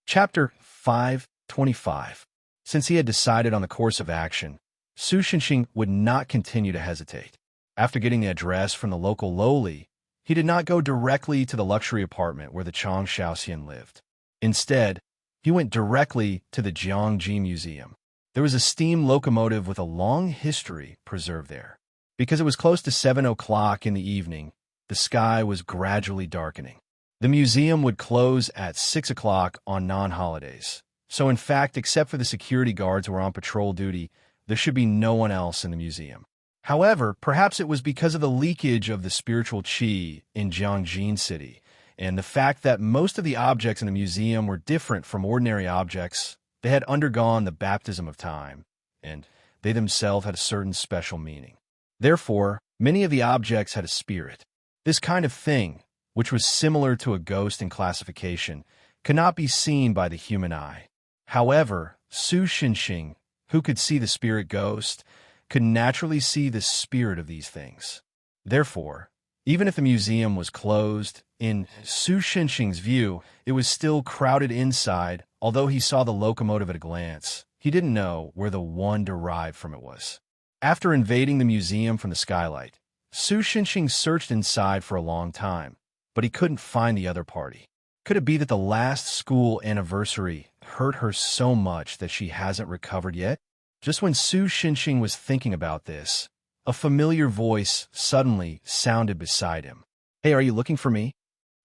Chapter 525. Since he had decided on the course of action, Su Xinxing would not continue to hesitate. After getting the address from the local lowly, he did not go directly to the luxury apartment where the Chang Shaoxian lived. Instead, he went directly to the Jiangji Museum. There was a steam locomotive with a long history preserved there. Because it was close to 7 o'clock in the evening, the sky was gradually darkening. The museum would close at 6 o'clock on non-holidays. So in fact, except for the security guards who were on patrol duty, there should be no one else in the museum. However, perhaps it was because of the leakage of the spiritual qi in Jiangjin City, and the fact that most of the objects in the museum were different from ordinary objects. They had undergone the baptism of time, and they themselves had a certain special meaning. Therefore, many of the objects had a spirit. This kind of thing, which was similar to a ghost in classification, could not be seen by the human eye. However, Su Xinxing, who could see the spirit ghost, could naturally see the spirit of these things. Therefore, even if the museum was closed, in Su Xinxing's view, it was still crowded inside. Although he saw the locomotive at a glance, he didn't know where the one derived from it was. After invading the museum from the skylight, Su Xinxing searched inside for a long time, but he couldn't find the other party. Could it be that the last school anniversary hurt her so much that she hasn't recovered yet? Just when Su Xinxing was thinking about this, a familiar voice suddenly sounded beside him. "Hey, are you looking for me?"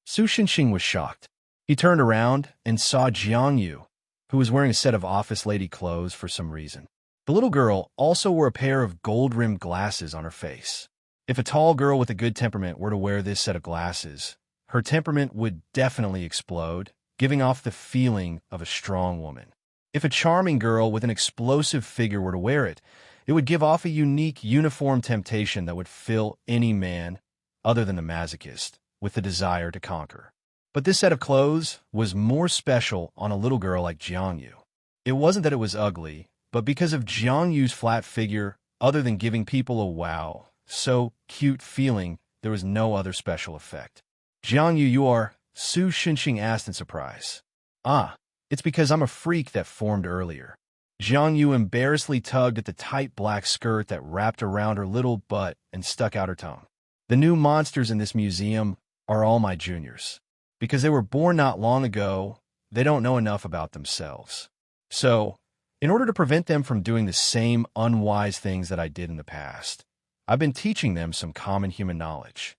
Su Xinxing was shocked. He turned around and saw Jiang Yu, who was wearing a set of office lady clothes for some reason. The little girl also wore a pair of gold-rimmed glasses on her face. If a tall girl with a good temperament were to wear this set of glasses, her temperament would definitely explode, giving off the feeling of a strong woman. If a charming girl with an explosive figure were to wear it, it would give off a unique, uniform temptation that would fill any man, other than the masochist, with the desire to conquer. But this set of clothes was more special on a little girl like Jiang Yu. It wasn't that it was ugly, but because of Jiang Yu's flat figure, other than giving people a wow, so cute feeling, there was no other special effect. "Jiang Yu, you are?" Su Xinxing asked in surprise. "Ah, it's because I'm a freak that formed earlier." Jiang Yu embarrassedly tugged at the tight black skirt that wrapped around her little butt and stuck out her tongue. "The new monsters in this museum are all my juniors. Because they were born not long ago, they don't know enough about themselves. So, in order to prevent them from doing the same unwise things that I did in the past, I've been teaching them some common human knowledge."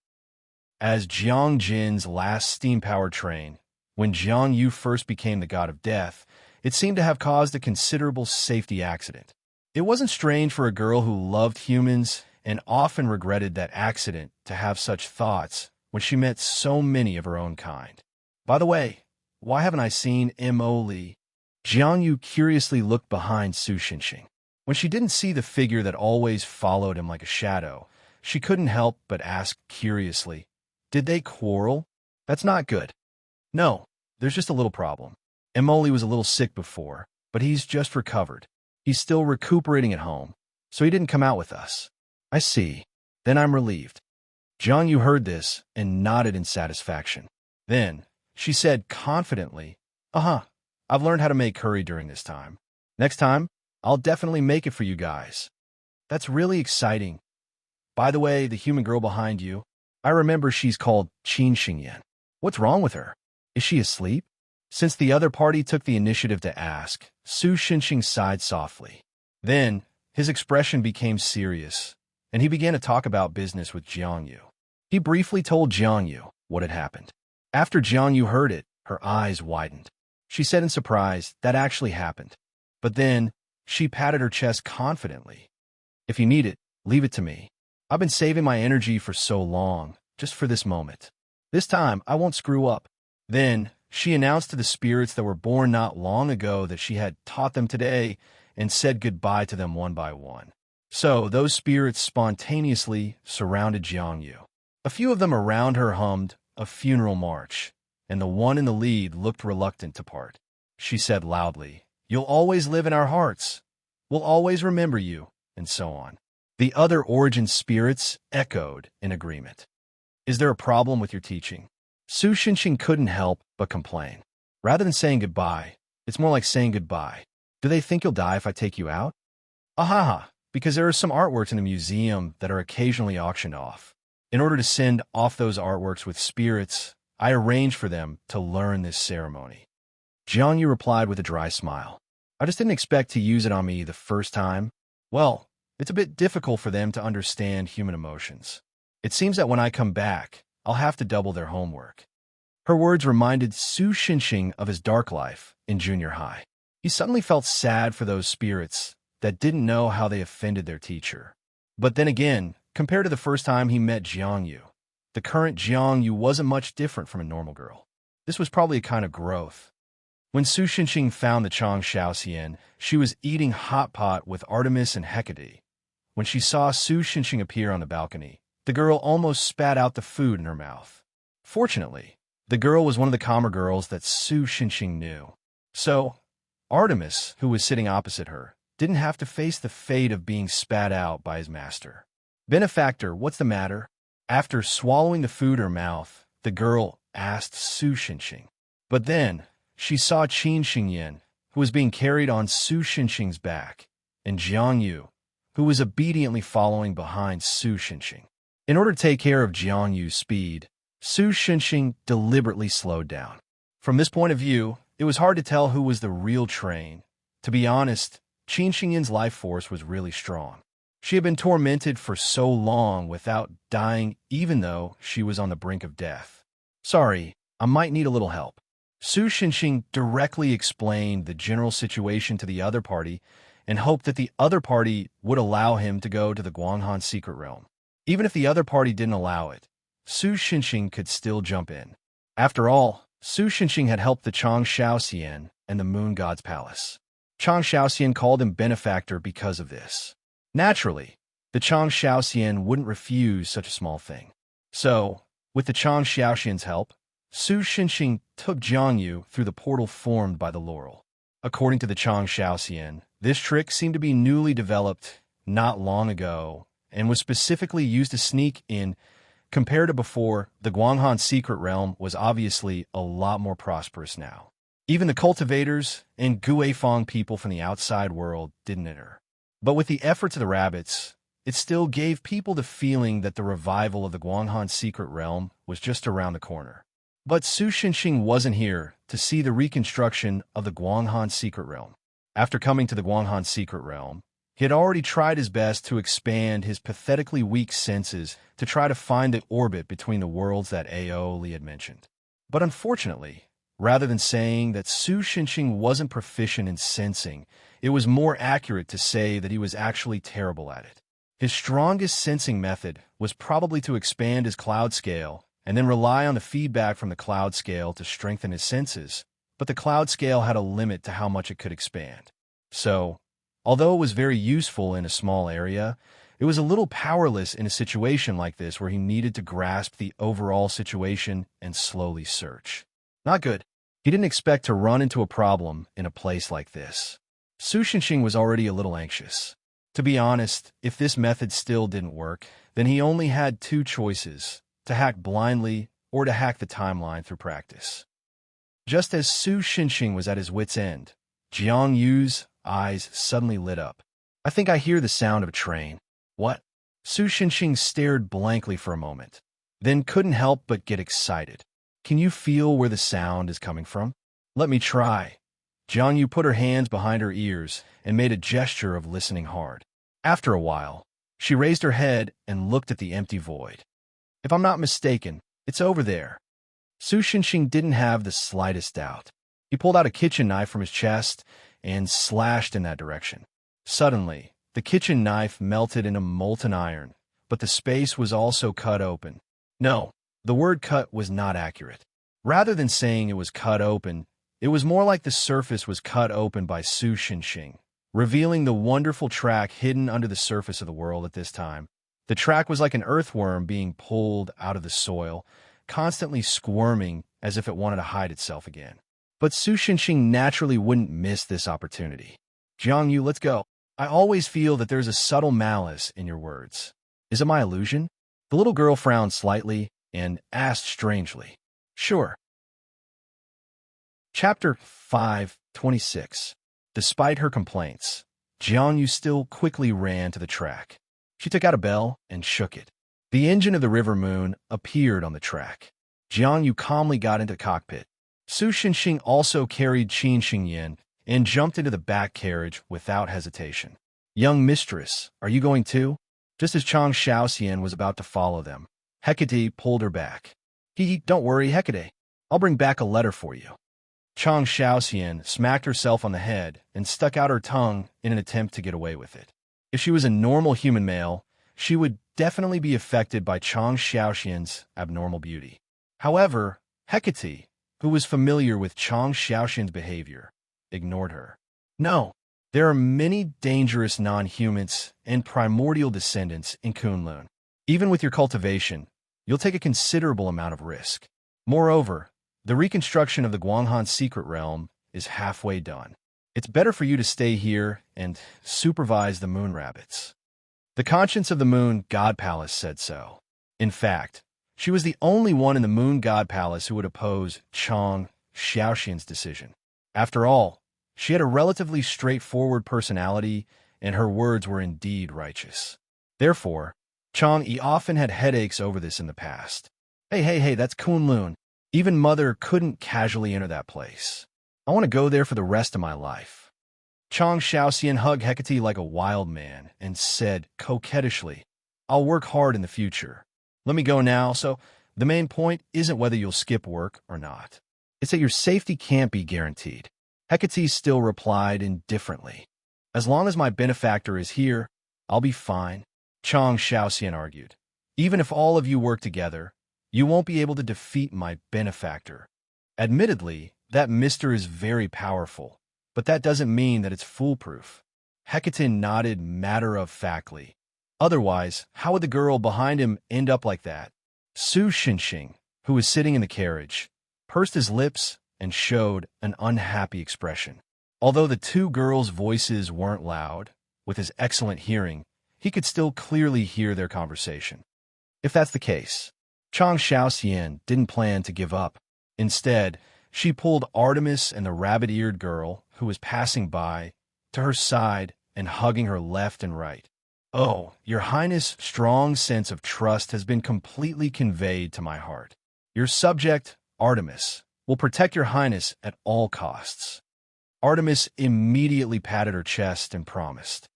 As Jiang Jin's last steam-powered train, when Jiang Yu first became the god of death, it seemed to have caused a considerable safety accident. It wasn't strange for a girl who loved humans and often regretted that accident to have such thoughts when she met so many of her own kind. "By the way, why haven't I seen Immerse?" Jiang Yu curiously looked behind Su Xinxing. When she didn't see the figure that always followed him like a shadow, she couldn't help but ask curiously, "Did they quarrel?" "That's not good." "No, there's just a little problem. Immerse was a little sick before, but he's just recovered. He's still recuperating at home, so he didn't come out with us." "I see. Then I'm relieved." Jiang Yu heard this and nodded in satisfaction. Then, she said confidently, "I've learned how to make curry during this time. Next time, I'll definitely make it for you guys." "That's really exciting. By the way, the human girl behind you, I remember she's called Qin Xingyan. What's wrong with her? Is she asleep?" Since the other party took the initiative to ask, Su Xinxing sighed softly. Then, his expression became serious, and he began to talk about business with Jiang Yu. He briefly told Jiang Yu what had happened. After Jiang Yu heard it, her eyes widened. She said in surprise, "That actually happened." But then, she patted her chest confidently. "If you need it, leave it to me. I've been saving my energy for so long, just for this moment. This time, I won't screw up." Then, she announced to the spirits that were born not long ago that she had taught them today and said goodbye to them one by one. So, those spirits spontaneously surrounded Jiang Yu. A few of them around her hummed a funeral march, and the one in the lead looked reluctant to part. She said loudly, "You'll always live in our hearts. We'll always remember you," and so on. The other origin spirits echoed in agreement. "Is there a problem with your teaching?" Su Xinxing couldn't help but complain. Rather than saying goodbye, it's more like saying goodbye. Do they think you'll die if I take you out? Ahaha, because there are some artworks in the museum that are occasionally auctioned off. In order to send off those artworks with spirits, I arranged for them to learn this ceremony. Jiangyu replied with a dry smile. I just didn't expect to use it on me the first time. Well, it's a bit difficult for them to understand human emotions. It seems that when I come back, I'll have to double their homework. Her words reminded Su Xinxing of his dark life in junior high. He suddenly felt sad for those spirits that didn't know how they offended their teacher. But then again, compared to the first time he met Jiangyu, the current Jiangyu wasn't much different from a normal girl. This was probably a kind of growth. When Su Xinxing found the Chang Xiaoxian, she was eating hot pot with Artemis and Hecate. When she saw Su Xinxing appear on the balcony, the girl almost spat out the food in her mouth. Fortunately, the girl was one of the calmer girls that Su Xinxing knew. So, Artemis, who was sitting opposite her, didn't have to face the fate of being spat out by his master. Benefactor, what's the matter? After swallowing the food in her mouth, the girl asked Su Xinxing. But then, she saw Qin Xingyan, who was being carried on Su Xinxing's back, and Jiangyu, who was obediently following behind Su Xinxing. In order to take care of Jiangyu's speed, Su Xinxing deliberately slowed down. From this point of view, it was hard to tell who was the real train. To be honest, Qin Xingyan's life force was really strong. She had been tormented for so long without dying, even though she was on the brink of death. Sorry, I might need a little help. Su Xinxing directly explained the general situation to the other party and hoped that the other party would allow him to go to the Guanghan secret realm. Even if the other party didn't allow it, Su Xinxing could still jump in. After all, Su Xinxing had helped the Chang Xiaoxian and the Moon God's palace. Chang Xiaoxian called him benefactor because of this. Naturally, the Chang Xiaoxian wouldn't refuse such a small thing. So, with the Chang Xiaoxian's help, Su Xinxing took Jiangyu through the portal formed by the laurel. According to the Chang Xiaoxian, this trick seemed to be newly developed not long ago and was specifically used to sneak in. Compared to before, the Guanghan secret realm was obviously a lot more prosperous now. Even the cultivators and Guifang people from the outside world didn't enter. But with the efforts of the rabbits, it still gave people the feeling that the revival of the Guanghan secret realm was just around the corner. But Su Xinxing wasn't here to see the reconstruction of the Guanghan secret realm. After coming to the Guanghan secret realm, he had already tried his best to expand his pathetically weak senses to try to find the orbit between the worlds that Aoli had mentioned. But unfortunately, rather than saying that Su Xinxing wasn't proficient in sensing, it was more accurate to say that he was actually terrible at it. His strongest sensing method was probably to expand his cloud scale and then rely on the feedback from the cloud scale to strengthen his senses, but the cloud scale had a limit to how much it could expand. So, although it was very useful in a small area, it was a little powerless in a situation like this where he needed to grasp the overall situation and slowly search. Not good. He didn't expect to run into a problem in a place like this. Su Xinxing was already a little anxious. To be honest, if this method still didn't work, then he only had two choices: to hack blindly or to hack the timeline through practice. Just as Su Xinxing was at his wit's end, Jiangyu's eyes suddenly lit up. I think I hear the sound of a train. What? Su Xinxing stared blankly for a moment, then couldn't help but get excited. Can you feel where the sound is coming from? Let me try. Jiangyu put her hands behind her ears and made a gesture of listening hard. After a while, she raised her head and looked at the empty void. If I'm not mistaken, it's over there. Su Xinxing didn't have the slightest doubt. He pulled out a kitchen knife from his chest and slashed in that direction. Suddenly, the kitchen knife melted into molten iron, but the space was also cut open. No, the word cut was not accurate. Rather than saying it was cut open, it was more like the surface was cut open by Su Xinxing, revealing the wonderful track hidden under the surface of the world at this time. The track was like an earthworm being pulled out of the soil, constantly squirming as if it wanted to hide itself again. But Su Xinxing naturally wouldn't miss this opportunity. Jiangyu, let's go. I always feel that there's a subtle malice in your words. Is it my illusion? The little girl frowned slightly and asked strangely. Sure. Chapter 5:26. Despite her complaints, Jiangyu still quickly ran to the track. She took out a bell and shook it. The engine of the River Moon appeared on the track. Jiangyu calmly got into the cockpit. Su Xinxing also carried Qin Xingyan and jumped into the back carriage without hesitation. "Young mistress, are you going too?" Just as Chang Xiaoxian was about to follow them, Hecate pulled her back. Don't worry, Hecate. I'll bring back a letter for you." Chang Xiaoxian smacked herself on the head and stuck out her tongue in an attempt to get away with it. If she was a normal human male, she would definitely be affected by Chang Xiaoxian's abnormal beauty. However, Hecate, who was familiar with Chang Xiaoxian's behavior, ignored her. "No, there are many dangerous non-humans and primordial descendants in Kunlun. Even with your cultivation, you'll take a considerable amount of risk. Moreover, the reconstruction of the Guanghan secret realm is halfway done. It's better for you to stay here and supervise the moon rabbits." The conscience of the Moon God Palace said so. In fact, she was the only one in the Moon God Palace who would oppose Chang Xiaoxian's decision. After all, she had a relatively straightforward personality, and her words were indeed righteous. Therefore, Chang Yi often had headaches over this in the past. Hey, that's Kunlun. Even Mother couldn't casually enter that place. I want to go there for the rest of my life. Chang Xiaoxian hugged Hecate like a wild man and said coquettishly, "I'll work hard in the future. Let me go now, so the main point isn't whether you'll skip work or not. It's that your safety can't be guaranteed." Hecate still replied indifferently. "As long as my benefactor is here, I'll be fine," Chang Xiaoxian argued. "Even if all of you work together, you won't be able to defeat my benefactor. Admittedly, that mister is very powerful, but that doesn't mean that it's foolproof." Hecate nodded matter-of-factly. Otherwise, how would the girl behind him end up like that? Su Xinxing, who was sitting in the carriage, pursed his lips and showed an unhappy expression. Although the two girls' voices weren't loud, with his excellent hearing, he could still clearly hear their conversation. If that's the case, Chang Xiaoxian didn't plan to give up. Instead, she pulled Artemis and the rabbit-eared girl, who was passing by, to her side and hugging her left and right. "Oh, Your Highness' strong sense of trust has been completely conveyed to my heart. Your subject, Artemis, will protect Your Highness at all costs." Artemis immediately patted her chest and promised.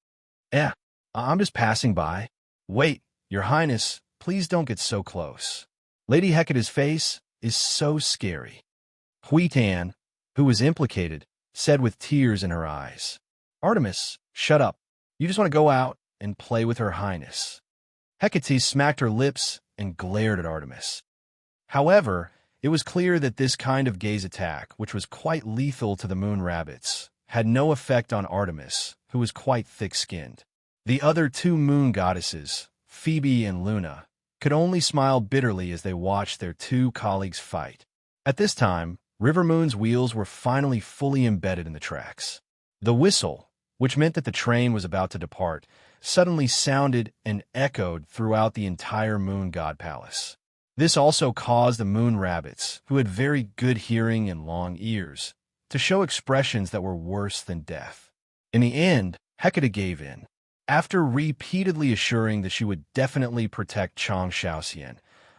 I'm just passing by." "Wait, Your Highness, please don't get so close. Lady Hecate's face is so scary." Hui Tan, who was implicated, said with tears in her eyes. "Artemis, shut up. You just want to go out and play with Her Highness." Hecate smacked her lips and glared at Artemis. However, it was clear that this kind of gaze attack, which was quite lethal to the moon rabbits, had no effect on Artemis, who was quite thick-skinned. The other two moon goddesses, Phoebe and Luna, could only smile bitterly as they watched their two colleagues fight. At this time, River Moon's wheels were finally fully embedded in the tracks. The whistle, which meant that the train was about to depart, suddenly sounded and echoed throughout the entire Moon God Palace. This also caused the moon rabbits, who had very good hearing and long ears, to show expressions that were worse than death. In the end, Hecate gave in. After repeatedly assuring that she would definitely protect Chang Xiaoxian,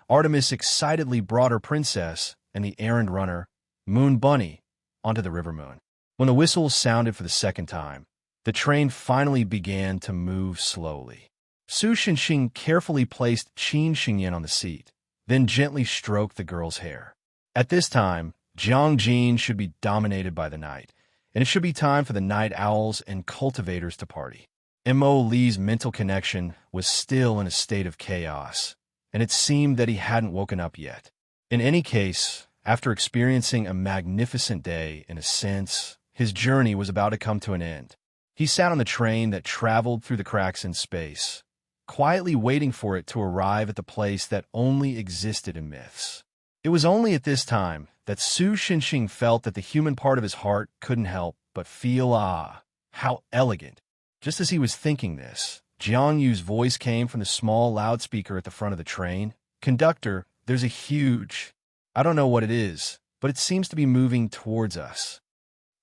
Artemis excitedly brought her princess and the errand runner, Moon Bunny, onto the River Moon. When the whistle sounded for the second time, the train finally began to move slowly. Su Xinxing carefully placed Qin Xingyan on the seat, then gently stroked the girl's hair. At this time, Jiangjin should be dominated by the night, and it should be time for the night owls and cultivators to party. Mo Li's mental connection was still in a state of chaos, and it seemed that he hadn't woken up yet. In any case, after experiencing a magnificent day, in a sense, his journey was about to come to an end. He sat on the train that traveled through the cracks in space, quietly waiting for it to arrive at the place that only existed in myths. It was only at this time that Su Xinxing felt that the human part of his heart couldn't help but feel, how elegant. Just as he was thinking this, Jiang Yu's voice came from the small loudspeaker at the front of the train. "Conductor, there's a huge... I don't know what it is, but it seems to be moving towards us.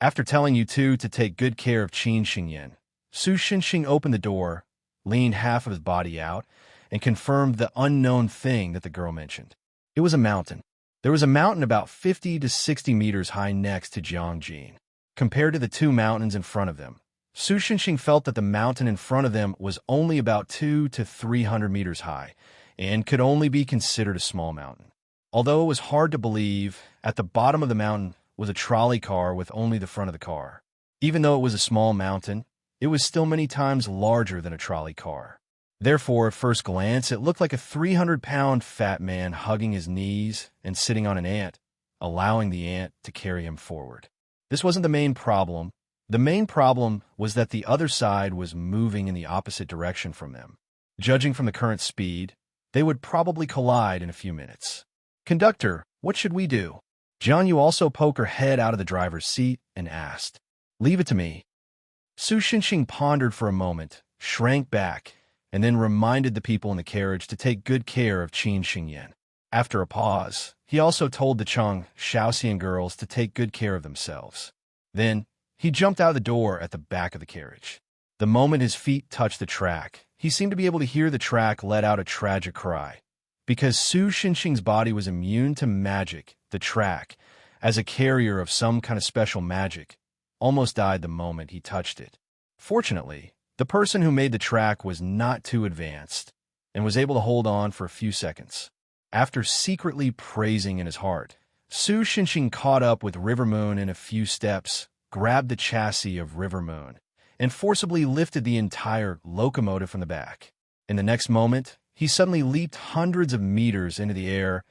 After telling you two to take good care of Qin Xingyan, Su Xinxing opened the door, leaned half of his body out, and confirmed the unknown thing that the girl mentioned. It was a mountain. There was a mountain about 50 to 60 meters high next to Jiangjin. Compared to the two mountains in front of them, Su Xinxing felt that the mountain in front of them was only about 200 to 300 meters high and could only be considered a small mountain. Although it was hard to believe, at the bottom of the mountain was a trolley car with only the front of the car. Even though it was a small mountain, it was still many times larger than a trolley car. Therefore, at first glance, it looked like a 300-pound fat man hugging his knees and sitting on an ant, allowing the ant to carry him forward. This wasn't the main problem. The main problem was that the other side was moving in the opposite direction from them. Judging from the current speed, they would probably collide in a few minutes. "Conductor, what should we do?" Jian Yu also poked her head out of the driver's seat and asked. "Leave it to me." Su Xinxing pondered for a moment, shrank back, and then reminded the people in the carriage to take good care of Qin Xingyan. After a pause, he also told the Chang Shaoxian girls to take good care of themselves. Then, he jumped out of the door at the back of the carriage. The moment his feet touched the track, he seemed to be able to hear the track let out a tragic cry. Because Su Xinxing's body was immune to magic, the track, as a carrier of some kind of special magic, almost died the moment he touched it. Fortunately, the person who made the track was not too advanced and was able to hold on for a few seconds. After secretly praising in his heart, Su Xinxing caught up with River Moon in a few steps, grabbed the chassis of River Moon, and forcibly lifted the entire locomotive from the back. In the next moment, he suddenly leaped hundreds of meters into the air,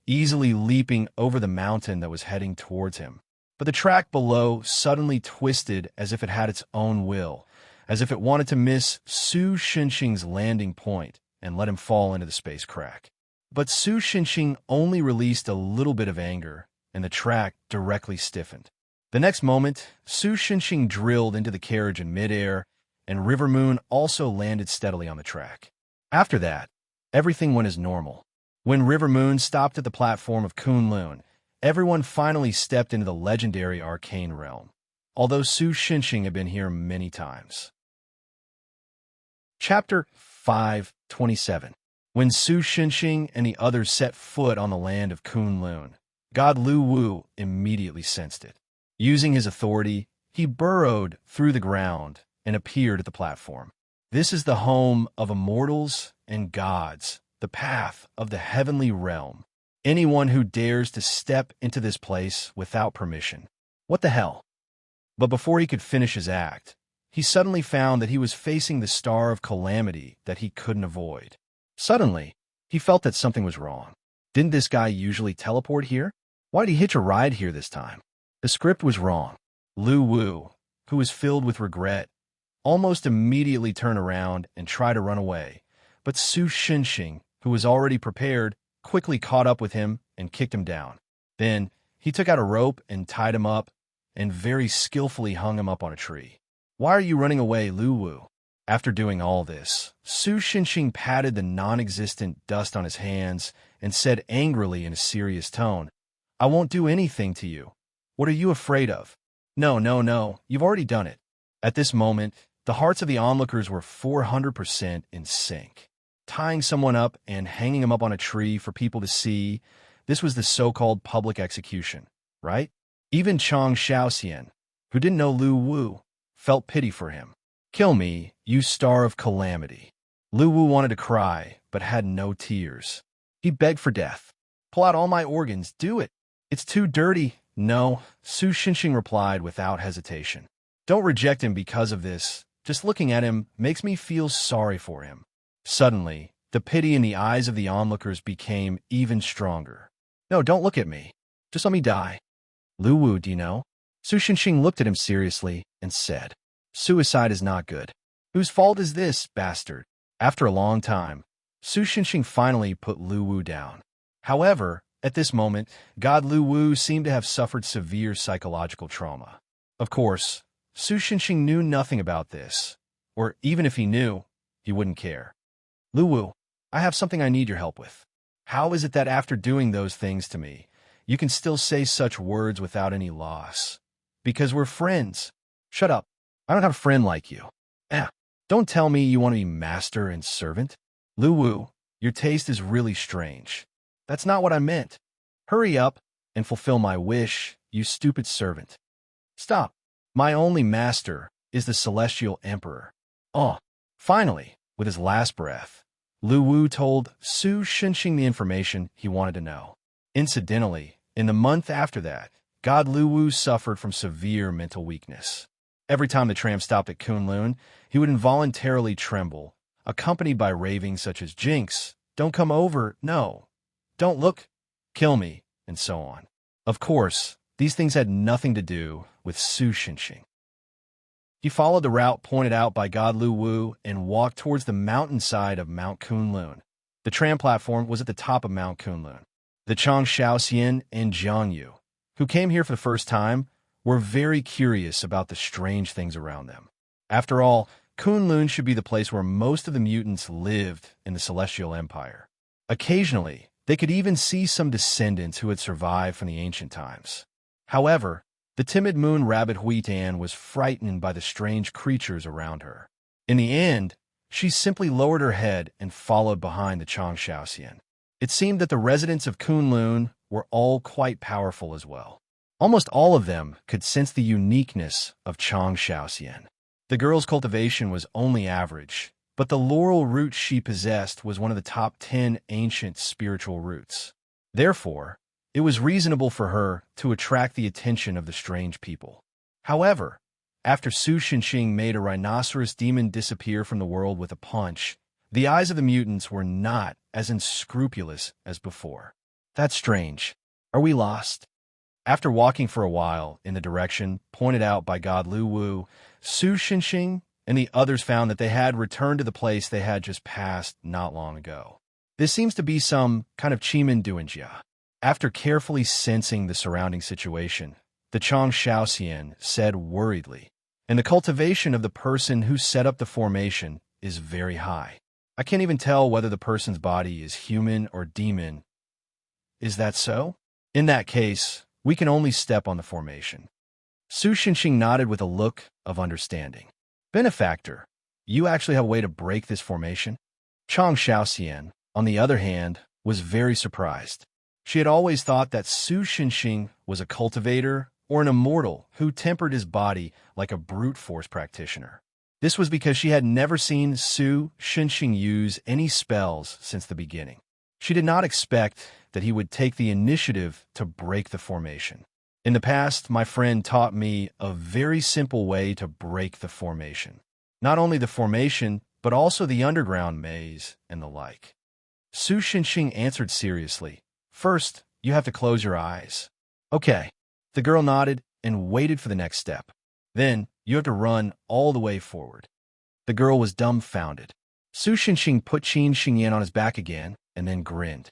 easily leaping over the mountain that was heading towards him. But the track below suddenly twisted as if it had its own will, as if it wanted to miss Su Xinxing's landing point and let him fall into the space crack. But Su Xinxing only released a little bit of anger, and the track directly stiffened. The next moment, Su Xinxing drilled into the carriage in midair, and River Moon also landed steadily on the track. After that, everything went as normal. When River Moon stopped at the platform of Kunlun, everyone finally stepped into the legendary arcane realm, although Su Xinxing had been here many times. Chapter 5:27. When Su Xinxing and the others set foot on the land of Kunlun, God Lu Wu immediately sensed it. Using his authority, he burrowed through the ground and appeared at the platform. This is the home of immortals and gods, the path of the heavenly realm. Anyone who dares to step into this place without permission. What the hell? But before he could finish his act, he suddenly found that he was facing the star of calamity that he couldn't avoid. Suddenly, he felt that something was wrong. Didn't this guy usually teleport here? Why'd he hitch a ride here this time? The script was wrong. Lu Wu, who was filled with regret, almost immediately turned around and tried to run away, but Su Xinxing, who was already prepared, quickly caught up with him and kicked him down. Then, he took out a rope and tied him up, and very skillfully hung him up on a tree. "Why are you running away, Lu Wu?" After doing all this, Su Xinxing patted the non-existent dust on his hands and said angrily in a serious tone, "I won't do anything to you. What are you afraid of?" No, you've already done it." At this moment, the hearts of the onlookers were 400% in sync. Tying someone up and hanging him up on a tree for people to see, this was the so-called public execution, right? Even Chang Shaoxian, who didn't know Lu Wu, felt pity for him. "Kill me, you star of calamity." Lu Wu wanted to cry, but had no tears. He begged for death. "Pull out all my organs, do it. It's too dirty." "No," Su Xinxing replied without hesitation. "Don't reject him because of this. Just looking at him makes me feel sorry for him." Suddenly, the pity in the eyes of the onlookers became even stronger. "No, don't look at me. Just let me die." "Lu Wu, do you know?" Su Xinxing looked at him seriously and said, "Suicide is not good." "Whose fault is this, bastard?" After a long time, Su Xinxing finally put Lu Wu down. However, at this moment, God Lu Wu seemed to have suffered severe psychological trauma. Of course, Su Xinxing knew nothing about this, or even if he knew, he wouldn't care. "Lu Wu, I have something I need your help with. How is it that after doing those things to me, You can still say such words without any loss. Because we're friends. Shut up. I don't have a friend like you. Eh. Don't tell me you want to be master and servant. Lu Wu, your taste is really strange. That's not what I meant. Hurry up and fulfill my wish, you stupid servant. Stop. My only master is the Celestial Emperor. Oh. Finally, with his last breath, Lu Wu told Su Shenxing the information he wanted to know. Incidentally, in the month after that, God Lu Wu suffered from severe mental weakness. Every time the tram stopped at Kunlun, he would involuntarily tremble, accompanied by ravings such as "Jinx, don't come over, no, don't look, kill me," and so on. Of course, these things had nothing to do with Su Shenxing. He followed the route pointed out by God Lu Wu and walked towards the mountainside of Mount Kunlun. The tram platform was at the top of Mount Kunlun. The Chang Shaoxian and Jiang Yu, who came here for the first time, were very curious about the strange things around them. After all, Kunlun should be the place where most of the mutants lived in the Celestial Empire. Occasionally, they could even see some descendants who had survived from the ancient times. However, the timid moon rabbit Huitan was frightened by the strange creatures around her. In the end, she simply lowered her head and followed behind the Chang Shaoxian. It seemed that the residents of Kunlun were all quite powerful as well. Almost all of them could sense the uniqueness of Chang Shaoxian. The girl's cultivation was only average, but the laurel root she possessed was one of the top 10 ancient spiritual roots. Therefore, it was reasonable for her to attract the attention of the strange people. However, after Su Shenxing made a rhinoceros demon disappear from the world with a punch, the eyes of the mutants were not as unscrupulous as before. That's strange. Are we lost? After walking for a while in the direction pointed out by God Lu Wu, Su Shenxing and the others found that they had returned to the place they had just passed not long ago. This seems to be some kind of Chimen Duanjia. After carefully sensing the surrounding situation, the Chang Shaoxian said worriedly, "And the cultivation of the person who set up the formation is very high. I can't even tell whether the person's body is human or demon. Is that so? In that case, we can only step on the formation." Su Shenxing nodded with a look of understanding. "Benefactor, you actually have a way to break this formation?" Chang Shaoxian, on the other hand, was very surprised. She had always thought that Su Shenxing was a cultivator or an immortal who tempered his body like a brute force practitioner. This was because she had never seen Su Shenxing use any spells since the beginning. She did not expect that he would take the initiative to break the formation. "In the past, my friend taught me a very simple way to break the formation. Not only the formation, but also the underground maze and the like." Su Shenxing answered seriously. "First, you have to close your eyes." "Okay." The girl nodded and waited for the next step. "Then, you have to run all the way forward." The girl was dumbfounded. Su Shenxing put Qin Xingyan on his back again and then grinned.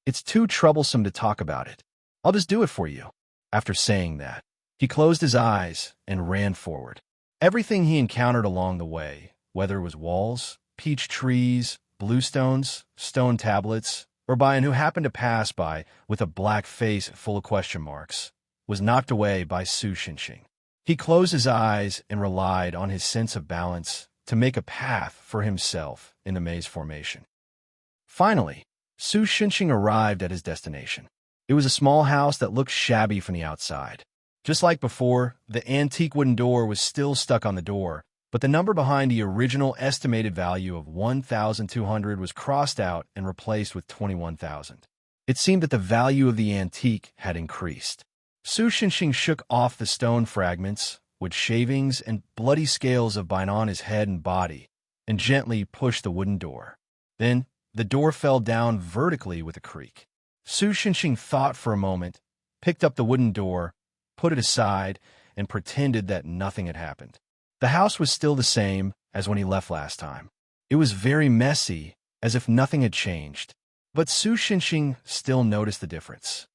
"It's too troublesome to talk about it. I'll just do it for you." After saying that, he closed his eyes and ran forward. Everything he encountered along the way, whether it was walls, peach trees, bluestones, stone tablets, or Bayan who happened to pass by with a black face full of question marks, was knocked away by Su Shenxing. He closed his eyes and relied on his sense of balance to make a path for himself in the maze formation. Finally, Su Shenxing arrived at his destination. It was a small house that looked shabby from the outside. Just like before, the antique wooden door was still stuck on the door, but the number behind the original estimated value of 1,200 was crossed out and replaced with 21,000. It seemed that the value of the antique had increased. Su Shenxing shook off the stone fragments with shavings and bloody scales of Bayan on his head and body, and gently pushed the wooden door. Then, the door fell down vertically with a creak. Su Shenxing thought for a moment, picked up the wooden door, put it aside, and pretended that nothing had happened. The house was still the same as when he left last time. It was very messy, as if nothing had changed. But Su Shenxing still noticed the difference.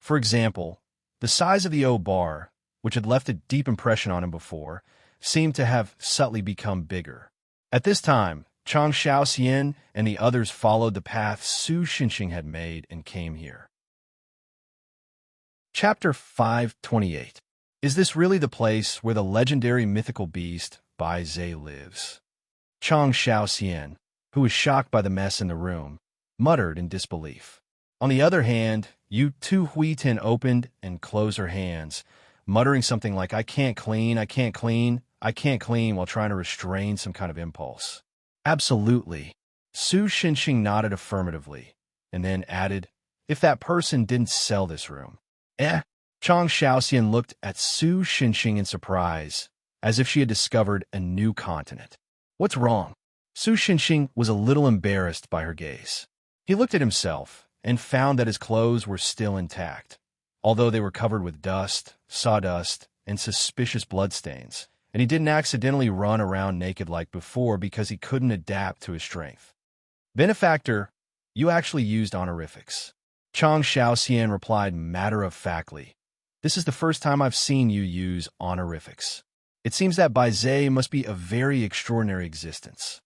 For example, the size of the O bar, which had left a deep impression on him before, seemed to have subtly become bigger. At this time, Chang Shaoxian and the others followed the path Su Shenxing had made and came here. Chapter 528. Is this really the place where the legendary mythical beast Bai Zhe lives? Chang Xiaoxian, who was shocked by the mess in the room, muttered in disbelief. On the other hand, Yu Tu Huitin opened and closed her hands, muttering something like, I can't clean, I can't clean, I can't clean, while trying to restrain some kind of impulse. Absolutely. Su Xinxing nodded affirmatively, and then added, if that person didn't sell this room. Chang Xiaoxian looked at Su Xinxing in surprise, as if she had discovered a new continent. What's wrong? Su Xinxing was a little embarrassed by her gaze. He looked at himself and found that his clothes were still intact, although they were covered with dust, sawdust, and suspicious bloodstains, and he didn't accidentally run around naked like before because he couldn't adapt to his strength. Benefactor, you actually used honorifics. Chang Xiaoxian replied matter-of-factly. This is the first time I've seen you use honorifics. It seems that Bai Zhe must be a very extraordinary existence.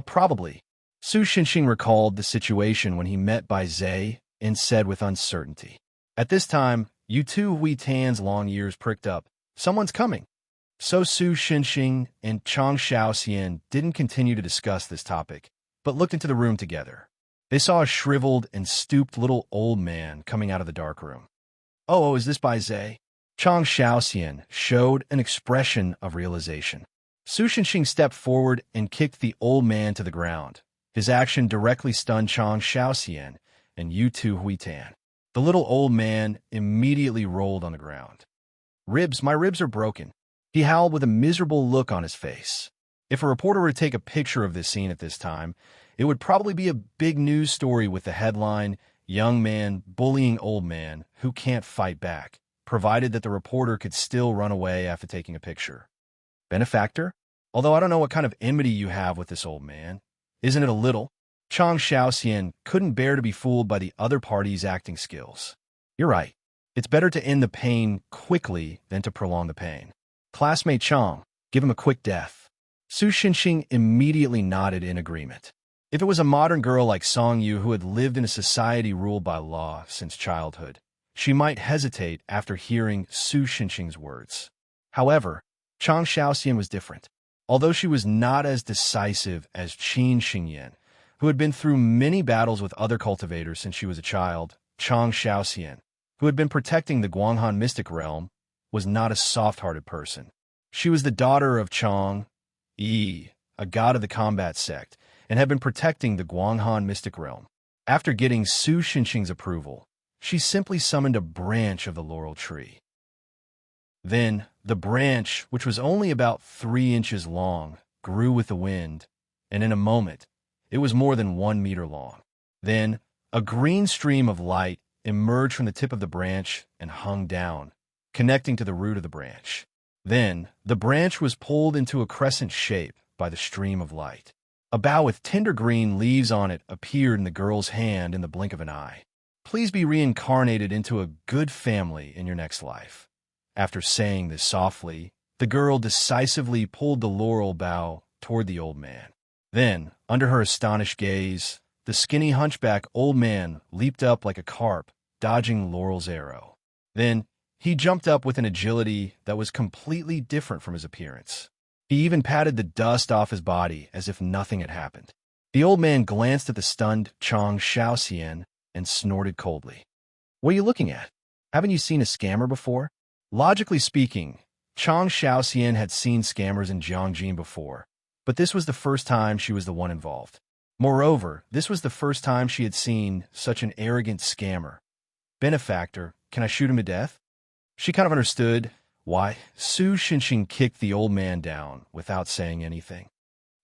Probably. Su Xinxing recalled the situation when he met Bai Zhe and said with uncertainty. At this time, Yu Tu Huitan's long ears pricked up. Someone's coming. So Su Xinxing and Chang Xiaoxian didn't continue to discuss this topic, but looked into the room together. They saw a shriveled and stooped little old man coming out of the dark room. Oh, is this Bai Zhe? Chang Xiaoxian showed an expression of realization. Su Xinxing stepped forward and kicked the old man to the ground. His action directly stunned Chang Xiaoxian and Yu Tu Huitan. The little old man immediately rolled on the ground. My ribs are broken. He howled with a miserable look on his face. If a reporter were to take a picture of this scene at this time, it would probably be a big news story with the headline, Young Man Bullying Old Man Who Can't Fight Back, provided that the reporter could still run away after taking a picture. Benefactor? Although I don't know what kind of enmity you have with this old man. Isn't it a little? Chang Xiaoxian couldn't bear to be fooled by the other party's acting skills. You're right. It's better to end the pain quickly than to prolong the pain. Classmate Chang, give him a quick death. Su Xinxing immediately nodded in agreement. If it was a modern girl like Song Yu who had lived in a society ruled by law since childhood, she might hesitate after hearing Su Xinxing's words. However, Chang Xiaoxian was different. Although she was not as decisive as Qin Xingyan, who had been through many battles with other cultivators since she was a child, Chang Xiaoxian, who had been protecting the Guanghan mystic realm, was not a soft-hearted person. She was the daughter of Chang Yi, a god of the combat sect, and had been protecting the Guanghan mystic realm. After getting Su Xinxing's approval, she simply summoned a branch of the laurel tree. Then, the branch, which was only about 3 inches long, grew with the wind, and in a moment, it was more than 1 meter long. Then, a green stream of light emerged from the tip of the branch and hung down, connecting to the root of the branch. Then, the branch was pulled into a crescent shape by the stream of light. A bough with tender green leaves on it appeared in the girl's hand in the blink of an eye. Please be reincarnated into a good family in your next life. After saying this softly, the girl decisively pulled the laurel bough toward the old man. Then, under her astonished gaze, the skinny hunchback old man leaped up like a carp, dodging Laurel's arrow. Then, he jumped up with an agility that was completely different from his appearance. He even patted the dust off his body as if nothing had happened. The old man glanced at the stunned Chang Xiaoxian and snorted coldly. What are you looking at? Haven't you seen a scammer before? Logically speaking, Chang Xiaoxian had seen scammers in Jiangjin before, but this was the first time she was the one involved. Moreover, this was the first time she had seen such an arrogant scammer. Benefactor, can I shoot him to death? She kind of understood why. Su Xinxing kicked the old man down without saying anything.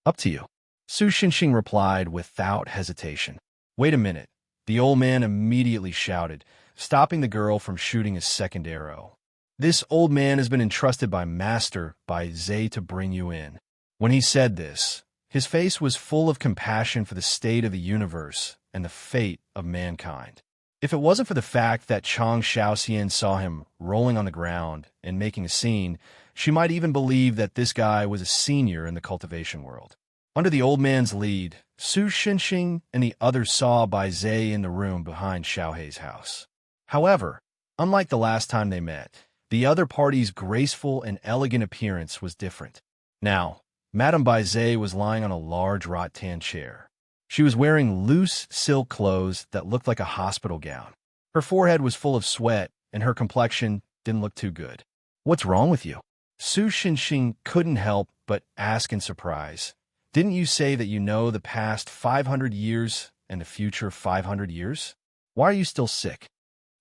Up to you. Su Xinxing replied without hesitation. Wait a minute. The old man immediately shouted, stopping the girl from shooting his second arrow. This old man has been entrusted by Master Bai Zhe to bring you in. When he said this, his face was full of compassion for the state of the universe and the fate of mankind. If it wasn't for the fact that Chang Xiaoxian saw him rolling on the ground and making a scene, she might even believe that this guy was a senior in the cultivation world. Under the old man's lead, Su Xinxing and the others saw Bai Zhe in the room behind Xiaohei's house. However, Unlike the last time they met, the other party's graceful and elegant appearance was different. Now, Madame Bizet was lying on a large rattan chair. She was wearing loose silk clothes that looked like a hospital gown. Her forehead was full of sweat, and her complexion didn't look too good. "What's wrong with you?" Su Xinxing couldn't help but ask in surprise. "Didn't you say that you know the past 500 years and the future 500 years? Why are you still sick?"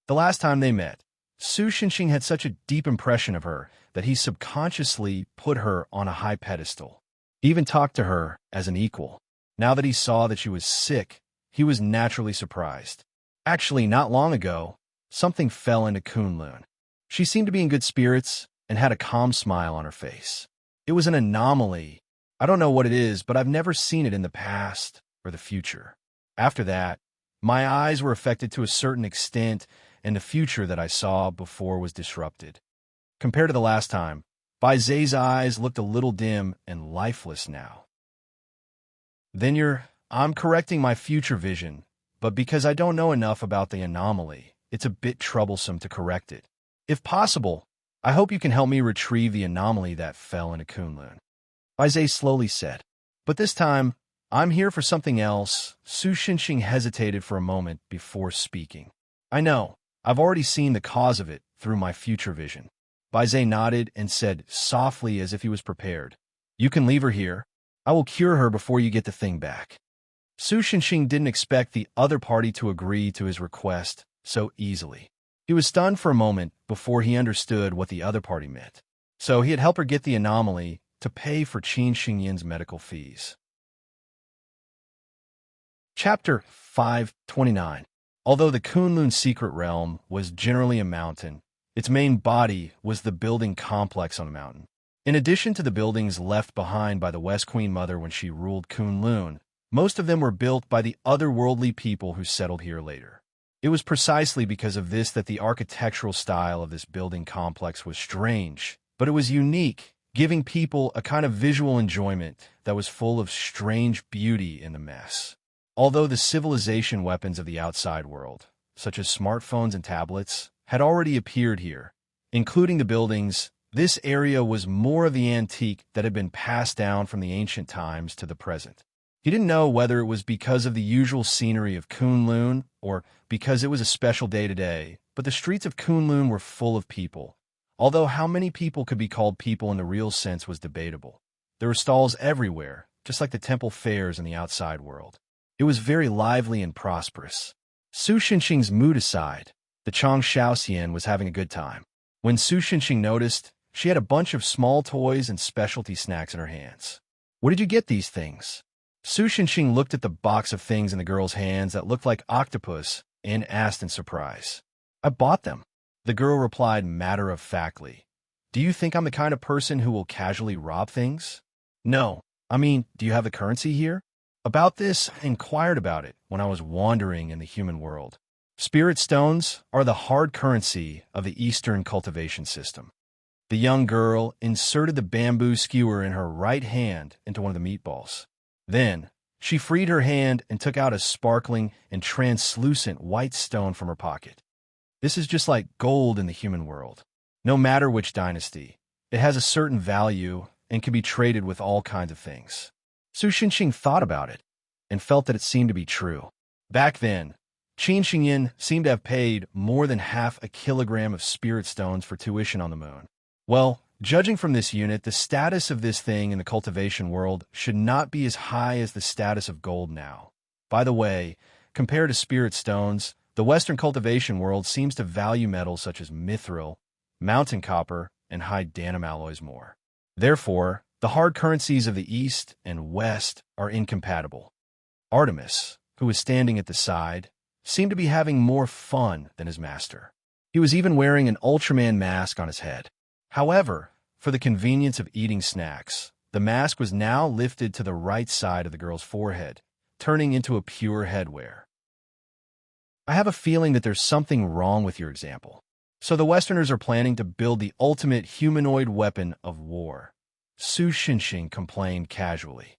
The last time they met, Su Xinxing had such a deep impression of her that he subconsciously put her on a high pedestal. He even talked to her as an equal. Now that he saw that she was sick, he was naturally surprised. Actually, not long ago, something fell into Kunlun. She seemed to be in good spirits and had a calm smile on her face. It was an anomaly. I don't know what it is, but I've never seen it in the past or the future. After that, my eyes were affected to a certain extent, and the future that I saw before was disrupted. Compared to the last time, Bizet's eyes looked a little dim and lifeless now. I'm correcting my future vision, but because I don't know enough about the anomaly, it's a bit troublesome to correct it. If possible, I hope you can help me retrieve the anomaly that fell into Kunlun." Bizet slowly said. "But this time, I'm here for something else." Su Xinxing hesitated for a moment before speaking. "I know. I've already seen the cause of it through my future vision." Bizet nodded and said softly as if he was prepared. "You can leave her here. I will cure her before you get the thing back." Su Xinxing didn't expect the other party to agree to his request so easily. He was stunned for a moment before he understood what the other party meant. So he had helped her get the anomaly to pay for Qin Xingyin's medical fees. Chapter 529. Although the Kunlun secret realm was generally a mountain, its main body was the building complex on a mountain. In addition to the buildings left behind by the West Queen Mother when she ruled Kunlun, most of them were built by the otherworldly people who settled here later. It was precisely because of this that the architectural style of this building complex was strange, but it was unique, giving people a kind of visual enjoyment that was full of strange beauty in the mess. Although the civilization weapons of the outside world, such as smartphones and tablets, had already appeared here, including the buildings, this area was more of the antique that had been passed down from the ancient times to the present. He didn't know whether it was because of the usual scenery of Kunlun or because it was a special day today, but the streets of Kunlun were full of people. Although how many people could be called people in the real sense was debatable. There were stalls everywhere, just like the temple fairs in the outside world. It was very lively and prosperous. Su Xinxing's mood aside, the Chang Shaoxian was having a good time. When Su Xinxing noticed, she had a bunch of small toys and specialty snacks in her hands. "Where did you get these things?" Su Xinxing looked at the box of things in the girl's hands that looked like octopus and asked in surprise. "I bought them." The girl replied matter-of-factly. "Do you think I'm the kind of person who will casually rob things?" "No. Do you have the currency here?" About this, I inquired about it when I was wandering in the human world. Spirit stones are the hard currency of the Eastern cultivation system. The young girl inserted the bamboo skewer in her right hand into one of the meatballs. Then, she freed her hand and took out a sparkling and translucent white stone from her pocket. This is just like gold in the human world. No matter which dynasty, it has a certain value and can be traded with all kinds of things. Su Xinxing thought about it and felt that it seemed to be true. Back then, Qin Xingyin seemed to have paid more than half a kilogram of spirit stones for tuition on the moon. Well, judging from this unit, the status of this thing in the cultivation world should not be as high as the status of gold now. By the way, compared to spirit stones, the Western cultivation world seems to value metals such as mithril, mountain copper, and high danum alloys more. Therefore, the hard currencies of the East and West are incompatible. Artemis, who was standing at the side, seemed to be having more fun than his master. He was even wearing an Ultraman mask on his head. However, for the convenience of eating snacks, the mask was now lifted to the right side of the girl's forehead, turning into a pure headwear. "I have a feeling that there's something wrong with your example. So the Westerners are planning to build the ultimate humanoid weapon of war," Su Xinxing complained casually.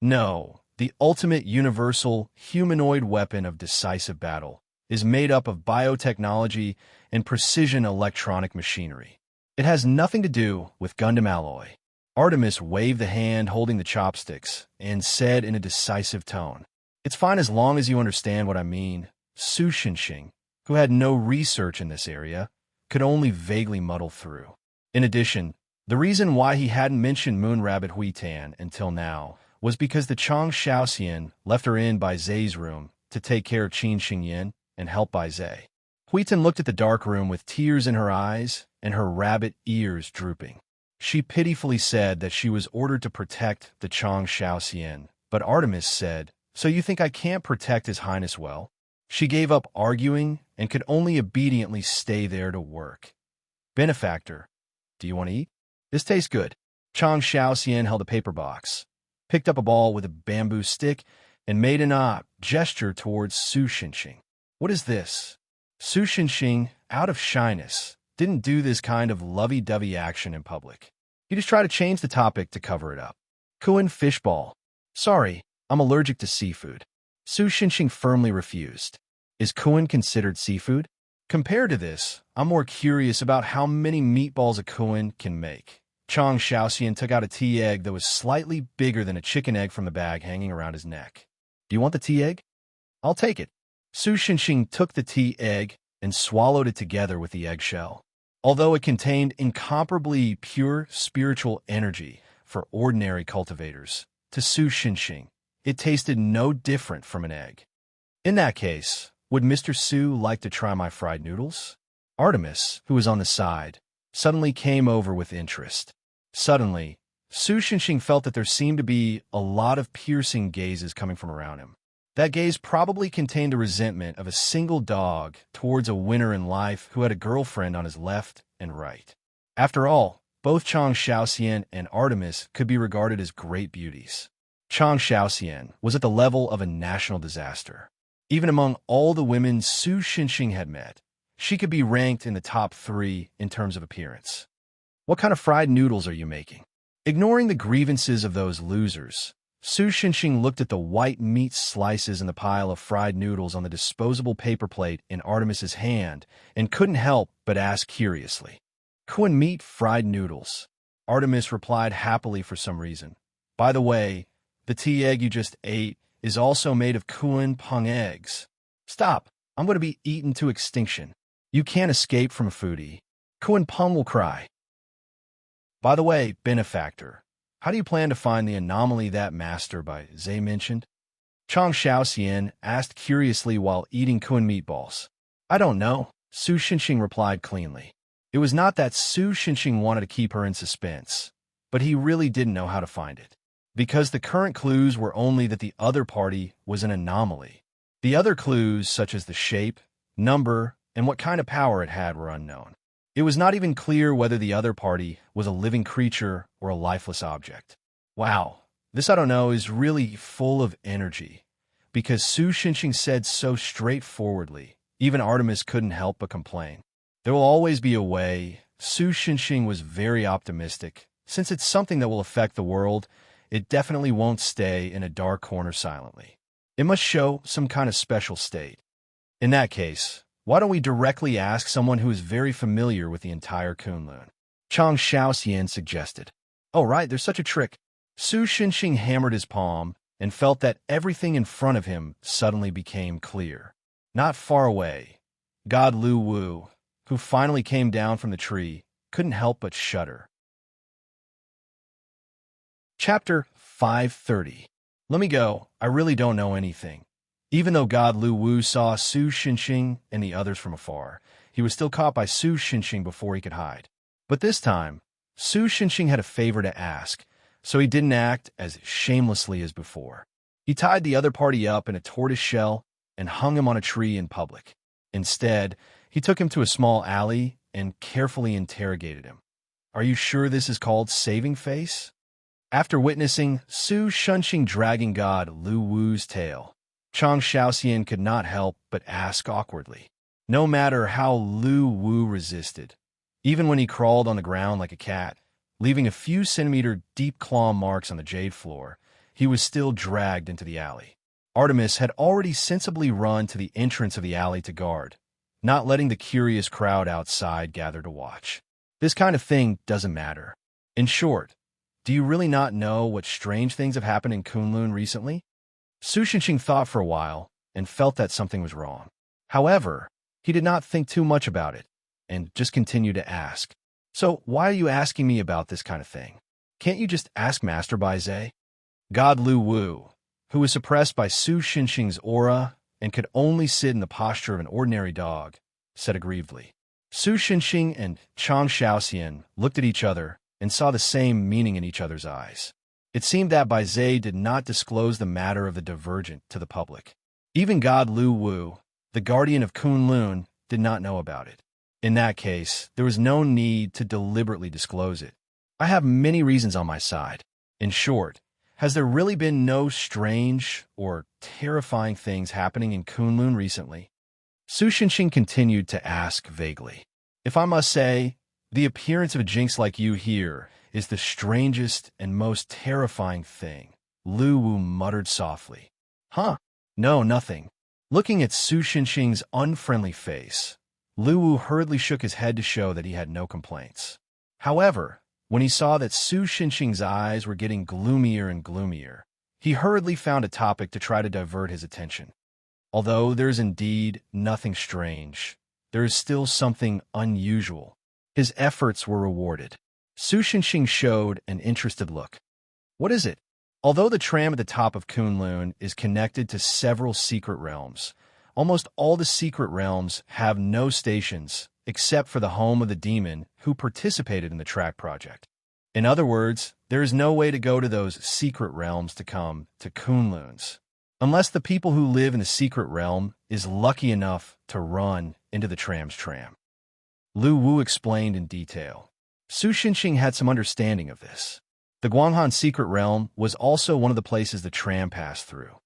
"No, the ultimate universal humanoid weapon of decisive battle," is made up of biotechnology and precision electronic machinery. It has nothing to do with Gundam alloy. Artemis waved the hand holding the chopsticks and said in a decisive tone, "It's fine as long as you understand what I mean." Su Shinxing, who had no research in this area, could only vaguely muddle through. In addition, the reason why he hadn't mentioned Moon Rabbit Huitan until now was because the Chang Shaoxian left her in by Zay's room to take care of Qin Xingyin and help by Zay. Huitan looked at the dark room with tears in her eyes and her rabbit ears drooping. She pitifully said that she was ordered to protect the Chang Shaoxian, but Artemis said, "So you think I can't protect His Highness well?" She gave up arguing and could only obediently stay there to work. "Benefactor, do you want to eat? This tastes good." Chang Shaoxian held a paper box, picked up a ball with a bamboo stick, and made an gesture towards Su Shinxing. "What is this?" Su Shinxing, out of shyness, didn't do this kind of lovey-dovey action in public. He just tried to change the topic to cover it up. "Kuan fishball." "Sorry, I'm allergic to seafood." Su Shinxing firmly refused. "Is Kuan considered seafood?" "Compared to this, I'm more curious about how many meatballs a Kuan can make." Chang Shaoxian took out a tea egg that was slightly bigger than a chicken egg from the bag hanging around his neck. "Do you want the tea egg?" "I'll take it." Su Shinxing took the tea egg and swallowed it together with the eggshell. Although it contained incomparably pure spiritual energy for ordinary cultivators, to Su Shinxing, it tasted no different from an egg. "In that case, would Mr. Su like to try my fried noodles?" Artemis, who was on the side, suddenly came over with interest. Suddenly, Su Shinxing felt that there seemed to be a lot of piercing gazes coming from around him. That gaze probably contained the resentment of a single dog towards a winner in life who had a girlfriend on his left and right. After all, both Chang Shaoxian and Artemis could be regarded as great beauties. Chang Shaoxian was at the level of a national disaster. Even among all the women Su Shinxing had met, she could be ranked in the top 3 in terms of appearance. "What kind of fried noodles are you making?" Ignoring the grievances of those losers, Su Shinxing looked at the white meat slices in the pile of fried noodles on the disposable paper plate in Artemis's hand and couldn't help but ask curiously. "Kuan meat fried noodles." Artemis replied happily for some reason. "By the way, the tea egg you just ate is also made of Kuan pung eggs." "Stop! I'm going to be eaten to extinction." "You can't escape from a foodie. Kuan pung will cry." "By the way, benefactor, how do you plan to find the anomaly that master by Zay mentioned?" Chang Shaoxian asked curiously while eating Kuan meatballs. "I don't know," Su Shinxing replied cleanly. It was not that Su Shinxing wanted to keep her in suspense, but he really didn't know how to find it, because the current clues were only that the other party was an anomaly. The other clues, such as the shape, number, and what kind of power it had, were unknown. It was not even clear whether the other party was a living creature or a lifeless object. Wow, this I don't know is really full of energy, because Su Shinxing said so straightforwardly, even Artemis couldn't help but complain. There will always be a way. Su Shinxing was very optimistic. Since it's something that will affect the world, it definitely won't stay in a dark corner silently. It must show some kind of special state. In that case, why don't we directly ask someone who is very familiar with the entire Kunlun? Chang Shaoxian suggested. "Oh right, there's such a trick." Su Shinxing hammered his palm and felt that everything in front of him suddenly became clear. Not far away, God Lu Wu, who finally came down from the tree, couldn't help but shudder. Chapter 530. Let me go. I really don't know anything. Even though God Lu Wu saw Su Shinxing and the others from afar, he was still caught by Su Shinxing before he could hide. But this time, Su Shinxing had a favor to ask, so he didn't act as shamelessly as before. He tied the other party up in a tortoise shell and hung him on a tree in public. Instead, he took him to a small alley and carefully interrogated him. "Are you sure this is called saving face?" After witnessing Su Shinxing dragging God Lu Wu's tail, Chang Shaoxian could not help but ask awkwardly. No matter how Lu Wu resisted, even when he crawled on the ground like a cat, leaving a few centimeter deep claw marks on the jade floor, he was still dragged into the alley. Artemis had already sensibly run to the entrance of the alley to guard, not letting the curious crowd outside gather to watch. This kind of thing doesn't matter. In short, do you really not know what strange things have happened in Kunlun recently? Su Shenxing thought for a while and felt that something was wrong. However, he did not think too much about it and just continued to ask. So why are you asking me about this kind of thing? Can't you just ask Master Bai Zhe? God Lu Wu, who was suppressed by Su Shenxing's aura and could only sit in the posture of an ordinary dog, said aggrievedly. Su Shenxing and Chang Shaoxian looked at each other and saw the same meaning in each other's eyes. It seemed that Bai Zhe did not disclose the matter of the divergent to the public. Even God Lu Wu, the guardian of Kunlun, did not know about it. In that case, there was no need to deliberately disclose it. I have many reasons on my side. In short, has there really been no strange or terrifying things happening in Kunlun recently? Su Shenxing continued to ask vaguely. If I must say, the appearance of a jinx like you here is the strangest and most terrifying thing, Lu Wu muttered softly. Huh? No, nothing. Looking at Su Shenxing's unfriendly face, Lu Wu hurriedly shook his head to show that he had no complaints. However, when he saw that Su Shenxing's eyes were getting gloomier and gloomier, he hurriedly found a topic to try to divert his attention. Although there is indeed nothing strange, there is still something unusual. His efforts were rewarded. Su Shenxing showed an interested look. What is it? Although the tram at the top of Kunlun is connected to several secret realms, almost all the secret realms have no stations except for the home of the demon who participated in the track project. In other words, there is no way to go to those secret realms to come to Kunlun's, unless the people who live in the secret realm is lucky enough to run into the tram's tram. Lu Wu explained in detail. Su Shenxing had some understanding of this. The Guanghan secret realm was also one of the places the tram passed through.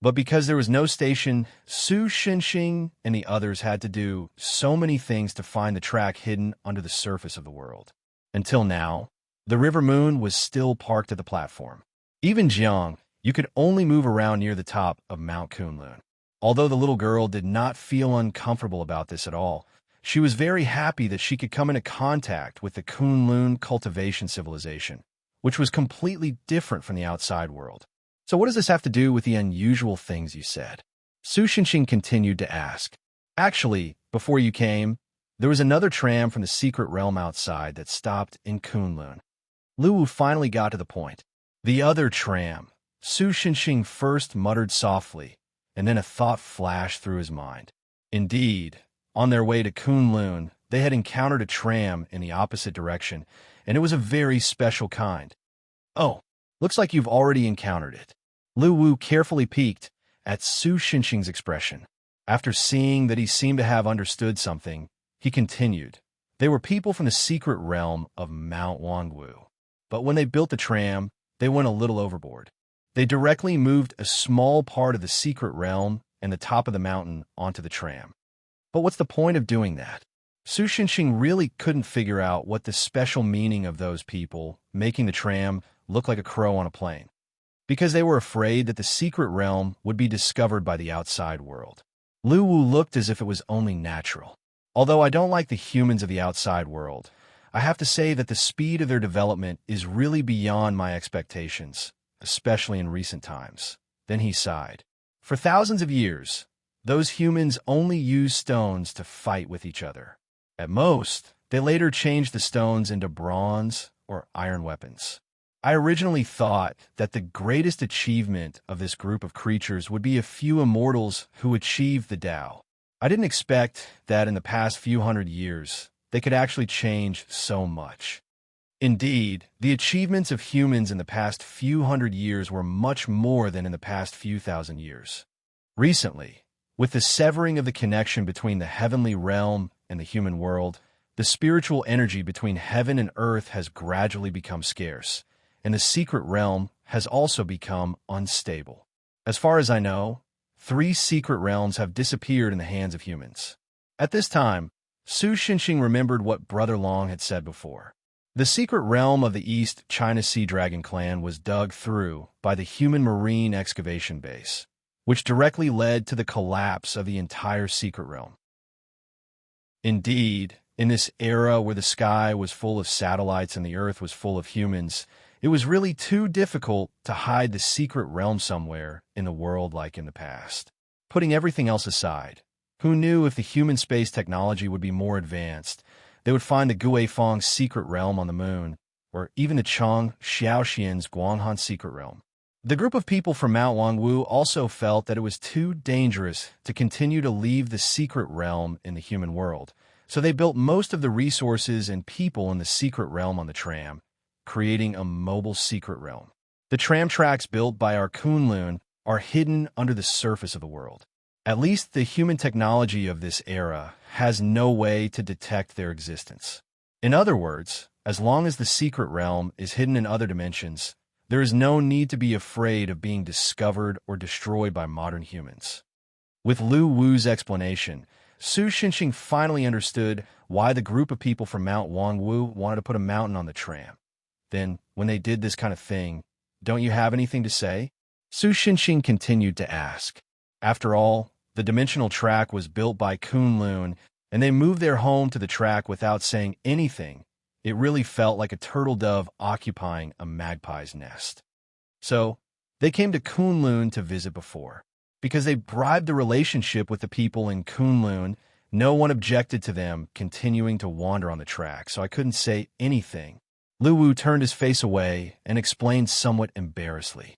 But because there was no station, Su Shenxing and the others had to do so many things to find the track hidden under the surface of the world. Until now, the River Moon was still parked at the platform. Even Jiang, you could only move around near the top of Mount Kunlun. Although the little girl did not feel uncomfortable about this at all, she was very happy that she could come into contact with the Kunlun cultivation civilization, which was completely different from the outside world. So what does this have to do with the unusual things you said? Su Shenxing continued to ask. Actually, before you came, there was another tram from the secret realm outside that stopped in Kunlun. Lu Wu finally got to the point. The other tram. Su Shenxing first muttered softly, and then a thought flashed through his mind. Indeed, on their way to Kunlun, they had encountered a tram in the opposite direction, and it was a very special kind. Oh, looks like you've already encountered it. Lu Wu carefully peeked at Su Shenxing's expression. After seeing that he seemed to have understood something, he continued. They were people from the secret realm of Mount Wangwu. But when they built the tram, they went a little overboard. They directly moved a small part of the secret realm and the top of the mountain onto the tram. But what's the point of doing that? Su Shenxing really couldn't figure out what the special meaning of those people making the tram look like a crow on a plane, because they were afraid that the secret realm would be discovered by the outside world. Lu Wu looked as if it was only natural. Although I don't like the humans of the outside world, I have to say that the speed of their development is really beyond my expectations, especially in recent times. Then he sighed. For thousands of years, those humans only used stones to fight with each other. At most, they later changed the stones into bronze or iron weapons. I originally thought that the greatest achievement of this group of creatures would be a few immortals who achieved the Tao. I didn't expect that in the past few hundred years, they could actually change so much. Indeed, the achievements of humans in the past few hundred years were much more than in the past few thousand years. Recently, with the severing of the connection between the heavenly realm and the human world, the spiritual energy between heaven and earth has gradually become scarce, and the secret realm has also become unstable. As far as I know, 3 secret realms have disappeared in the hands of humans. At this time, Su Shenxing remembered what Brother Long had said before. The secret realm of the East China Sea Dragon clan was dug through by the human marine excavation base, which directly led to the collapse of the entire secret realm. Indeed, in this era where the sky was full of satellites and the earth was full of humans, it was really too difficult to hide the secret realm somewhere in the world like in the past. Putting everything else aside, who knew if the human space technology would be more advanced? They would find the Guifang's secret realm on the moon, or even the Chang Xiaoxian's Guanghan secret realm. The group of people from Mount Wangwu also felt that it was too dangerous to continue to leave the secret realm in the human world, so they built most of the resources and people in the secret realm on the tram, creating a mobile secret realm. The tram tracks built by our Kunlun are hidden under the surface of the world. At least the human technology of this era has no way to detect their existence. In other words, as long as the secret realm is hidden in other dimensions, there is no need to be afraid of being discovered or destroyed by modern humans. With Lu Wu's explanation, Su Xinxing finally understood why the group of people from Mount Wangwu wanted to put a mountain on the tram. Then, when they did this kind of thing, don't you have anything to say? Su Xinxing continued to ask. After all, the dimensional track was built by Kunlun, and they moved their home to the track without saying anything. It really felt like a turtle dove occupying a magpie's nest. So, they came to Kunlun to visit before. Because they bribed the relationship with the people in Kunlun, no one objected to them continuing to wander on the track, so I couldn't say anything. Lu Wu turned his face away and explained somewhat embarrassedly.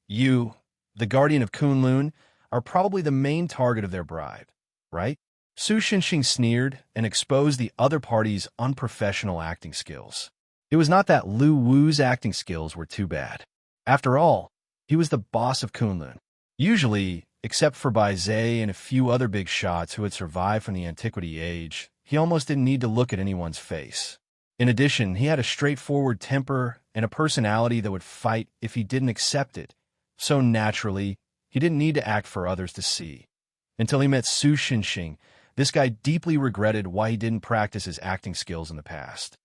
You, the guardian of Kunlun, are probably the main target of their bribe, right? Su Xinxing sneered and exposed the other party's unprofessional acting skills. It was not that Lu Wu's acting skills were too bad. After all, he was the boss of Kunlun. Usually, except for Bai Zhe and a few other big shots who had survived from the Antiquity Age, he almost didn't need to look at anyone's face. In addition, he had a straightforward temper and a personality that would fight if he didn't accept it. So naturally, he didn't need to act for others to see. Until he met Su Xinxing, this guy deeply regretted why he didn't practice his acting skills in the past.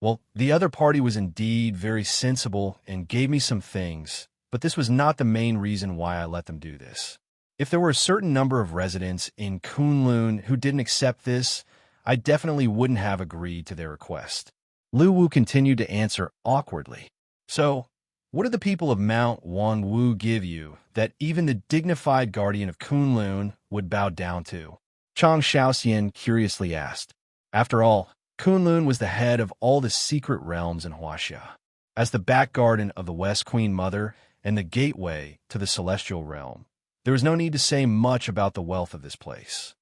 Well, the other party was indeed very sensible and gave me some things, but this was not the main reason why I let them do this. If there were a certain number of residents in Kunlun who didn't accept this, I definitely wouldn't have agreed to their request. Lu Wu continued to answer awkwardly. So, what did the people of Mount Wangwu give you that even the dignified guardian of Kunlun would bow down to? Chang Xiaoxian curiously asked. After all, Kunlun was the head of all the secret realms in Huaxia. As the back garden of the West Queen Mother and the gateway to the celestial realm, there was no need to say much about the wealth of this place.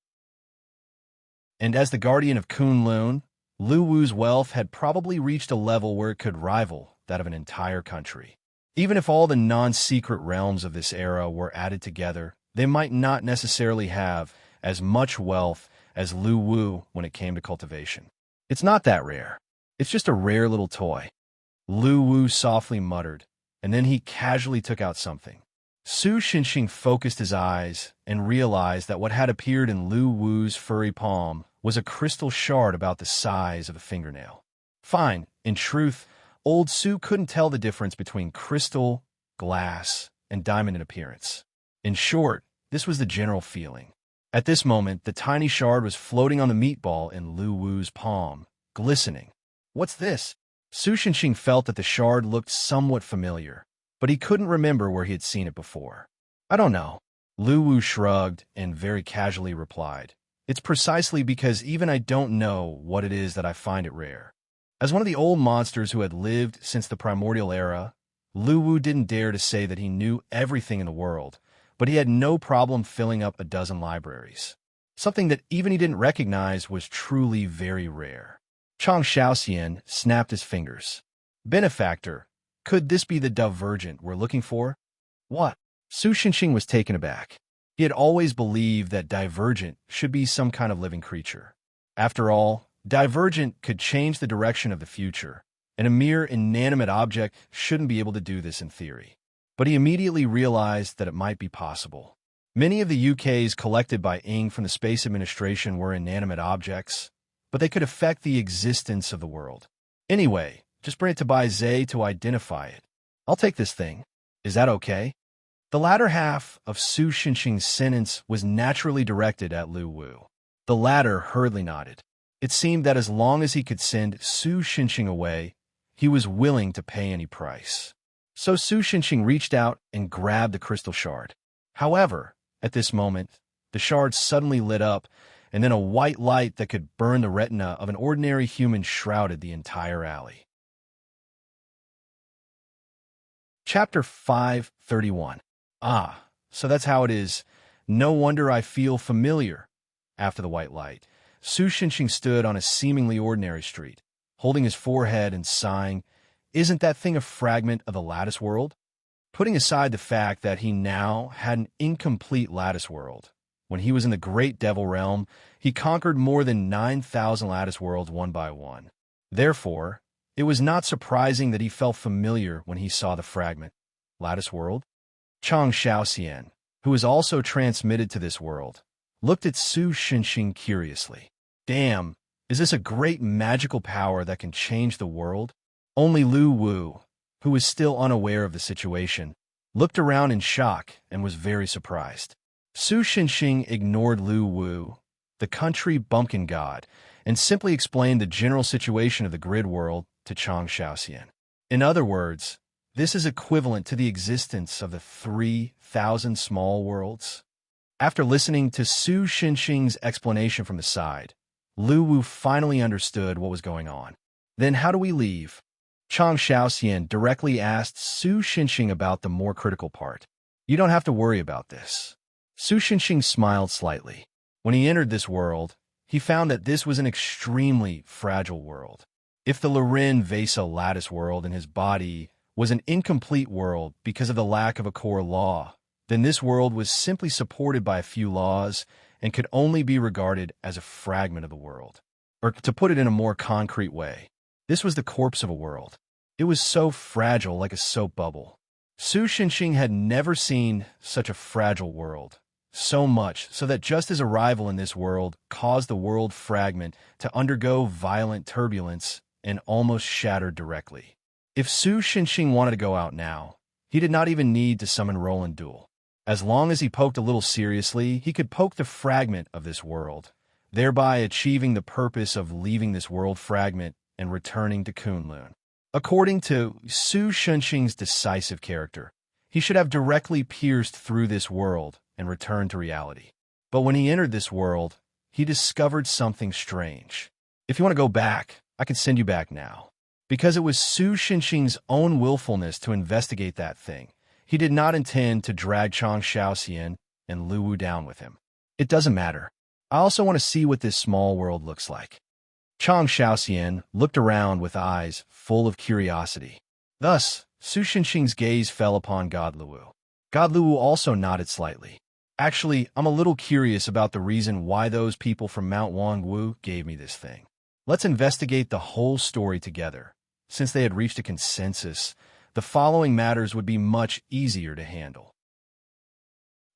And as the guardian of Kunlun, Lu Wu's wealth had probably reached a level where it could rival that of an entire country. Even if all the non-secret realms of this era were added together, they might not necessarily have as much wealth as Lu Wu when it came to cultivation. It's not that rare. It's just a rare little toy. Lu Wu softly muttered, and then he casually took out something. Su Xinxing focused his eyes and realized that what had appeared in Lu Wu's furry palm was a crystal shard about the size of a fingernail. Fine, in truth, old Su couldn't tell the difference between crystal, glass, and diamond in appearance. In short, this was the general feeling. At this moment, the tiny shard was floating on the meatball in Lu Wu's palm, glistening. What's this? Su Xinxing felt that the shard looked somewhat familiar, but he couldn't remember where he had seen it before. I don't know. Lu Wu shrugged and very casually replied. It's precisely because even I don't know what it is that I find it rare. As one of the old monsters who had lived since the primordial era, Lu Wu didn't dare to say that he knew everything in the world, but he had no problem filling up a dozen libraries. Something that even he didn't recognize was truly very rare. Chang Xiaoxian snapped his fingers. Benefactor, could this be the divergent we're looking for? What? Su Xinxing was taken aback. He had always believed that divergent should be some kind of living creature. After all, divergent could change the direction of the future, and a mere inanimate object shouldn't be able to do this in theory. But he immediately realized that it might be possible. Many of the UKs collected by Ing from the Space Administration were inanimate objects, but they could affect the existence of the world. Anyway, just bring it to Bai Zhe to identify it. I'll take this thing. Is that okay? The latter half of Su Xinxing's sentence was naturally directed at Lu Wu. The latter hurriedly nodded. It seemed that as long as he could send Su Xinxing away, he was willing to pay any price. So Su Xinxing reached out and grabbed the crystal shard. However, at this moment, the shard suddenly lit up, and then a white light that could burn the retina of an ordinary human shrouded the entire alley. Chapter 531. Ah, so that's how it is. No wonder I feel familiar. After the white light, Su Xinxing stood on a seemingly ordinary street, holding his forehead and sighing. Isn't that thing a fragment of the lattice world? Putting aside the fact that he now had an incomplete lattice world, when he was in the Great Devil Realm, he conquered more than 9,000 lattice worlds one by one. Therefore, it was not surprising that he felt familiar when he saw the fragment. Lattice world? Chang Shaoxian, who was also transmitted to this world, looked at Su Xinxing curiously. Damn, is this a great magical power that can change the world? Only Lu Wu, who was still unaware of the situation, looked around in shock and was very surprised. Su Xinxing ignored Lu Wu, the country bumpkin god, and simply explained the general situation of the grid world to Chang Shaoxian. In other words, this is equivalent to the existence of the 3,000 small worlds. After listening to Su Xinxing's explanation from the side, Lu Wu finally understood what was going on. Then how do we leave? Chang Shaoxian directly asked Su Xinxing about the more critical part. You don't have to worry about this. Su Xinxing smiled slightly. When he entered this world, he found that this was an extremely fragile world. If the Lorin Vesa lattice world in his body was an incomplete world because of the lack of a core law, then this world was simply supported by a few laws and could only be regarded as a fragment of the world. Or to put it in a more concrete way, this was the corpse of a world. It was so fragile like a soap bubble. Su Xinxing had never seen such a fragile world. So much so that just his arrival in this world caused the world fragment to undergo violent turbulence and almost shattered directly. If Su Xinxing wanted to go out now, he did not even need to summon Roland Duel. As long as he poked a little seriously, he could poke the fragment of this world, thereby achieving the purpose of leaving this world fragment and returning to Kunlun. According to Su Xinxing's decisive character, he should have directly pierced through this world and returned to reality. But when he entered this world, he discovered something strange. If you want to go back, I can send you back now. Because it was Su Xinxing's own willfulness to investigate that thing, he did not intend to drag Chang Shaoxian and Lu Wu down with him. It doesn't matter. I also want to see what this small world looks like. Chang Shaoxian looked around with eyes full of curiosity. Thus, Su Xinxing's gaze fell upon God Lu Wu. God Lu Wu also nodded slightly. Actually, I'm a little curious about the reason why those people from Mount Wangwu gave me this thing. Let's investigate the whole story together. Since they had reached a consensus, the following matters would be much easier to handle.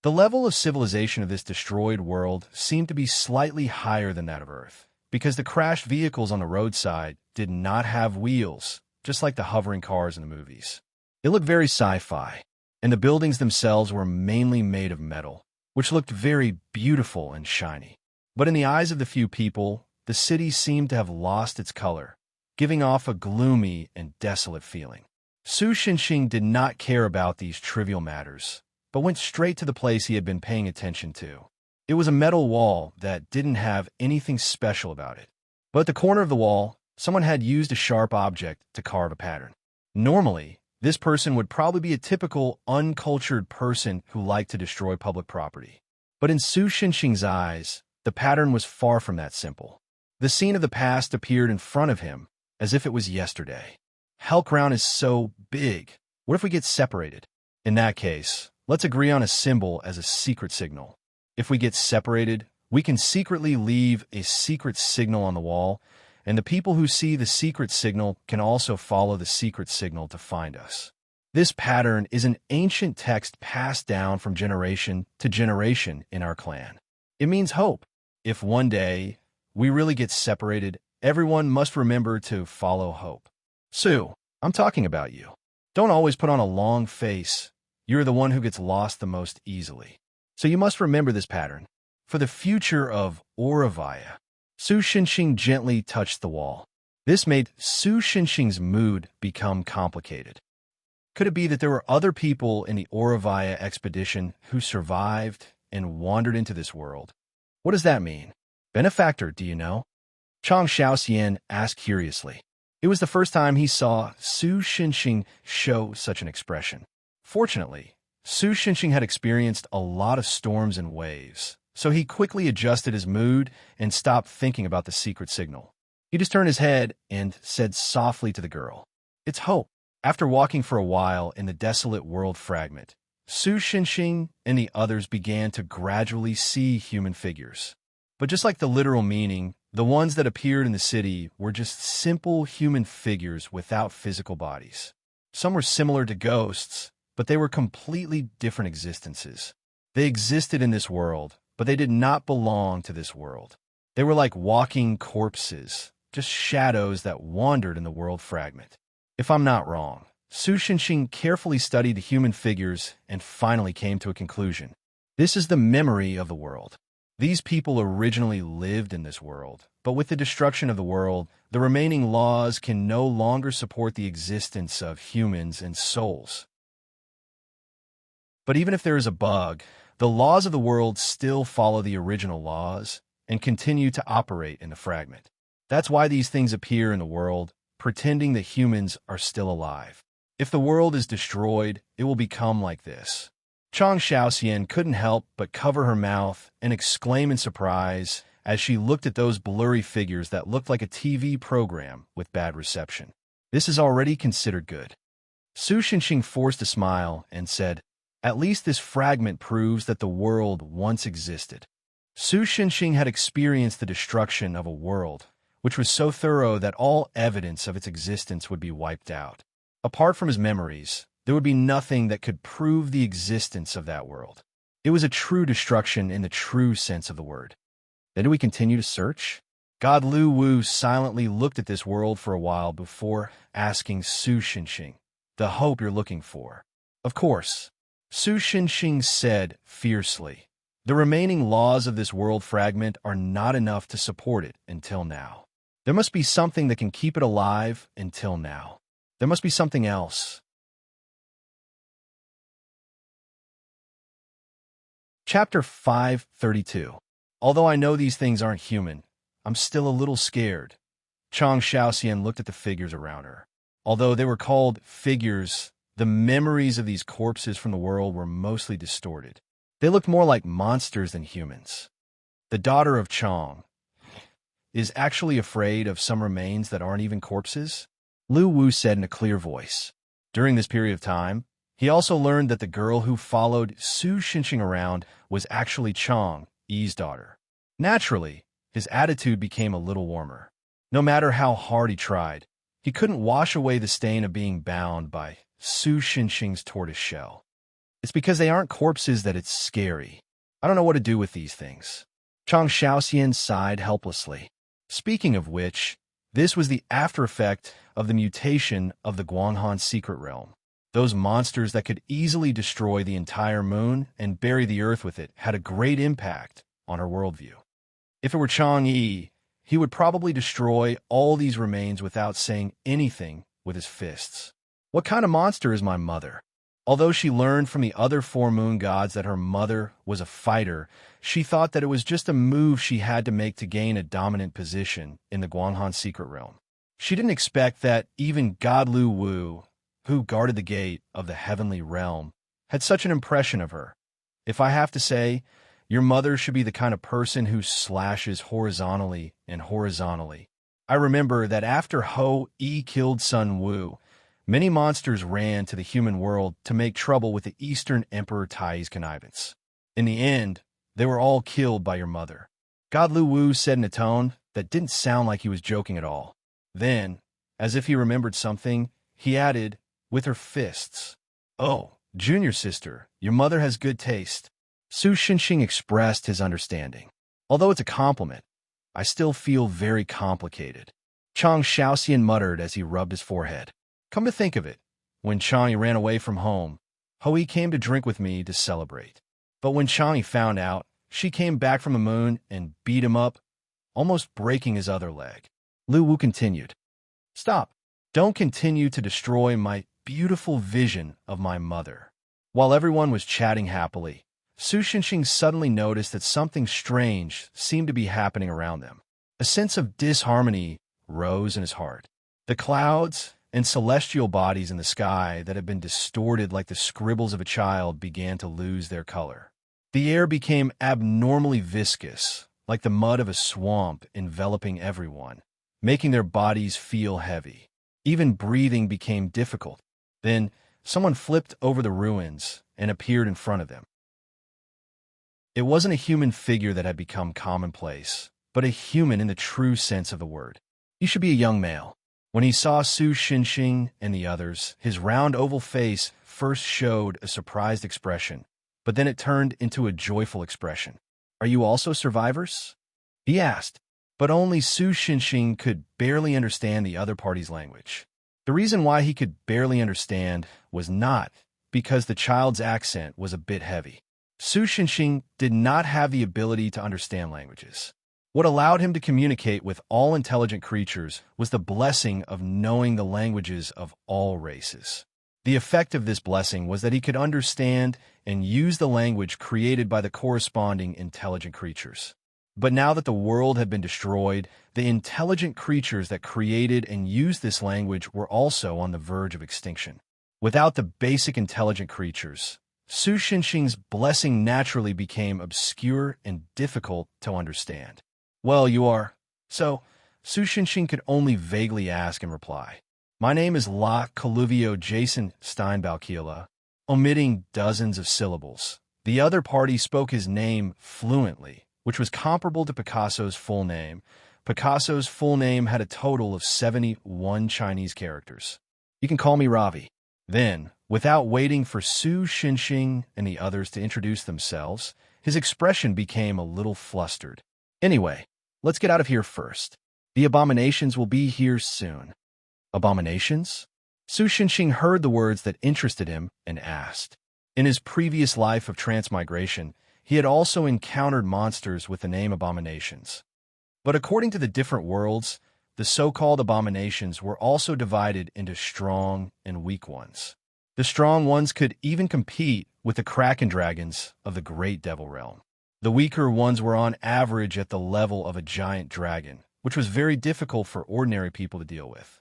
The level of civilization of this destroyed world seemed to be slightly higher than that of Earth, because the crashed vehicles on the roadside did not have wheels, just like the hovering cars in the movies. It looked very sci-fi, and the buildings themselves were mainly made of metal, which looked very beautiful and shiny. But in the eyes of the few people, the city seemed to have lost its color, giving off a gloomy and desolate feeling. Su Xinxing did not care about these trivial matters, but went straight to the place he had been paying attention to. It was a metal wall that didn't have anything special about it. But at the corner of the wall, someone had used a sharp object to carve a pattern. Normally, this person would probably be a typical uncultured person who liked to destroy public property. But in Su Xinxing's eyes, the pattern was far from that simple. The scene of the past appeared in front of him, as if it was yesterday. Hellcrown is so big. What if we get separated? In that case, let's agree on a symbol as a secret signal. If we get separated, we can secretly leave a secret signal on the wall, and the people who see the secret signal can also follow the secret signal to find us. This pattern is an ancient text passed down from generation to generation in our clan. It means hope. If one day we really get separated Everyone must remember to follow hope. Sue, I'm talking about you. Don't always put on a long face. You're the one who gets lost the most easily. So you must remember this pattern. For the future of Auravaya. Su Xinxing gently touched the wall. This made Su Xinxing's mood become complicated. Could it be that there were other people in the Auravaya expedition who survived and wandered into this world? What does that mean? Benefactor, do you know? Chang Xiaoxian asked curiously. It was the first time he saw Su Xinxing show such an expression. Fortunately, Su Xinxing had experienced a lot of storms and waves, so he quickly adjusted his mood and stopped thinking about the secret signal. He just turned his head and said softly to the girl, "It's hope." After walking for a while in the desolate world fragment, Su Xinxing and the others began to gradually see human figures. But just like the literal meaning, the ones that appeared in the city were just simple human figures without physical bodies. Some were similar to ghosts, but they were completely different existences. They existed in this world, but they did not belong to this world. They were like walking corpses, just shadows that wandered in the world fragment. If I'm not wrong, Su Xinxing carefully studied the human figures and finally came to a conclusion. This is the memory of the world. These people originally lived in this world, but with the destruction of the world, the remaining laws can no longer support the existence of humans and souls. But even if there is a bug, the laws of the world still follow the original laws and continue to operate in the fragment. That's why these things appear in the world, pretending that humans are still alive. If the world is destroyed, it will become like this. Chang Xiaoxian couldn't help but cover her mouth and exclaim in surprise as she looked at those blurry figures that looked like a TV program with bad reception. This is already considered good. Su Xinxing forced a smile and said, "At least this fragment proves that the world once existed." Su Xinxing had experienced the destruction of a world, which was so thorough that all evidence of its existence would be wiped out. Apart from his memories, there would be nothing that could prove the existence of that world. It was a true destruction in the true sense of the word. Then do we continue to search? God Lu Wu silently looked at this world for a while before asking Su Xinxing, "The hope you're looking for?" "Of course," Su Xinxing said fiercely. "The remaining laws of this world fragment are not enough to support it until now. There must be something that can keep it alive until now. There must be something else." Chapter 532. Although I know these things aren't human, I'm still a little scared. Chang Xiaoxian looked at the figures around her. Although they were called figures, the memories of these corpses from the world were mostly distorted. They looked more like monsters than humans. The daughter of Chang is actually afraid of some remains that aren't even corpses, Lu Wu said in a clear voice. During this period of time, he also learned that the girl who followed Su Xinxing around was actually Chang, Yi's daughter. Naturally, his attitude became a little warmer. No matter how hard he tried, he couldn't wash away the stain of being bound by Su Xinxing's tortoise shell. It's because they aren't corpses that it's scary. I don't know what to do with these things. Chang Xiaoxian sighed helplessly. Speaking of which, this was the after effect of the mutation of the Guanghan secret realm. Those monsters that could easily destroy the entire moon and bury the earth with it had a great impact on her worldview. If it were Chang Yi, he would probably destroy all these remains without saying anything with his fists. What kind of monster is my mother? Although she learned from the other four moon gods that her mother was a fighter, she thought that it was just a move she had to make to gain a dominant position in the Guanghan secret realm. She didn't expect that even God Lu Wu, who guarded the gate of the heavenly realm, had such an impression of her. If I have to say, your mother should be the kind of person who slashes horizontally and horizontally. I remember that after Ho Yi killed Sun Wu, many monsters ran to the human world to make trouble with the Eastern Emperor Tai's connivance. In the end, they were all killed by your mother. God Lu Wu said in a tone that didn't sound like he was joking at all. Then, as if he remembered something, he added, with her fists, "Oh, junior sister, your mother has good taste." Su Xinxing expressed his understanding. Although it's a compliment, I still feel very complicated. Chang Shaoxian muttered as he rubbed his forehead. Come to think of it, when Chang'e ran away from home, Hui came to drink with me to celebrate. But when Chang'e found out, she came back from the moon and beat him up, almost breaking his other leg. Lu Wu continued. Stop. Don't continue to destroy my beautiful vision of my mother. While everyone was chatting happily, Su Xinxing suddenly noticed that something strange seemed to be happening around them. A sense of disharmony rose in his heart. The clouds and celestial bodies in the sky that had been distorted like the scribbles of a child began to lose their color. The air became abnormally viscous, like the mud of a swamp enveloping everyone, making their bodies feel heavy. Even breathing became difficult. Then, someone flipped over the ruins and appeared in front of them. It wasn't a human figure that had become commonplace, but a human in the true sense of the word. He should be a young male. When he saw Su Xinxing and the others, his round oval face first showed a surprised expression, but then it turned into a joyful expression. Are you also survivors? He asked, but only Su Xinxing could barely understand the other party's language. The reason why he could barely understand was not because the child's accent was a bit heavy. Su Xinxing did not have the ability to understand languages. What allowed him to communicate with all intelligent creatures was the blessing of knowing the languages of all races. The effect of this blessing was that he could understand and use the language created by the corresponding intelligent creatures. But now that the world had been destroyed, the intelligent creatures that created and used this language were also on the verge of extinction. Without the basic intelligent creatures, Su Xinxing's blessing naturally became obscure and difficult to understand. Well, you are. So, Su Xinxing could only vaguely ask in reply. My name is La Coluvio Jason Steinbalkila, omitting dozens of syllables. The other party spoke his name fluently, which was comparable to Picasso's full name. Picasso's full name had a total of 71 Chinese characters. You can call me Ravi. Then, without waiting for Su Xinxing and the others to introduce themselves, his expression became a little flustered. Anyway, let's get out of here first. The abominations will be here soon. Abominations? Su Xinxing heard the words that interested him and asked. In his previous life of transmigration, he had also encountered monsters with the name abominations. But according to the different worlds, the so-called abominations were also divided into strong and weak ones. The strong ones could even compete with the kraken dragons of the Great Devil Realm. The weaker ones were on average at the level of a giant dragon, which was very difficult for ordinary people to deal with.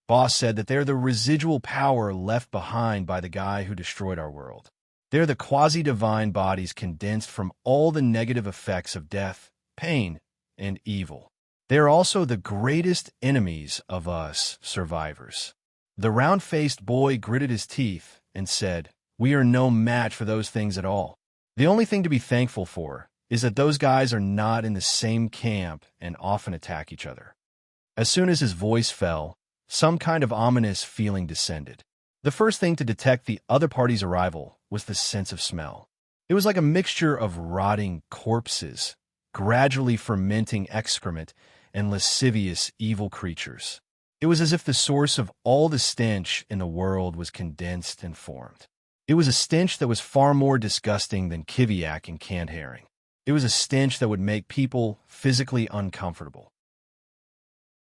Boss said that they're the residual power left behind by the guy who destroyed our world. They're the quasi-divine bodies condensed from all the negative effects of death, pain, and evil. They are also the greatest enemies of us survivors. The round-faced boy gritted his teeth and said, We are no match for those things at all. The only thing to be thankful for is that those guys are not in the same camp and often attack each other. As soon as his voice fell, some kind of ominous feeling descended. The first thing to detect the other party's arrival was the sense of smell. It was like a mixture of rotting corpses, gradually fermenting excrement, and lascivious evil creatures. It was as if the source of all the stench in the world was condensed and formed. It was a stench that was far more disgusting than kiviak and canned herring. It was a stench that would make people physically uncomfortable.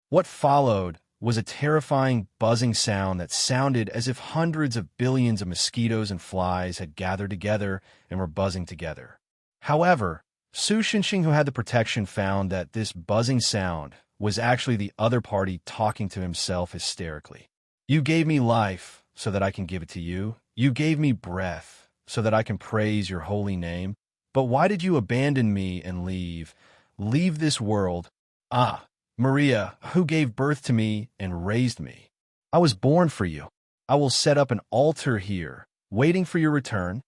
What followed was a terrifying buzzing sound that sounded as if hundreds of billions of mosquitoes and flies had gathered together and were buzzing together. However, Su Xinxing, who had the protection, found that this buzzing sound was actually the other party talking to himself hysterically. You gave me life so that I can give it to you. You gave me breath so that I can praise your holy name. But why did you abandon me and leave this world? Ah, Maria, who gave birth to me and raised me. I was born for you. I will set up an altar here, waiting for your return.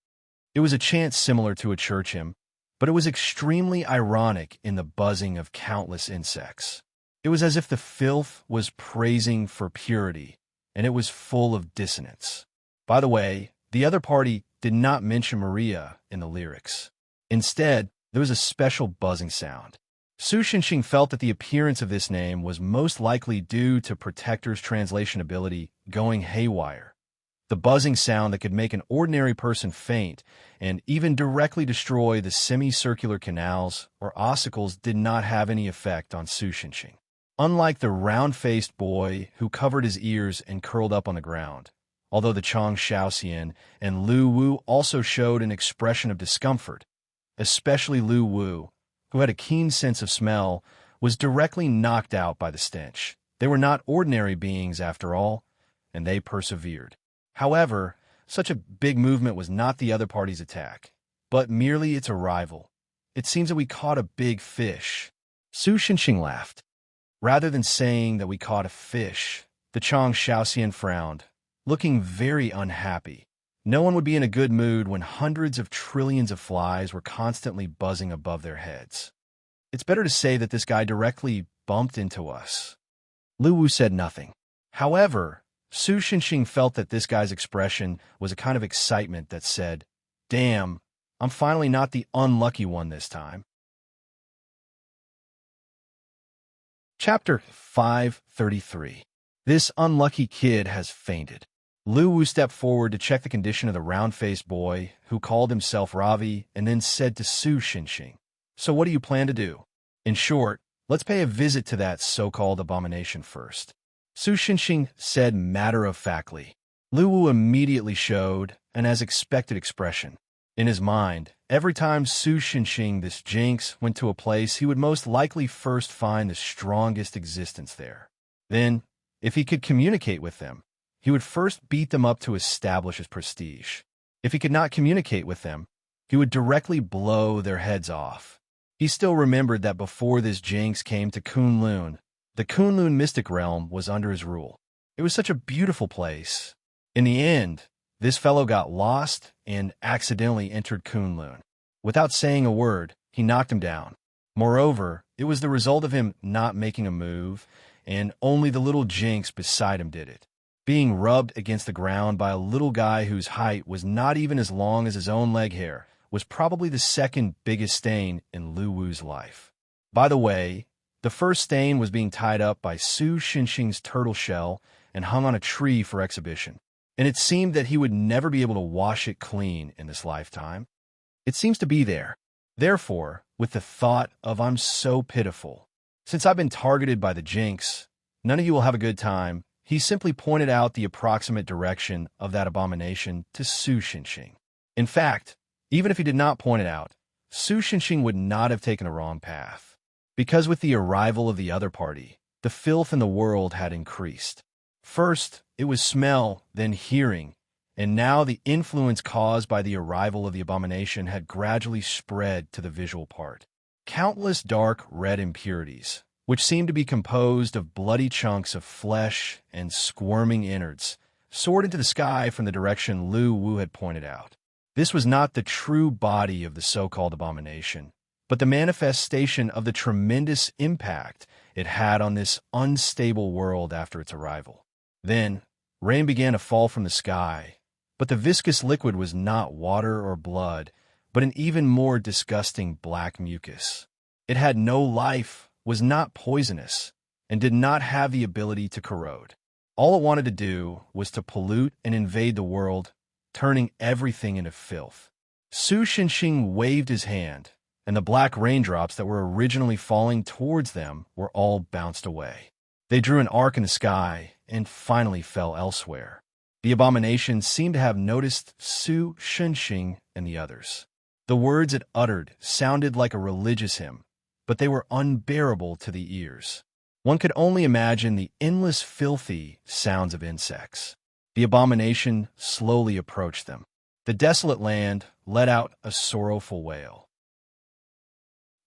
It was a chant similar to a church hymn, but it was extremely ironic in the buzzing of countless insects. It was as if the filth was praising for purity, and it was full of dissonance. By the way, the other party did not mention Maria in the lyrics. Instead, there was a special buzzing sound. Su Shenxing felt that the appearance of this name was most likely due to Protector's translation ability going haywire. The buzzing sound that could make an ordinary person faint and even directly destroy the semicircular canals or ossicles did not have any effect on Su Shenxing. Unlike the round-faced boy who covered his ears and curled up on the ground, although the Chang Shaoxian and Lu Wu also showed an expression of discomfort, especially Lu Wu, who had a keen sense of smell, was directly knocked out by the stench. They were not ordinary beings after all, and they persevered. However, such a big movement was not the other party's attack, but merely its arrival. It seems that we caught a big fish. Su Shenxing laughed. Rather than saying that we caught a fish, the Chang Shaoxian frowned, looking very unhappy. No one would be in a good mood when hundreds of trillions of flies were constantly buzzing above their heads. It's better to say that this guy directly bumped into us. Lu Wu said nothing. However, Su Shenxing felt that this guy's expression was a kind of excitement that said, "Damn, I'm finally not the unlucky one this time." Chapter 533. This unlucky kid has fainted. Lu Wu stepped forward to check the condition of the round-faced boy, who called himself Ravi, and then said to Su Shenxing, "So what do you plan to do? In short, let's pay a visit to that so-called abomination first." Su Shenxing said matter-of-factly. Lu Wu immediately showed an as expected expression. In his mind, every time Su Shenxing, this jinx, went to a place, he would most likely first find the strongest existence there. Then, if he could communicate with them, he would first beat them up to establish his prestige. If he could not communicate with them, he would directly blow their heads off. He still remembered that before this jinx came to Kunlun, the Kunlun mystic realm was under his rule. It was such a beautiful place. In the end, this fellow got lost and accidentally entered Kunlun. Without saying a word, he knocked him down. Moreover, it was the result of him not making a move, and only the little jinx beside him did it. Being rubbed against the ground by a little guy whose height was not even as long as his own leg hair was probably the second biggest stain in Lu Wu's life. By the way, the first stain was being tied up by Su Shenxing's turtle shell and hung on a tree for exhibition, and it seemed that he would never be able to wash it clean in this lifetime. It seems to be there. Therefore, with the thought of "I'm so pitiful, since I've been targeted by the jinx, none of you will have a good time," he simply pointed out the approximate direction of that abomination to Su Shenxing. In fact, even if he did not point it out, Su Shenxing would not have taken a wrong path. Because with the arrival of the other party, the filth in the world had increased. First, it was smell, then hearing, and now the influence caused by the arrival of the abomination had gradually spread to the visual part. Countless dark red impurities, which seemed to be composed of bloody chunks of flesh and squirming innards, soared into the sky from the direction Lu Wu had pointed out. This was not the true body of the so-called abomination, but the manifestation of the tremendous impact it had on this unstable world after its arrival. Then, rain began to fall from the sky, but the viscous liquid was not water or blood, but an even more disgusting black mucus. It had no life, was not poisonous, and did not have the ability to corrode. All it wanted to do was to pollute and invade the world, turning everything into filth. Su Shenxing waved his hand, and the black raindrops that were originally falling towards them were all bounced away. They drew an arc in the sky and finally fell elsewhere. The abomination seemed to have noticed Su Shenxing and the others. The words it uttered sounded like a religious hymn, but they were unbearable to the ears. One could only imagine the endless filthy sounds of insects. The abomination slowly approached them. The desolate land let out a sorrowful wail.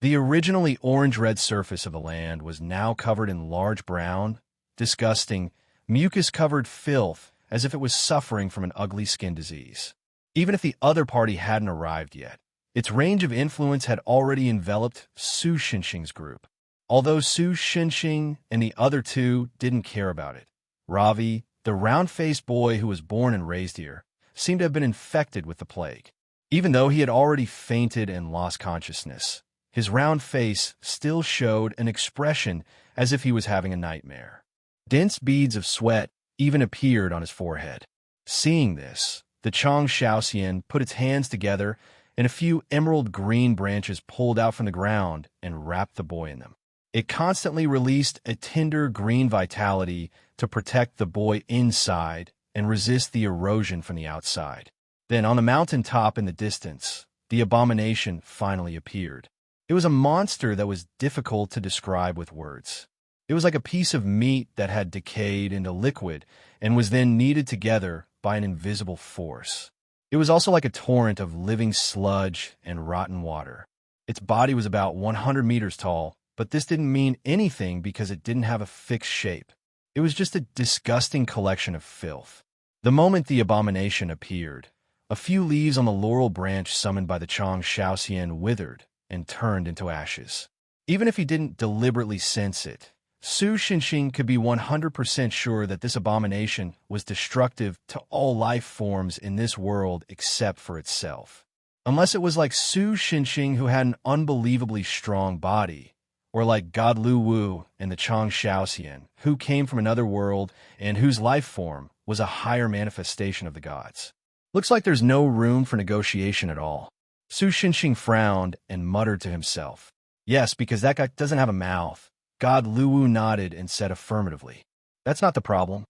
The originally orange-red surface of the land was now covered in large brown, disgusting, mucus-covered filth as if it was suffering from an ugly skin disease. Even if the other party hadn't arrived yet, its range of influence had already enveloped Su Shenxing's group. Although Su Shenxing and the other two didn't care about it, Ravi, the round-faced boy who was born and raised here, seemed to have been infected with the plague. Even though he had already fainted and lost consciousness, His round face still showed an expression as if he was having a nightmare. Dense beads of sweat even appeared on his forehead. Seeing this, the Chang Shaoxian put its hands together, and a few emerald green branches pulled out from the ground and wrapped the boy in them. It constantly released a tender green vitality to protect the boy inside and resist the erosion from the outside. Then, on the mountain top in the distance, the abomination finally appeared. It was a monster that was difficult to describe with words. It was like a piece of meat that had decayed into liquid and was then kneaded together by an invisible force. It was also like a torrent of living sludge and rotten water. Its body was about 100 meters tall, but this didn't mean anything because it didn't have a fixed shape. It was just a disgusting collection of filth. The moment the abomination appeared, a few leaves on the laurel branch summoned by the Chang Shaoxian withered and turned into ashes. Even if he didn't deliberately sense it, Su Xinxing could be 100% sure that this abomination was destructive to all life forms in this world except for itself. Unless it was like Su Xinxing, who had an unbelievably strong body, or like God Lu Wu and the Chang Shaoxian, who came from another world and whose life form was a higher manifestation of the gods. Looks like there's no room for negotiation at all. Su Xinxing frowned and muttered to himself. Yes, because that guy doesn't have a mouth. God Lu Wu nodded and said affirmatively. That's not the problem.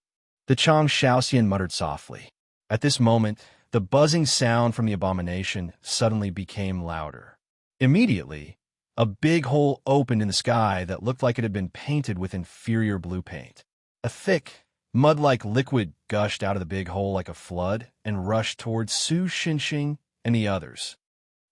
The Chang Shaoxian muttered softly. At this moment, the buzzing sound from the abomination suddenly became louder. Immediately, a big hole opened in the sky that looked like it had been painted with inferior blue paint. A thick, mud-like liquid gushed out of the big hole like a flood and rushed towards Su Xinxing and the others.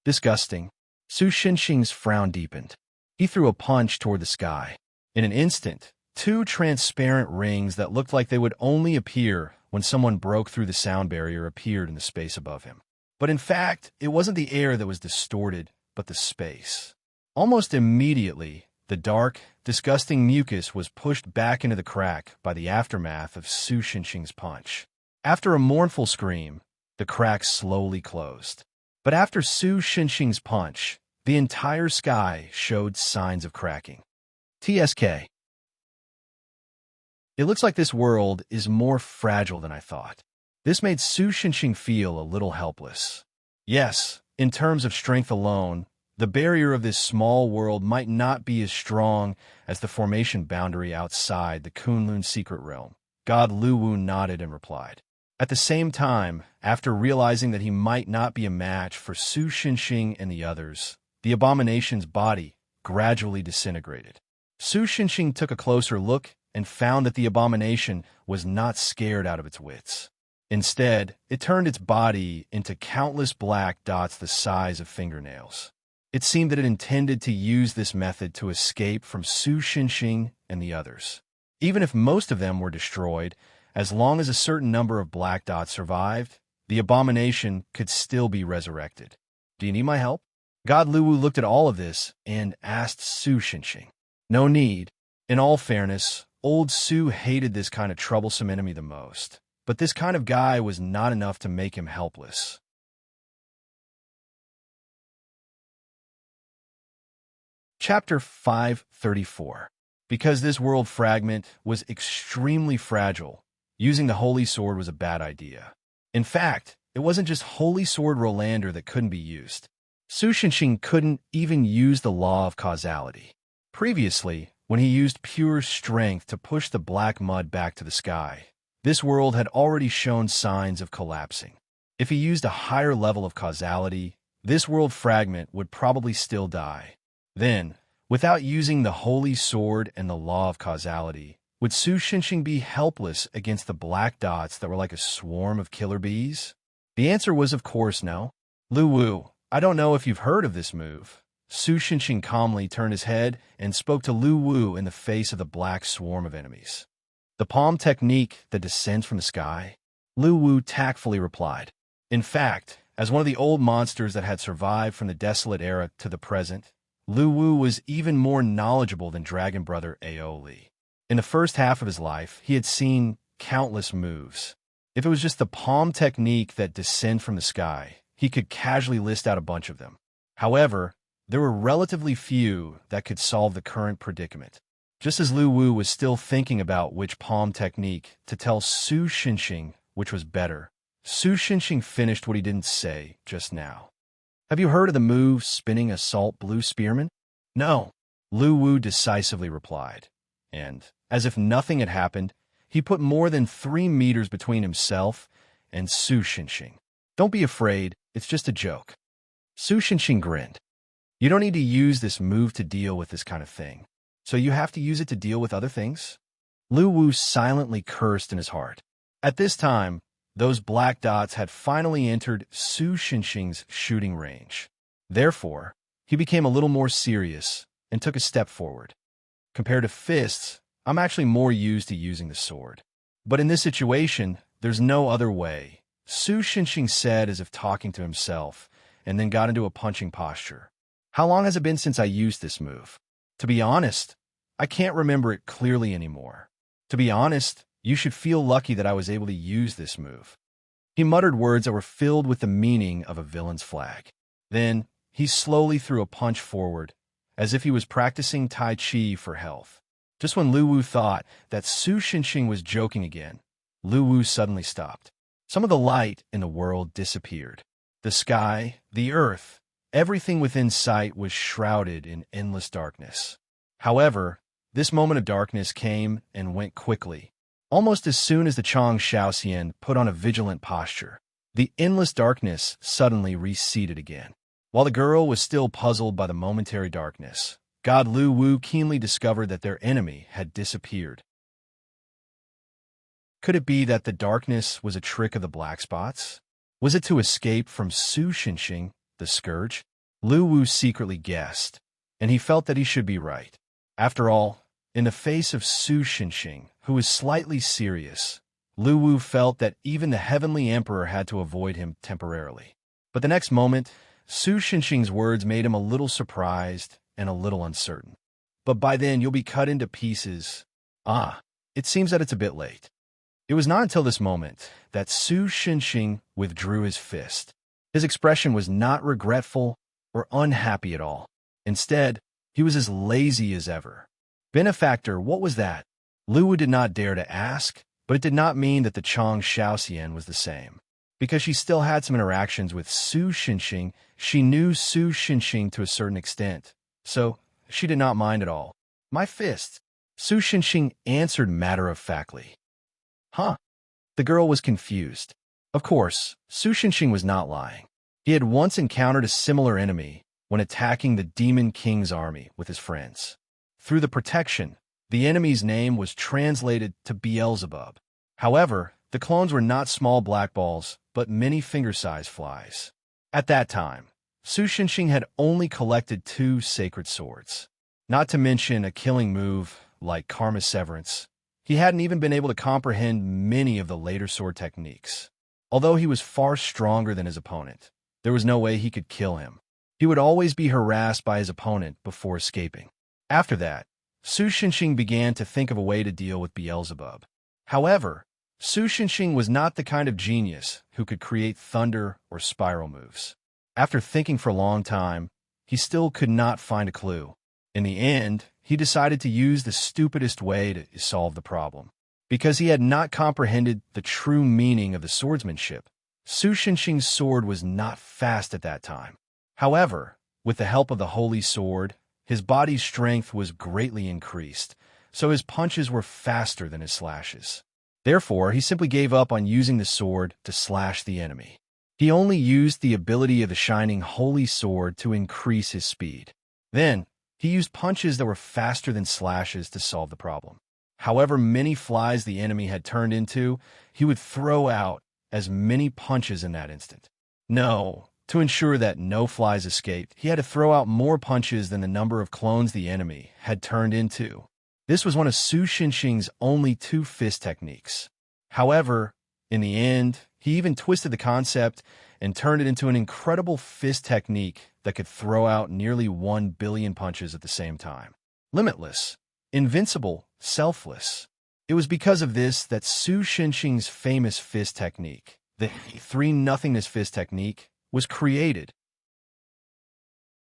Disgusting. Su Xinxing's frown deepened. He threw a punch toward the sky. In an instant, two transparent rings that looked like they would only appear when someone broke through the sound barrier appeared in the space above him. But in fact, it wasn't the air that was distorted, but the space. Almost immediately, the dark, disgusting mucus was pushed back into the crack by the aftermath of Su Xinxing's punch. After a mournful scream, the crack slowly closed. But after Su Xinxing's punch, the entire sky showed signs of cracking. TSK. It looks like this world is more fragile than I thought. This made Su Xinxing feel a little helpless. Yes, in terms of strength alone, the barrier of this small world might not be as strong as the formation boundary outside the Kunlun secret realm. God Lu Wu nodded and replied. At the same time, after realizing that he might not be a match for Su Xinxing and the others, the abomination's body gradually disintegrated. Su Xinxing took a closer look and found that the abomination was not scared out of its wits. Instead, it turned its body into countless black dots the size of fingernails. It seemed that it intended to use this method to escape from Su Xinxing and the others. Even if most of them were destroyed, as long as a certain number of black dots survived, the abomination could still be resurrected. Do you need my help? God Lu Wu looked at all of this and asked Su Xinxing. No need. In all fairness, old Su hated this kind of troublesome enemy the most, but this kind of guy was not enough to make him helpless. Chapter 534. Because this world fragment was extremely fragile, using the Holy Sword was a bad idea. In fact, it wasn't just Holy Sword Rolander that couldn't be used. Su Xinxing couldn't even use the law of causality. Previously, when he used pure strength to push the black mud back to the sky, this world had already shown signs of collapsing. If he used a higher level of causality, this world fragment would probably still die. Then, without using the Holy Sword and the law of causality, would Su Xinxing be helpless against the black dots that were like a swarm of killer bees? The answer was of course no. Lu Wu, I don't know if you've heard of this move. Su Xinxing calmly turned his head and spoke to Lu Wu in the face of the black swarm of enemies. The palm technique that descends from the sky? Lu Wu tactfully replied. In fact, as one of the old monsters that had survived from the desolate era to the present, Lu Wu was even more knowledgeable than Dragon Brother Aoli. In the first half of his life, he had seen countless moves. If it was just the palm technique that descend from the sky, he could casually list out a bunch of them. However, there were relatively few that could solve the current predicament. Just as Lu Wu was still thinking about which palm technique to tell Su Xinxing which was better, Su Xinxing finished what he didn't say just now. Have you heard of the move spinning a salt blue spearman? No, Lu Wu decisively replied, and, as if nothing had happened, he put more than 3 meters between himself and Su Xinxing. Don't be afraid, it's just a joke. Su Xinxing grinned. You don't need to use this move to deal with this kind of thing, so you have to use it to deal with other things? Lu Wu silently cursed in his heart. At this time, those black dots had finally entered Su Xinxing's shooting range. Therefore, he became a little more serious and took a step forward. Compared to fists, I'm actually more used to using the sword. But in this situation, there's no other way, Su Xinxing said as if talking to himself, and then got into a punching posture. How long has it been since I used this move? To be honest, I can't remember it clearly anymore. To be honest, you should feel lucky that I was able to use this move. He muttered words that were filled with the meaning of a villain's flag. Then, he slowly threw a punch forward, as if he was practicing Tai Chi for health. Just when Lu Wu thought that Su Xinxing was joking again, Lu Wu suddenly stopped. Some of the light in the world disappeared. The sky, the earth, everything within sight was shrouded in endless darkness. However, this moment of darkness came and went quickly. Almost as soon as the Chang Shaoxian put on a vigilant posture, the endless darkness suddenly receded again. While the girl was still puzzled by the momentary darkness, God Lu Wu keenly discovered that their enemy had disappeared. Could it be that the darkness was a trick of the black spots? Was it to escape from Su Xinxing, the scourge? Lu Wu secretly guessed, and he felt that he should be right. After all, in the face of Su Xinxing, who was slightly serious, Lu Wu felt that even the Heavenly Emperor had to avoid him temporarily. But the next moment, Su Xinxing's words made him a little surprised and a little uncertain. But by then, you'll be cut into pieces. It seems that it's a bit late. It was not until this moment that Su Xinxing withdrew his fist. His expression was not regretful or unhappy at all. Instead, he was as lazy as ever. Benefactor, what was that? Lu Wu did not dare to ask, but it did not mean that the Chang Shaoxian was the same. Because she still had some interactions with Su Xinxing, she knew Su Xinxing to a certain extent, so she did not mind at all. My fist. Su Xinxing answered matter-of-factly. Huh? The girl was confused. Of course, Su Xinxing was not lying. He had once encountered a similar enemy when attacking the Demon King's army with his friends. Through the protection, the enemy's name was translated to Beelzebub. However, the clones were not small black balls, but many finger-sized flies. At that time, Su Xinxing had only collected 2 sacred swords. Not to mention a killing move like Karma Severance. He hadn't even been able to comprehend many of the later sword techniques. Although he was far stronger than his opponent, there was no way he could kill him. He would always be harassed by his opponent before escaping. After that, Su Xinxing began to think of a way to deal with Beelzebub. However, Su Xinxing was not the kind of genius who could create thunder or spiral moves. After thinking for a long time, he still could not find a clue. In the end, he decided to use the stupidest way to solve the problem. Because he had not comprehended the true meaning of the swordsmanship, Su Xinxing's sword was not fast at that time. However, with the help of the holy sword, his body's strength was greatly increased, so his punches were faster than his slashes. Therefore, he simply gave up on using the sword to slash the enemy. He only used the ability of the shining holy sword to increase his speed. Then, he used punches that were faster than slashes to solve the problem. However many flies the enemy had turned into, he would throw out as many punches in that instant. No, to ensure that no flies escaped, he had to throw out more punches than the number of clones the enemy had turned into. This was one of Su Xinxing's only 2 fist techniques. However, in the end, he even twisted the concept and turned it into an incredible fist technique that could throw out nearly 1 billion punches at the same time. Limitless, invincible, selfless. It was because of this that Su Xinxing's famous fist technique, the 3 nothingness fist technique, was created.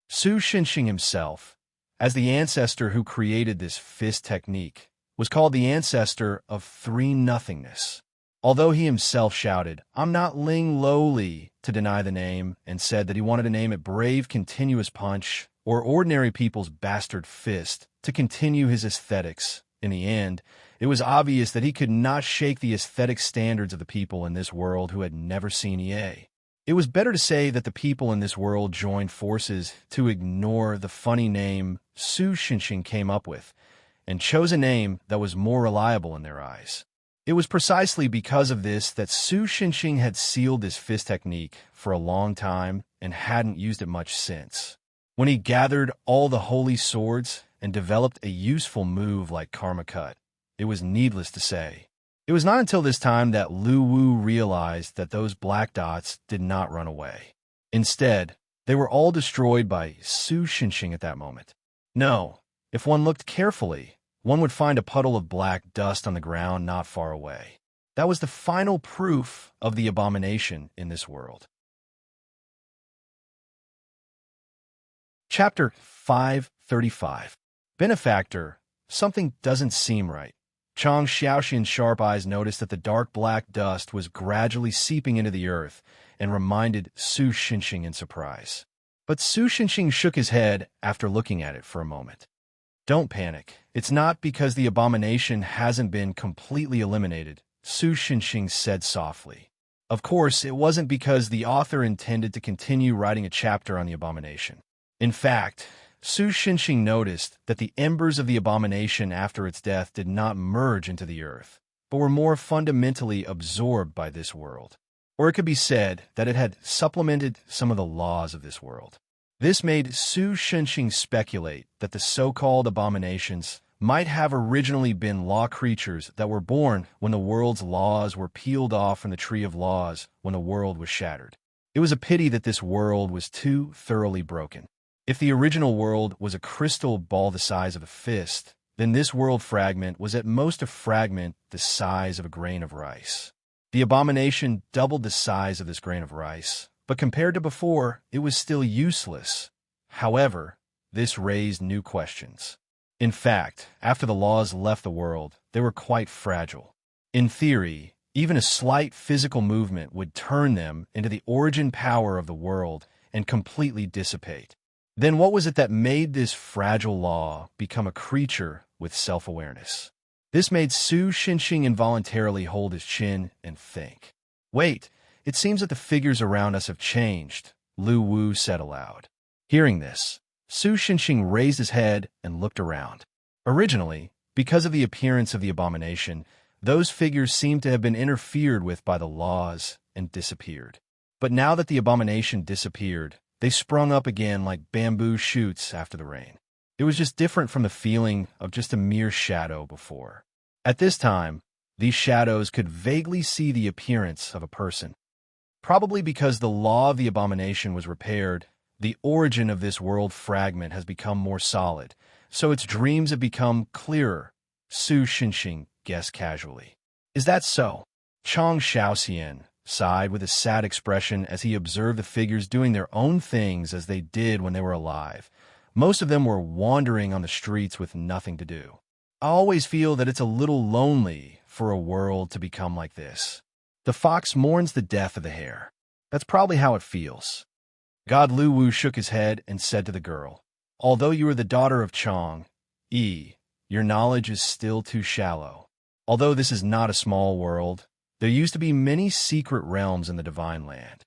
Su Xinxing himself, as the ancestor who created this fist technique, was called the ancestor of three nothingness. Although he himself shouted, "I'm not Ling Lo Li," to deny the name, and said that he wanted to name it Brave Continuous Punch or Ordinary People's Bastard Fist to continue his aesthetics, in the end, it was obvious that he could not shake the aesthetic standards of the people in this world who had never seen EA. It was better to say that the people in this world joined forces to ignore the funny name Su Xinxing came up with, and chose a name that was more reliable in their eyes. It was precisely because of this that Su Xinxing had sealed this fist technique for a long time and hadn't used it much since. When he gathered all the holy swords and developed a useful move like Karma Cut, it was needless to say. It was not until this time that Lu Wu realized that those black dots did not run away. Instead, they were all destroyed by Su Xinxing at that moment. No, if one looked carefully, one would find a puddle of black dust on the ground not far away. That was the final proof of the abomination in this world. Chapter 535. Benefactor, something doesn't seem right. Chang Xiaoxian's sharp eyes noticed that the dark black dust was gradually seeping into the earth and reminded Su Xinxing in surprise. But Su Xinxing shook his head after looking at it for a moment. "Don't panic. It's not because the abomination hasn't been completely eliminated," Su Xinxing said softly. Of course, it wasn't because the author intended to continue writing a chapter on the abomination. In fact, Su Xinxing noticed that the embers of the abomination after its death did not merge into the earth, but were more fundamentally absorbed by this world. Or it could be said that it had supplemented some of the laws of this world. This made Su Xinxing speculate that the so-called abominations might have originally been law creatures that were born when the world's laws were peeled off from the tree of laws when the world was shattered. It was a pity that this world was too thoroughly broken. If the original world was a crystal ball the size of a fist, then this world fragment was at most a fragment the size of a grain of rice. The abomination doubled the size of this grain of rice, but compared to before, it was still useless. However, this raised new questions. In fact, after the laws left the world, they were quite fragile. In theory, even a slight physical movement would turn them into the origin power of the world and completely dissipate. Then what was it that made this fragile law become a creature with self-awareness? This made Su Xinxing involuntarily hold his chin and think. "Wait, it seems that the figures around us have changed," Lu Wu said aloud. Hearing this, Su Xinxing raised his head and looked around. Originally, because of the appearance of the abomination, those figures seemed to have been interfered with by the laws and disappeared. But now that the abomination disappeared, they sprung up again like bamboo shoots after the rain. It was just different from the feeling of just a mere shadow before. At this time, these shadows could vaguely see the appearance of a person. Probably because the law of the abomination was repaired, the origin of this world fragment has become more solid, so its dreams have become clearer, Su Xinxing guessed casually. "Is that so?" Chang Xiaoxian sighed with a sad expression as he observed the figures doing their own things as they did when they were alive. Most of them were wandering on the streets with nothing to do. "I always feel that it's a little lonely for a world to become like this. The fox mourns the death of the hare. That's probably how it feels." God Lu Wu shook his head and said to the girl, "Although you are the daughter of Chang, your knowledge is still too shallow. Although this is not a small world, there used to be many secret realms in the Divine Land.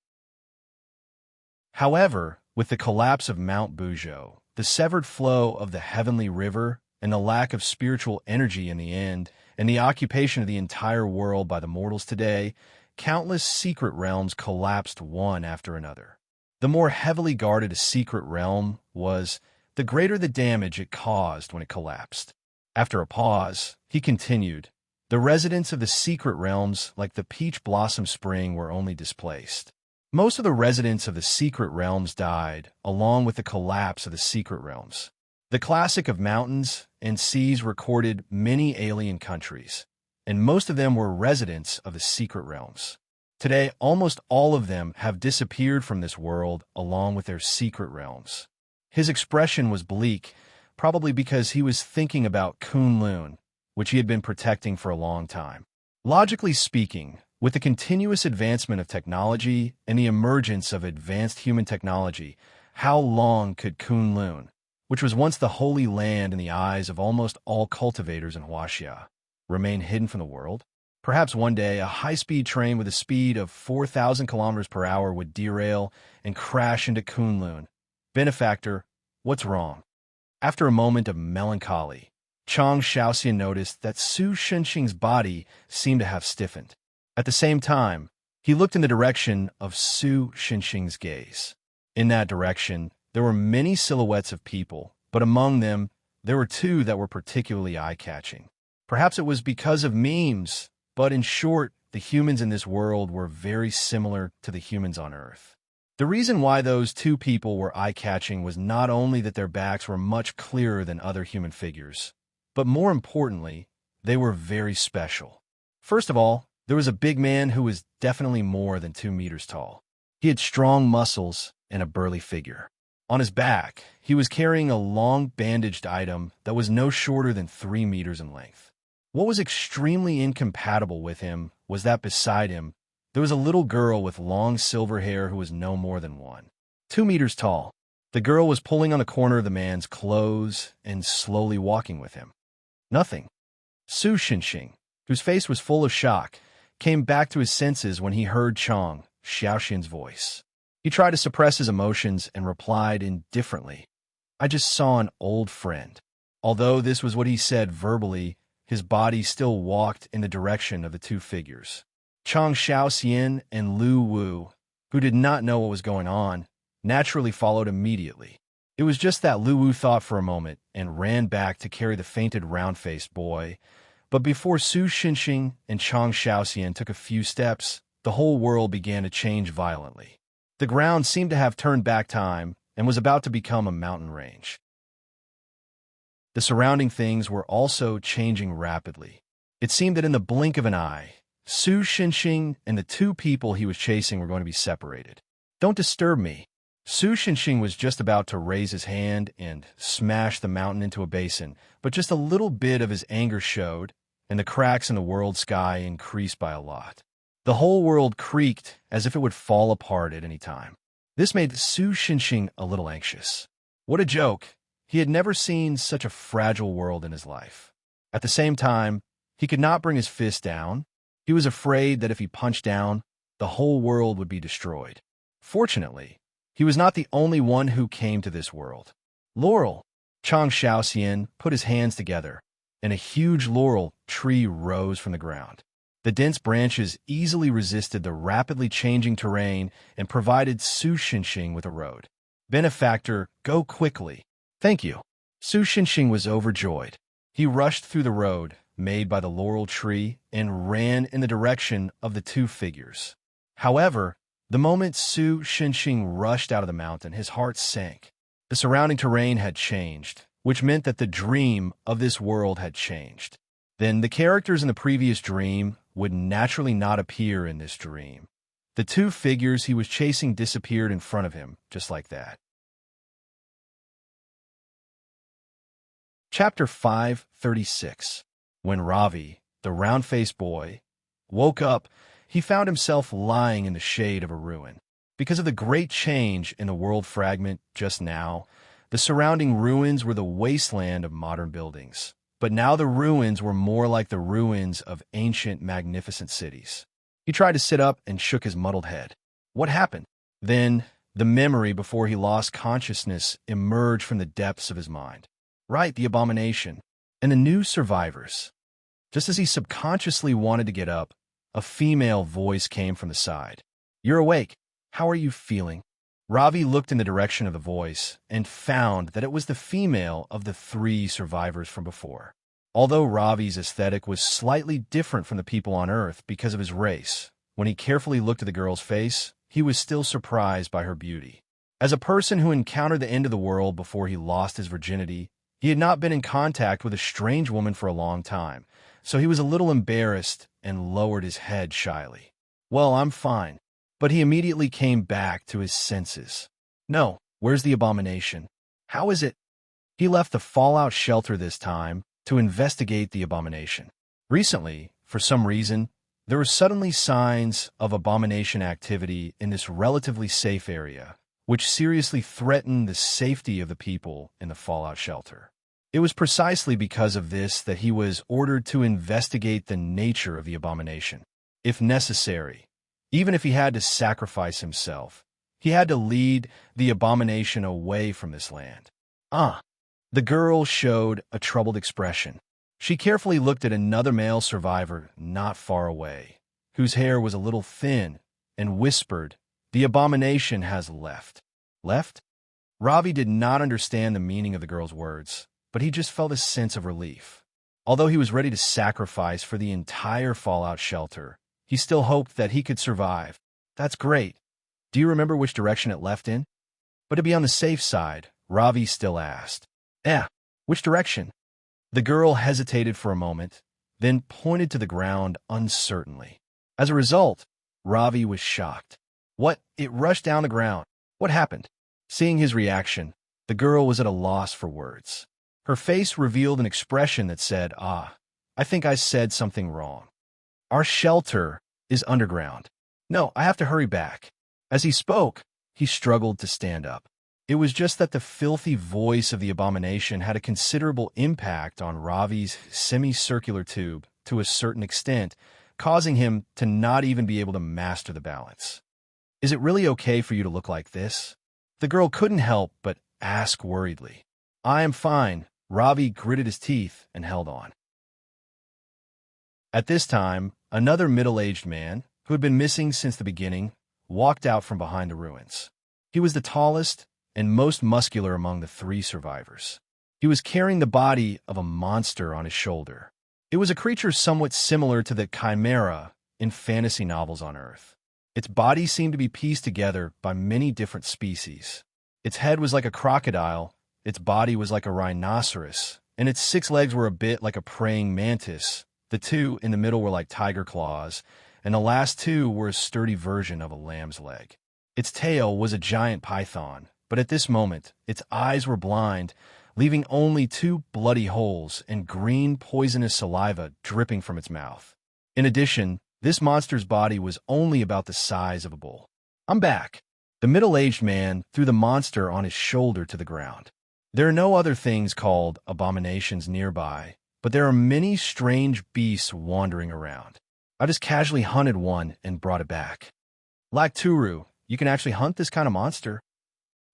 However, with the collapse of Mount Buzhou, the severed flow of the heavenly river, and the lack of spiritual energy in the end, and the occupation of the entire world by the mortals today, countless secret realms collapsed one after another. The more heavily guarded a secret realm was, the greater the damage it caused when it collapsed. After a pause, he continued, the residents of the secret realms, like the peach blossom spring, were only displaced. Most of the residents of the secret realms died, along with the collapse of the secret realms. The classic of mountains and seas recorded many alien countries, and most of them were residents of the secret realms. Today, almost all of them have disappeared from this world along with their secret realms. His expression was bleak, probably because he was thinking about Kunlun, which he had been protecting for a long time. Logically speaking, with the continuous advancement of technology and the emergence of advanced human technology, how long could Kunlun, which was once the holy land in the eyes of almost all cultivators in Huaxia, remain hidden from the world? Perhaps one day a high-speed train with a speed of 4,000 kilometers per hour would derail and crash into Kunlun. Benefactor, what's wrong? After a moment of melancholy, Chang Shaoxian noticed that Su Shenxing's body seemed to have stiffened. At the same time, he looked in the direction of Su Shenxing's gaze. In that direction, there were many silhouettes of people, but among them, there were two that were particularly eye-catching. Perhaps it was because of memes, but in short, the humans in this world were very similar to the humans on Earth. The reason why those two people were eye-catching was not only that their backs were much clearer than other human figures, but more importantly, they were very special. First of all, there was a big man who was definitely more than 2 meters tall. He had strong muscles and a burly figure. On his back, he was carrying a long bandaged item that was no shorter than 3 meters in length. What was extremely incompatible with him was that beside him, there was a little girl with long silver hair who was no more than 2 meters tall. The girl was pulling on the corner of the man's clothes and slowly walking with him. Nothing. Su Shenxing, whose face was full of shock, came back to his senses when he heard Chang Shaoxian's voice. He tried to suppress his emotions and replied indifferently, "I just saw an old friend." Although this was what he said verbally, his body still walked in the direction of the two figures. Chang Shaoxian and Lu Wu, who did not know what was going on, naturally followed immediately. It was just that Lu Wu thought for a moment and ran back to carry the fainted round-faced boy. But before Su Shenxing and Chang Shaoxian took a few steps, the whole world began to change violently. The ground seemed to have turned back time and was about to become a mountain range. The surrounding things were also changing rapidly. It seemed that in the blink of an eye, Su Shenxing and the two people he was chasing were going to be separated. "Don't disturb me." Su Shenxing was just about to raise his hand and smash the mountain into a basin, but just a little bit of his anger showed, and the cracks in the world sky increased by a lot. The whole world creaked as if it would fall apart at any time. This made Su Shenxing a little anxious. What a joke! He had never seen such a fragile world in his life. At the same time, he could not bring his fist down. He was afraid that if he punched down, the whole world would be destroyed. Fortunately, he was not the only one who came to this world. Laurel! Chang Shaoxian put his hands together, and a huge laurel tree rose from the ground. The dense branches easily resisted the rapidly changing terrain and provided Su Shenxing with a road. "Benefactor, go quickly." "Thank you." Su Shenxing was overjoyed. He rushed through the road made by the laurel tree and ran in the direction of the two figures. However, the moment Su Shenxing rushed out of the mountain, his heart sank. The surrounding terrain had changed, which meant that the dream of this world had changed. Then the characters in the previous dream would naturally not appear in this dream. The two figures he was chasing disappeared in front of him, just like that. Chapter 536. When Ravi, the round-faced boy, woke up, he found himself lying in the shade of a ruin. Because of the great change in the world fragment just now, the surrounding ruins were the wasteland of modern buildings. But now the ruins were more like the ruins of ancient, magnificent cities. He tried to sit up and shook his muddled head. What happened? Then, the memory before he lost consciousness emerged from the depths of his mind. Right, the abomination. And the new survivors. Just as he subconsciously wanted to get up, a female voice came from the side. "You're awake. How are you feeling?" Ravi looked in the direction of the voice and found that it was the female of the 3 survivors from before. Although Ravi's aesthetic was slightly different from the people on Earth because of his race, when he carefully looked at the girl's face, he was still surprised by her beauty. As a person who encountered the end of the world before he lost his virginity, he had not been in contact with a strange woman for a long time, so he was a little embarrassed and lowered his head shyly. "Well, I'm fine." But he immediately came back to his senses. "No, where's the abomination? How is it? He left the fallout shelter this time to investigate the abomination. Recently, for some reason, there were suddenly signs of abomination activity in this relatively safe area, which seriously threatened the safety of the people in the fallout shelter. It was precisely because of this that he was ordered to investigate the nature of the abomination. If necessary, even if he had to sacrifice himself, he had to lead the abomination away from this land. The girl showed a troubled expression. She carefully looked at another male survivor not far away, whose hair was a little thin, and whispered, "The abomination has left." Left? Ravi did not understand the meaning of the girl's words, but he just felt a sense of relief. Although he was ready to sacrifice for the entire fallout shelter, he still hoped that he could survive. That's great. Do you remember which direction it left in? But to be on the safe side, Ravi still asked, which direction? The girl hesitated for a moment, then pointed to the ground uncertainly. As a result, Ravi was shocked. What? It rushed down the ground. What happened? Seeing his reaction, the girl was at a loss for words. Her face revealed an expression that said, I think I said something wrong. Our shelter is underground. No, I have to hurry back. As he spoke, he struggled to stand up. It was just that the filthy voice of the abomination had a considerable impact on Ravi's semicircular tube to a certain extent, causing him to not even be able to master the balance. Is it really okay for you to look like this? The girl couldn't help but ask worriedly. I am fine. Ravi gritted his teeth and held on. At this time, another middle-aged man, who had been missing since the beginning, walked out from behind the ruins. He was the tallest and most muscular among the three survivors. He was carrying the body of a monster on his shoulder. It was a creature somewhat similar to the chimera in fantasy novels on Earth. Its body seemed to be pieced together by many different species. Its head was like a crocodile, its body was like a rhinoceros, and its 6 legs were a bit like a praying mantis. The 2 in the middle were like tiger claws, and the last 2 were a sturdy version of a lamb's leg. Its tail was a giant python, but at this moment, its eyes were blind, leaving only 2 bloody holes and green poisonous saliva dripping from its mouth. In addition, this monster's body was only about the size of a bull. I'm back. The middle-aged man threw the monster on his shoulder to the ground. There are no other things called abominations nearby, but there are many strange beasts wandering around. I just casually hunted one and brought it back. Lakturu, you can actually hunt this kind of monster?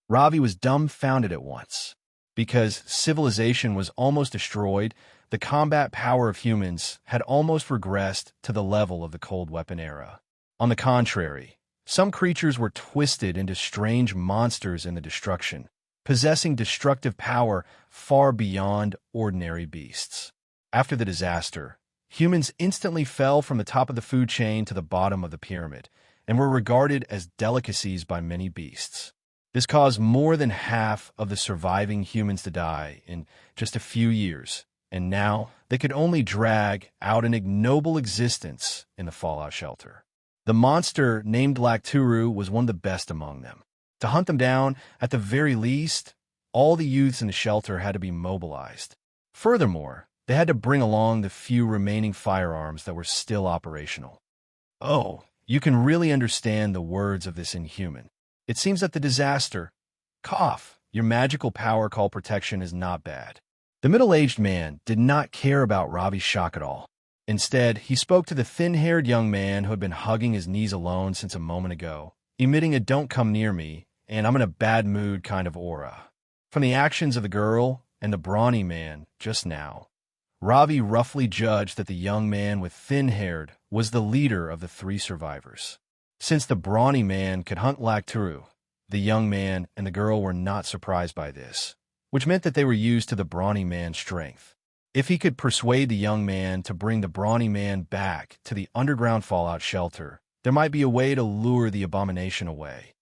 Ravi was dumbfounded at once. Because civilization was almost destroyed, the combat power of humans had almost regressed to the level of the cold weapon era. On the contrary, some creatures were twisted into strange monsters in the destruction, possessing destructive power far beyond ordinary beasts. After the disaster, humans instantly fell from the top of the food chain to the bottom of the pyramid, and were regarded as delicacies by many beasts. This caused more than half of the surviving humans to die in just a few years, and now they could only drag out an ignoble existence in the fallout shelter. The monster named Lakturu was one of the best among them. To hunt them down, at the very least, all the youths in the shelter had to be mobilized. Furthermore, they had to bring along the few remaining firearms that were still operational. Oh, you can really understand the words of this inhuman. It seems that the disaster, your magical power called protection is not bad. The middle-aged man did not care about Ravi's shock at all. Instead, he spoke to the thin-haired young man who had been hugging his knees alone since a moment ago, emitting a "don't come near me" and "I'm in a bad mood" kind of aura. From the actions of the girl and the brawny man just now, Ravi roughly judged that the young man with thin-haired was the leader of the 3 survivors. Since the brawny man could hunt Lakturu, the young man and the girl were not surprised by this, which meant that they were used to the brawny man's strength. If he could persuade the young man to bring the brawny man back to the underground fallout shelter, there might be a way to lure the abomination away.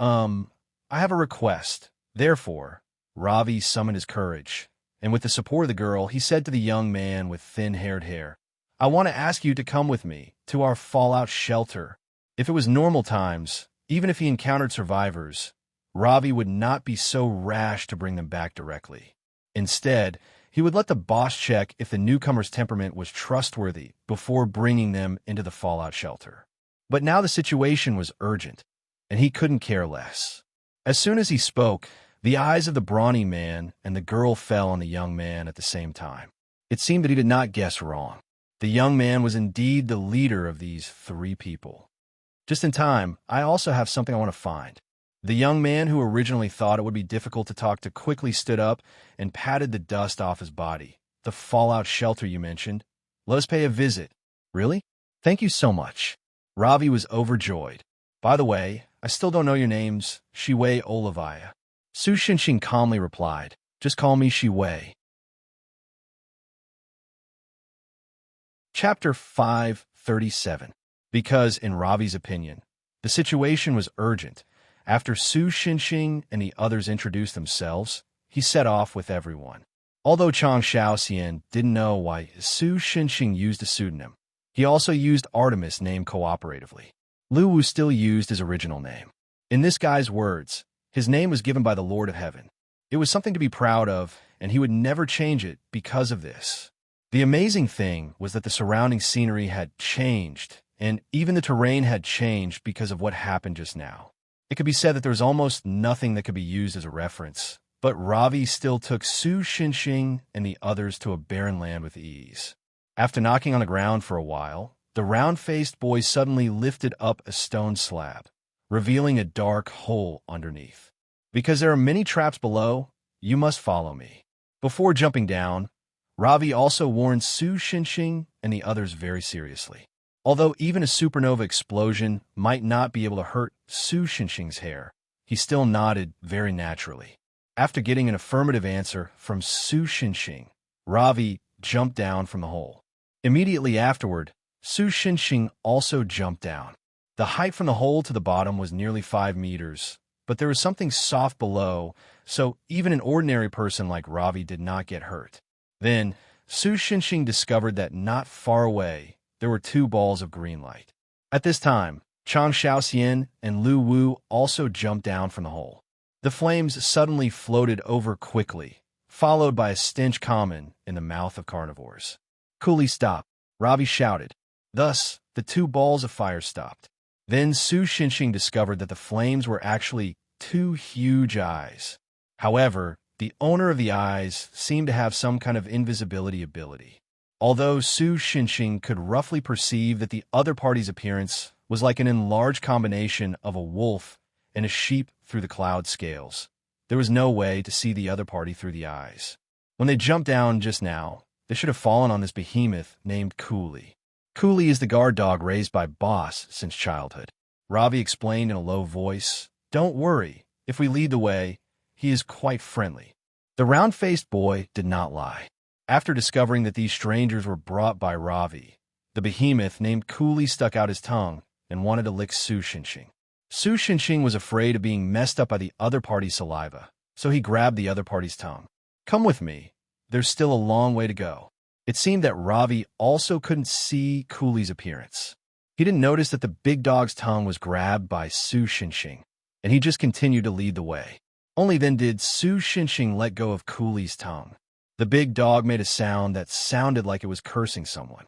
I have a request. Therefore, Ravi summoned his courage, and with the support of the girl, he said to the young man with thin-haired hair, I want to ask you to come with me to our fallout shelter. If it was normal times, Even if he encountered survivors, Ravi would not be so rash to bring them back directly. Instead, he would let the boss check if the newcomer's temperament was trustworthy before bringing them into the fallout shelter. But now the situation was urgent, and he couldn't care less. As soon as he spoke, the eyes of the brawny man and the girl fell on the young man at the same time. It seemed that he did not guess wrong. The young man was indeed the leader of these 3 people. Just in time, I also have something I want to find. The young man who originally thought it would be difficult to talk to quickly stood up and patted the dust off his body. The fallout shelter you mentioned. Let us pay a visit. Really? Thank you so much. Ravi was overjoyed. By the way, I still don't know your names. Shiwei Olivia. Su Xinxing calmly replied. Just call me Shiwei. Chapter 537. Because, in Ravi's opinion, the situation was urgent. After Su Xinxing and the others introduced themselves, he set off with everyone. Although Chang Shaoxian didn't know why Su Xinxing used a pseudonym, he also used Artemis' name cooperatively. Lu Wu still used his original name. In this guy's words, his name was given by the Lord of Heaven. It was something to be proud of, and he would never change it because of this. The amazing thing was that the surrounding scenery had changed, and even the terrain had changed because of what happened just now. It could be said that there was almost nothing that could be used as a reference, but Ravi still took Su Xinxing and the others to a barren land with ease. After knocking on the ground for a while, the round-faced boy suddenly lifted up a stone slab, revealing a dark hole underneath. Because there are many traps below, you must follow me. Before jumping down, Ravi also warned Su Xinxing and the others very seriously. Although even a supernova explosion might not be able to hurt Su Xinxing's hair, he still nodded very naturally. After getting an affirmative answer from Su Xinxing, Ravi jumped down from the hole. Immediately afterward, Su Xinxing also jumped down. The height from the hole to the bottom was nearly 5 meters, but there was something soft below, so even an ordinary person like Ravi did not get hurt. Then, Su Xinxing discovered that not far away, there were 2 balls of green light. At this time, Chang Shaoxian and Lu Wu also jumped down from the hole. The flames suddenly floated over quickly, followed by a stench common in the mouth of carnivores. Coolly stop, Ravi shouted. Thus, the 2 balls of fire stopped. Then Su Xinxing discovered that the flames were actually 2 huge eyes. However, the owner of the eyes seemed to have some kind of invisibility ability. Although Su Xinxing could roughly perceive that the other party's appearance was like an enlarged combination of a wolf and a sheep through the cloud scales, there was no way to see the other party through the eyes. When they jumped down just now, they should have fallen on this behemoth named Cooley. Cooley is the guard dog raised by Boss since childhood. Ravi explained in a low voice, "Don't worry, if we lead the way, he is quite friendly." The round-faced boy did not lie. After discovering that these strangers were brought by Ravi, the behemoth named Cooley stuck out his tongue and wanted to lick Su Xinxing. Su Xinxing was afraid of being messed up by the other party's saliva, so he grabbed the other party's tongue. "Come with me. There's still a long way to go." It seemed that Ravi also couldn't see Cooley's appearance. He didn't notice that the big dog's tongue was grabbed by Su Xinxing, and he just continued to lead the way. Only then did Su Xinxing let go of Cooley's tongue. The big dog made a sound that sounded like it was cursing someone.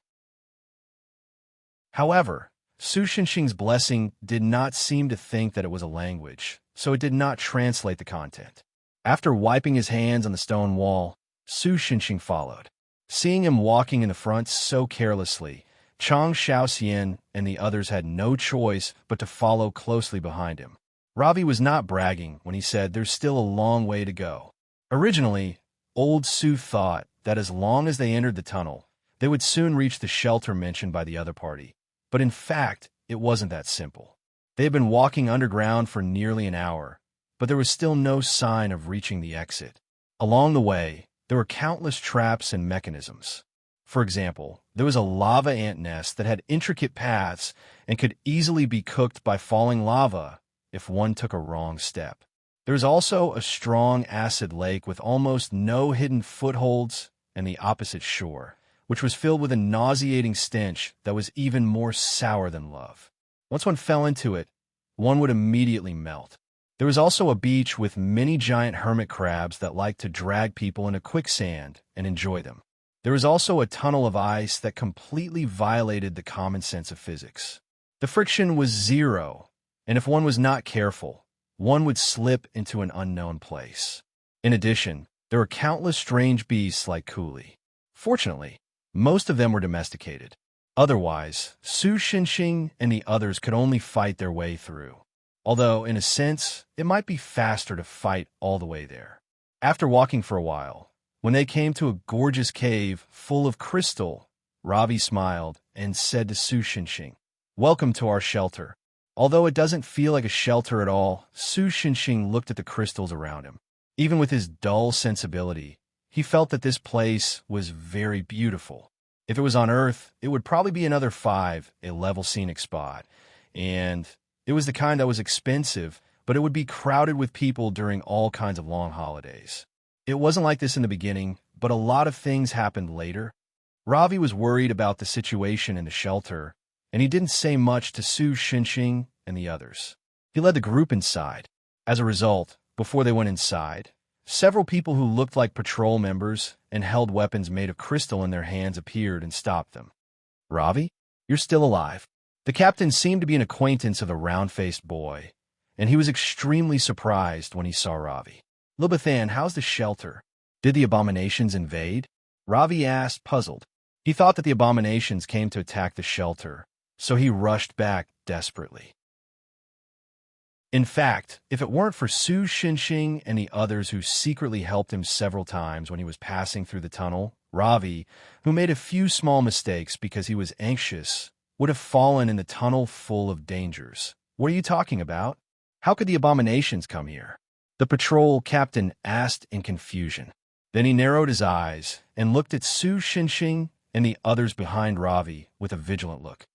However, Su Xinxing's blessing did not seem to think that it was a language, so it did not translate the content. After wiping his hands on the stone wall, Su Xinxing followed. Seeing him walking in the front so carelessly, Chang Shaoxian and the others had no choice but to follow closely behind him. Ravi was not bragging when he said there's still a long way to go. Originally, Old Su thought that as long as they entered the tunnel, they would soon reach the shelter mentioned by the other party. But in fact, it wasn't that simple. They had been walking underground for nearly an hour, but there was still no sign of reaching the exit. Along the way, there were countless traps and mechanisms. For example, there was a lava ant nest that had intricate paths and could easily be cooked by falling lava if one took a wrong step. There was also a strong acid lake with almost no hidden footholds and the opposite shore, which was filled with a nauseating stench that was even more sour than love. Once one fell into it, one would immediately melt. There was also a beach with many giant hermit crabs that liked to drag people into quicksand and enjoy them. There was also a tunnel of ice that completely violated the common sense of physics. The friction was zero, and if one was not careful, one would slip into an unknown place. In addition, there were countless strange beasts like Cooley. Fortunately, most of them were domesticated. Otherwise, Su Xinxing and the others could only fight their way through. Although, in a sense, it might be faster to fight all the way there. After walking for a while, when they came to a gorgeous cave full of crystal, Ravi smiled and said to Su Xinxing, "Welcome to our shelter." Although it doesn't feel like a shelter at all, Su Xinxing looked at the crystals around him. Even with his dull sensibility, he felt that this place was very beautiful. If it was on Earth, it would probably be another 5, a level scenic spot. And it was the kind that was expensive, but it would be crowded with people during all kinds of long holidays. It wasn't like this in the beginning, but a lot of things happened later. Ravi was worried about the situation in the shelter, and he didn't say much to Su Xinxing and the others. He led the group inside. As a result, before they went inside, several people who looked like patrol members and held weapons made of crystal in their hands appeared and stopped them. "Ravi, you're still alive." The captain seemed to be an acquaintance of the round-faced boy, and he was extremely surprised when he saw Ravi. "Libathan, how's the shelter? Did the abominations invade?" Ravi asked, puzzled. He thought that the abominations came to attack the shelter, so he rushed back desperately. In fact, if it weren't for Su Xinxing and the others who secretly helped him several times when he was passing through the tunnel, Ravi, who made a few small mistakes because he was anxious, would have fallen in the tunnel full of dangers. "What are you talking about? How could the abominations come here?" the patrol captain asked in confusion. Then he narrowed his eyes and looked at Su Xinxing and the others behind Ravi with a vigilant look.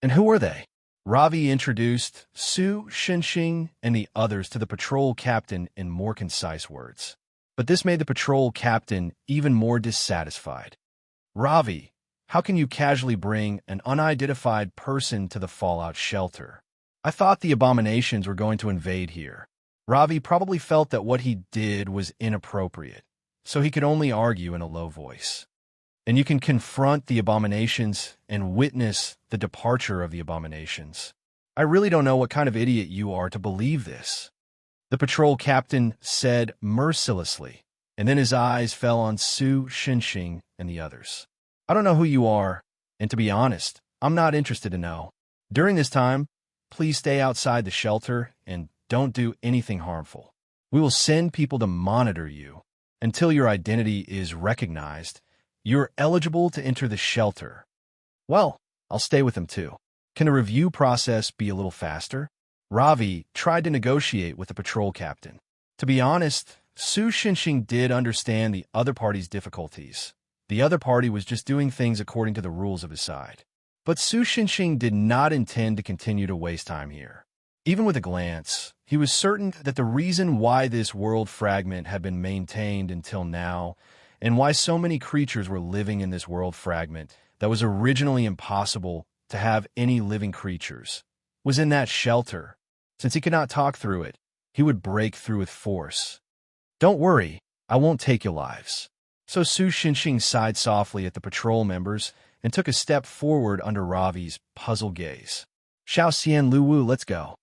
"And who are they?" Ravi introduced Su Xinxing and the others to the patrol captain in more concise words. But this made the patrol captain even more dissatisfied. "Ravi, how can you casually bring an unidentified person to the Fallout shelter? I thought the abominations were going to invade here." Ravi probably felt that what he did was inappropriate, so he could only argue in a low voice. "And you can confront the abominations and witness the departure of the abominations. I really don't know what kind of idiot you are to believe this," the patrol captain said mercilessly, and then his eyes fell on Su Xinxing and the others. "I don't know who you are, and to be honest, I'm not interested to know. During this time, please stay outside the shelter and don't do anything harmful. We will send people to monitor you. Until your identity is recognized, you're eligible to enter the shelter." "Well, I'll stay with them too. Can the review process be a little faster?" Ravi tried to negotiate with the patrol captain. To be honest, Su Xinxing did understand the other party's difficulties. The other party was just doing things according to the rules of his side. But Su Xinxing did not intend to continue to waste time here. Even with a glance, he was certain that the reason why this world fragment had been maintained until now, and why so many creatures were living in this world fragment that was originally impossible to have any living creatures, was in that shelter. Since he could not talk through it, he would break through with force. "Don't worry, I won't take your lives." So Su Xinxing sighed softly at the patrol members and took a step forward under Ravi's puzzled gaze. "Xiao Xian Lu Wu, let's go."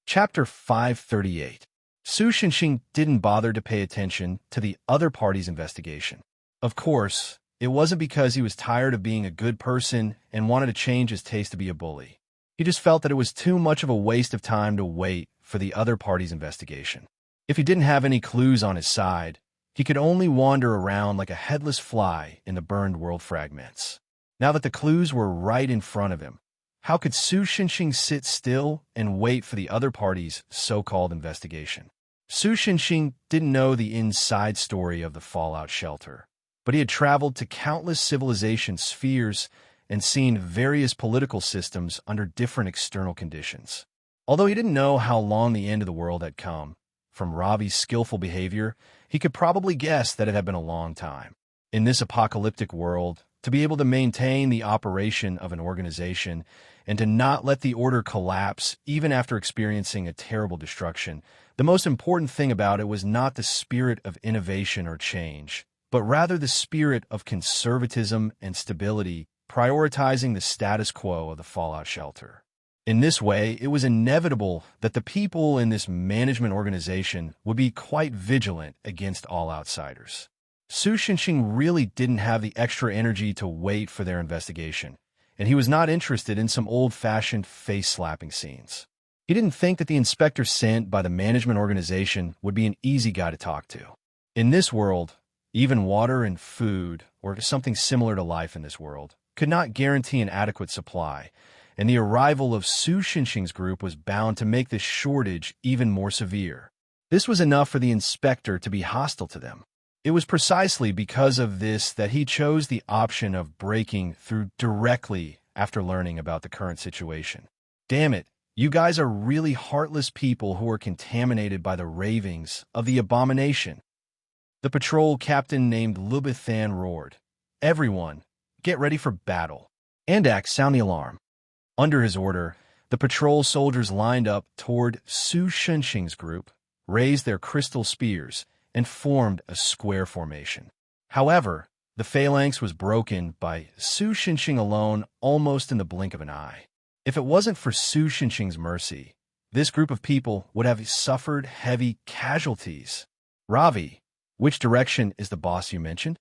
Chapter 538. Su Xinxing didn't bother to pay attention to the other party's investigation. Of course, it wasn't because he was tired of being a good person and wanted to change his taste to be a bully. He just felt that it was too much of a waste of time to wait for the other party's investigation. If he didn't have any clues on his side, he could only wander around like a headless fly in the burned world fragments. Now that the clues were right in front of him, how could Su Xinxing sit still and wait for the other party's so-called investigation? Su Xinxing didn't know the inside story of the Fallout shelter, but he had traveled to countless civilization spheres and seen various political systems under different external conditions. Although he didn't know how long the end of the world had come, from Ravi's skillful behavior, he could probably guess that it had been a long time. In this apocalyptic world, to be able to maintain the operation of an organization and to not let the order collapse even after experiencing a terrible destruction. The most important thing about it was not the spirit of innovation or change, but rather the spirit of conservatism and stability, prioritizing the status quo of the fallout shelter. In this way, it was inevitable that the people in this management organization would be quite vigilant against all outsiders. Su Xinxing really didn't have the extra energy to wait for their investigation, and he was not interested in some old-fashioned face-slapping scenes. He didn't think that the inspector sent by the management organization would be an easy guy to talk to. In this world, even water and food, or something similar to life in this world, could not guarantee an adequate supply, and the arrival of Su Xinxing's group was bound to make this shortage even more severe. This was enough for the inspector to be hostile to them. It was precisely because of this that he chose the option of breaking through directly after learning about the current situation. Damn it, you guys are really heartless people who are contaminated by the ravings of the abomination. The patrol captain named Lubithan roared. Everyone, get ready for battle. Andak, sound the alarm. Under his order, the patrol soldiers lined up toward Su Xinxing's group, raised their crystal spears, and formed a square formation. However, the phalanx was broken by Su Xinxing alone almost in the blink of an eye. If it wasn't for Su Xinxing's mercy, this group of people would have suffered heavy casualties. Ravi, which direction is the boss you mentioned?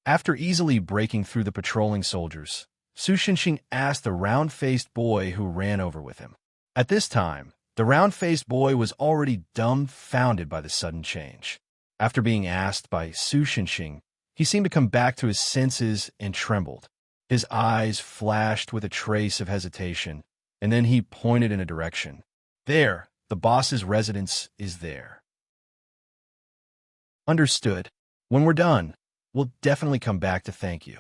After easily breaking through the patrolling soldiers, Su Xinxing asked the round-faced boy who ran over with him. At this time, the round-faced boy was already dumbfounded by the sudden change. After being asked by Su Xinxing, he seemed to come back to his senses and trembled. His eyes flashed with a trace of hesitation, and then he pointed in a direction. There, the boss's residence is there. Understood. When we're done, we'll definitely come back to thank you.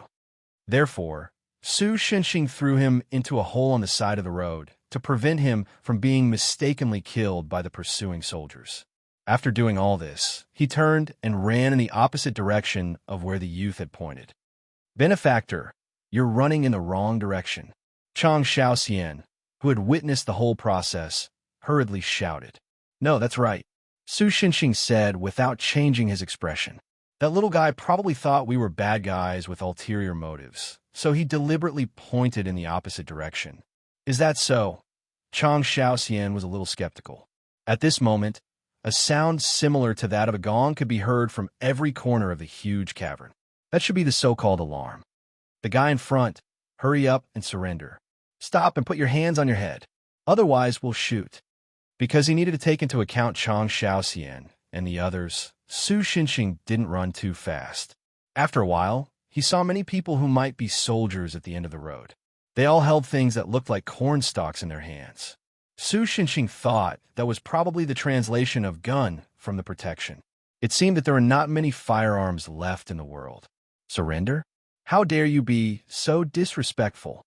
Therefore, Su Xinxing threw him into a hole on the side of the road to prevent him from being mistakenly killed by the pursuing soldiers. After doing all this, he turned and ran in the opposite direction of where the youth had pointed. Benefactor, you're running in the wrong direction. Chang Shaoxian, who had witnessed the whole process, hurriedly shouted. No, that's right, Su Xinxing said without changing his expression. That little guy probably thought we were bad guys with ulterior motives, so he deliberately pointed in the opposite direction. Is that so? Chang Shaoxian was a little skeptical. At this moment, a sound similar to that of a gong could be heard from every corner of the huge cavern. That should be the so-called alarm. The guy in front, hurry up and surrender. Stop and put your hands on your head. Otherwise, we'll shoot. Because he needed to take into account Chang Shaoxian and the others, Su Xinxing didn't run too fast. After a while, he saw many people who might be soldiers at the end of the road. They all held things that looked like corn stalks in their hands. Su Xinxing thought that was probably the translation of gun from the protection. It seemed that there were not many firearms left in the world. Surrender? How dare you be so disrespectful?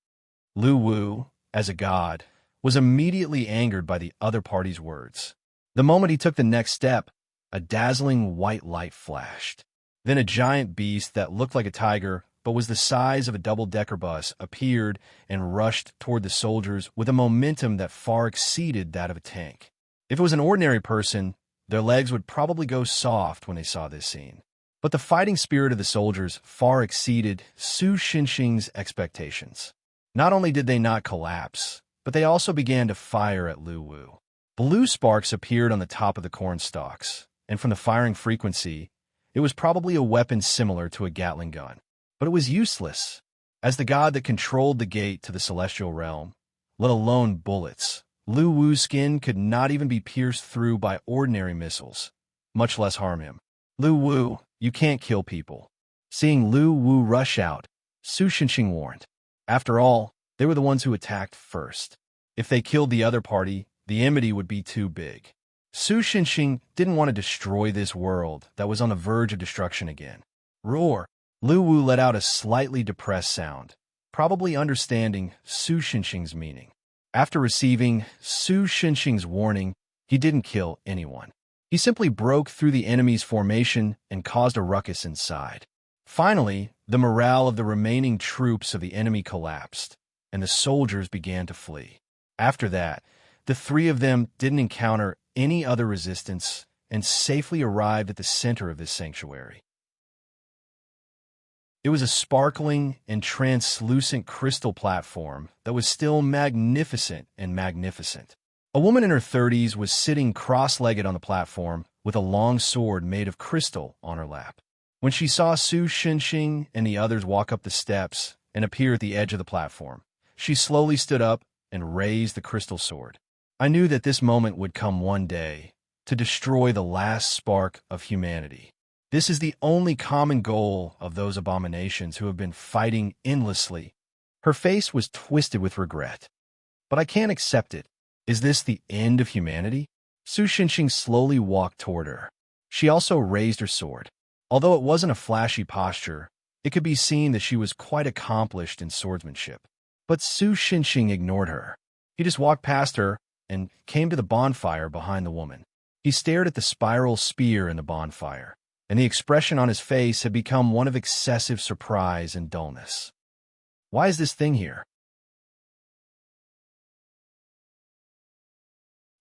Lu Wu, as a god, was immediately angered by the other party's words. The moment he took the next step, a dazzling white light flashed. Then a giant beast that looked like a tiger but was the size of a double-decker bus appeared and rushed toward the soldiers with a momentum that far exceeded that of a tank. If it was an ordinary person, their legs would probably go soft when they saw this scene. But the fighting spirit of the soldiers far exceeded Su Xinxing's expectations. Not only did they not collapse, but they also began to fire at Lu Wu. Blue sparks appeared on the top of the corn stalks, and from the firing frequency, it was probably a weapon similar to a Gatling gun. But it was useless. As the god that controlled the gate to the celestial realm, let alone bullets, Lu Wu's skin could not even be pierced through by ordinary missiles, much less harm him. Lu Wu, you can't kill people. Seeing Lu Wu rush out, Su Xinxing warned. After all, they were the ones who attacked first. If they killed the other party, the enmity would be too big. Su Xinxing didn't want to destroy this world that was on the verge of destruction again. Roar! Lu Wu let out a slightly depressed sound, probably understanding Su Xinxing's meaning. After receiving Su Xinxing's warning, he didn't kill anyone. He simply broke through the enemy's formation and caused a ruckus inside. Finally, the morale of the remaining troops of the enemy collapsed, and the soldiers began to flee. After that, the three of them didn't encounter any other resistance and safely arrived at the center of this sanctuary. It was a sparkling and translucent crystal platform that was still magnificent and magnificent. A woman in her 30s was sitting cross-legged on the platform with a long sword made of crystal on her lap. When she saw Sushunxing and the others walk up the steps and appear at the edge of the platform, she slowly stood up and raised the crystal sword. I knew that this moment would come one day to destroy the last spark of humanity. This is the only common goal of those abominations who have been fighting endlessly. Her face was twisted with regret. But I can't accept it. Is this the end of humanity? Sushunxing slowly walked toward her. She also raised her sword. Although it wasn't a flashy posture, it could be seen that she was quite accomplished in swordsmanship. But Sushunxing ignored her. He just walked past her and came to the bonfire behind the woman. He stared at the spiral spear in the bonfire, and the expression on his face had become one of excessive surprise and dullness. Why is this thing here?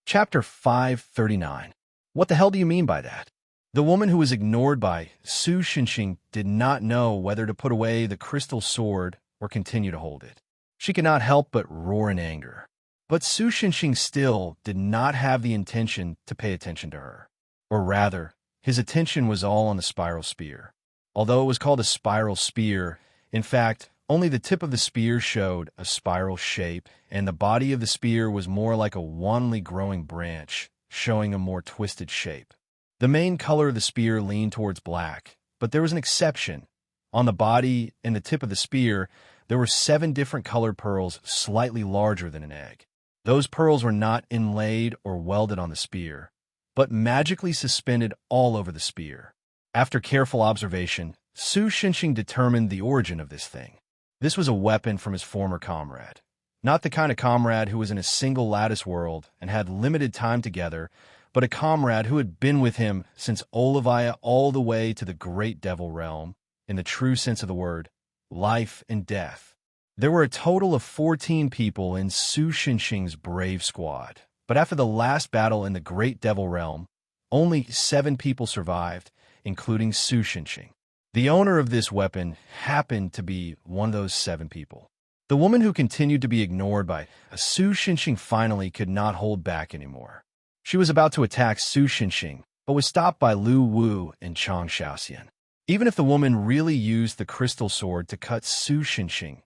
Chapter 539. What the hell do you mean by that? The woman who was ignored by Sushunxing did not know whether to put away the crystal sword or continue to hold it. She could not help but roar in anger. But Sushunxing still did not have the intention to pay attention to her. Or rather, his attention was all on the spiral spear. Although it was called a spiral spear, in fact, only the tip of the spear showed a spiral shape, and the body of the spear was more like a wantonly growing branch, showing a more twisted shape. The main color of the spear leaned towards black, but there was an exception. On the body and the tip of the spear, there were 7 different colored pearls slightly larger than an egg. Those pearls were not inlaid or welded on the spear, but magically suspended all over the spear. After careful observation, Sushunxing determined the origin of this thing. This was a weapon from his former comrade. Not the kind of comrade who was in a single lattice world and had limited time together, but a comrade who had been with him since Olivia all the way to the Great Devil Realm, in the true sense of the word, life and death. There were a total of 14 people in Sushunxing's brave squad, but after the last battle in the Great Devil Realm, only 7 people survived, including Sushunxing. The owner of this weapon happened to be one of those 7 people. The woman who continued to be ignored by Sushunxing finally could not hold back anymore. She was about to attack Sushunxing, but was stopped by Lu Wu and Chang Xiaoxian. Even if the woman really used the crystal sword to cut Sushunxing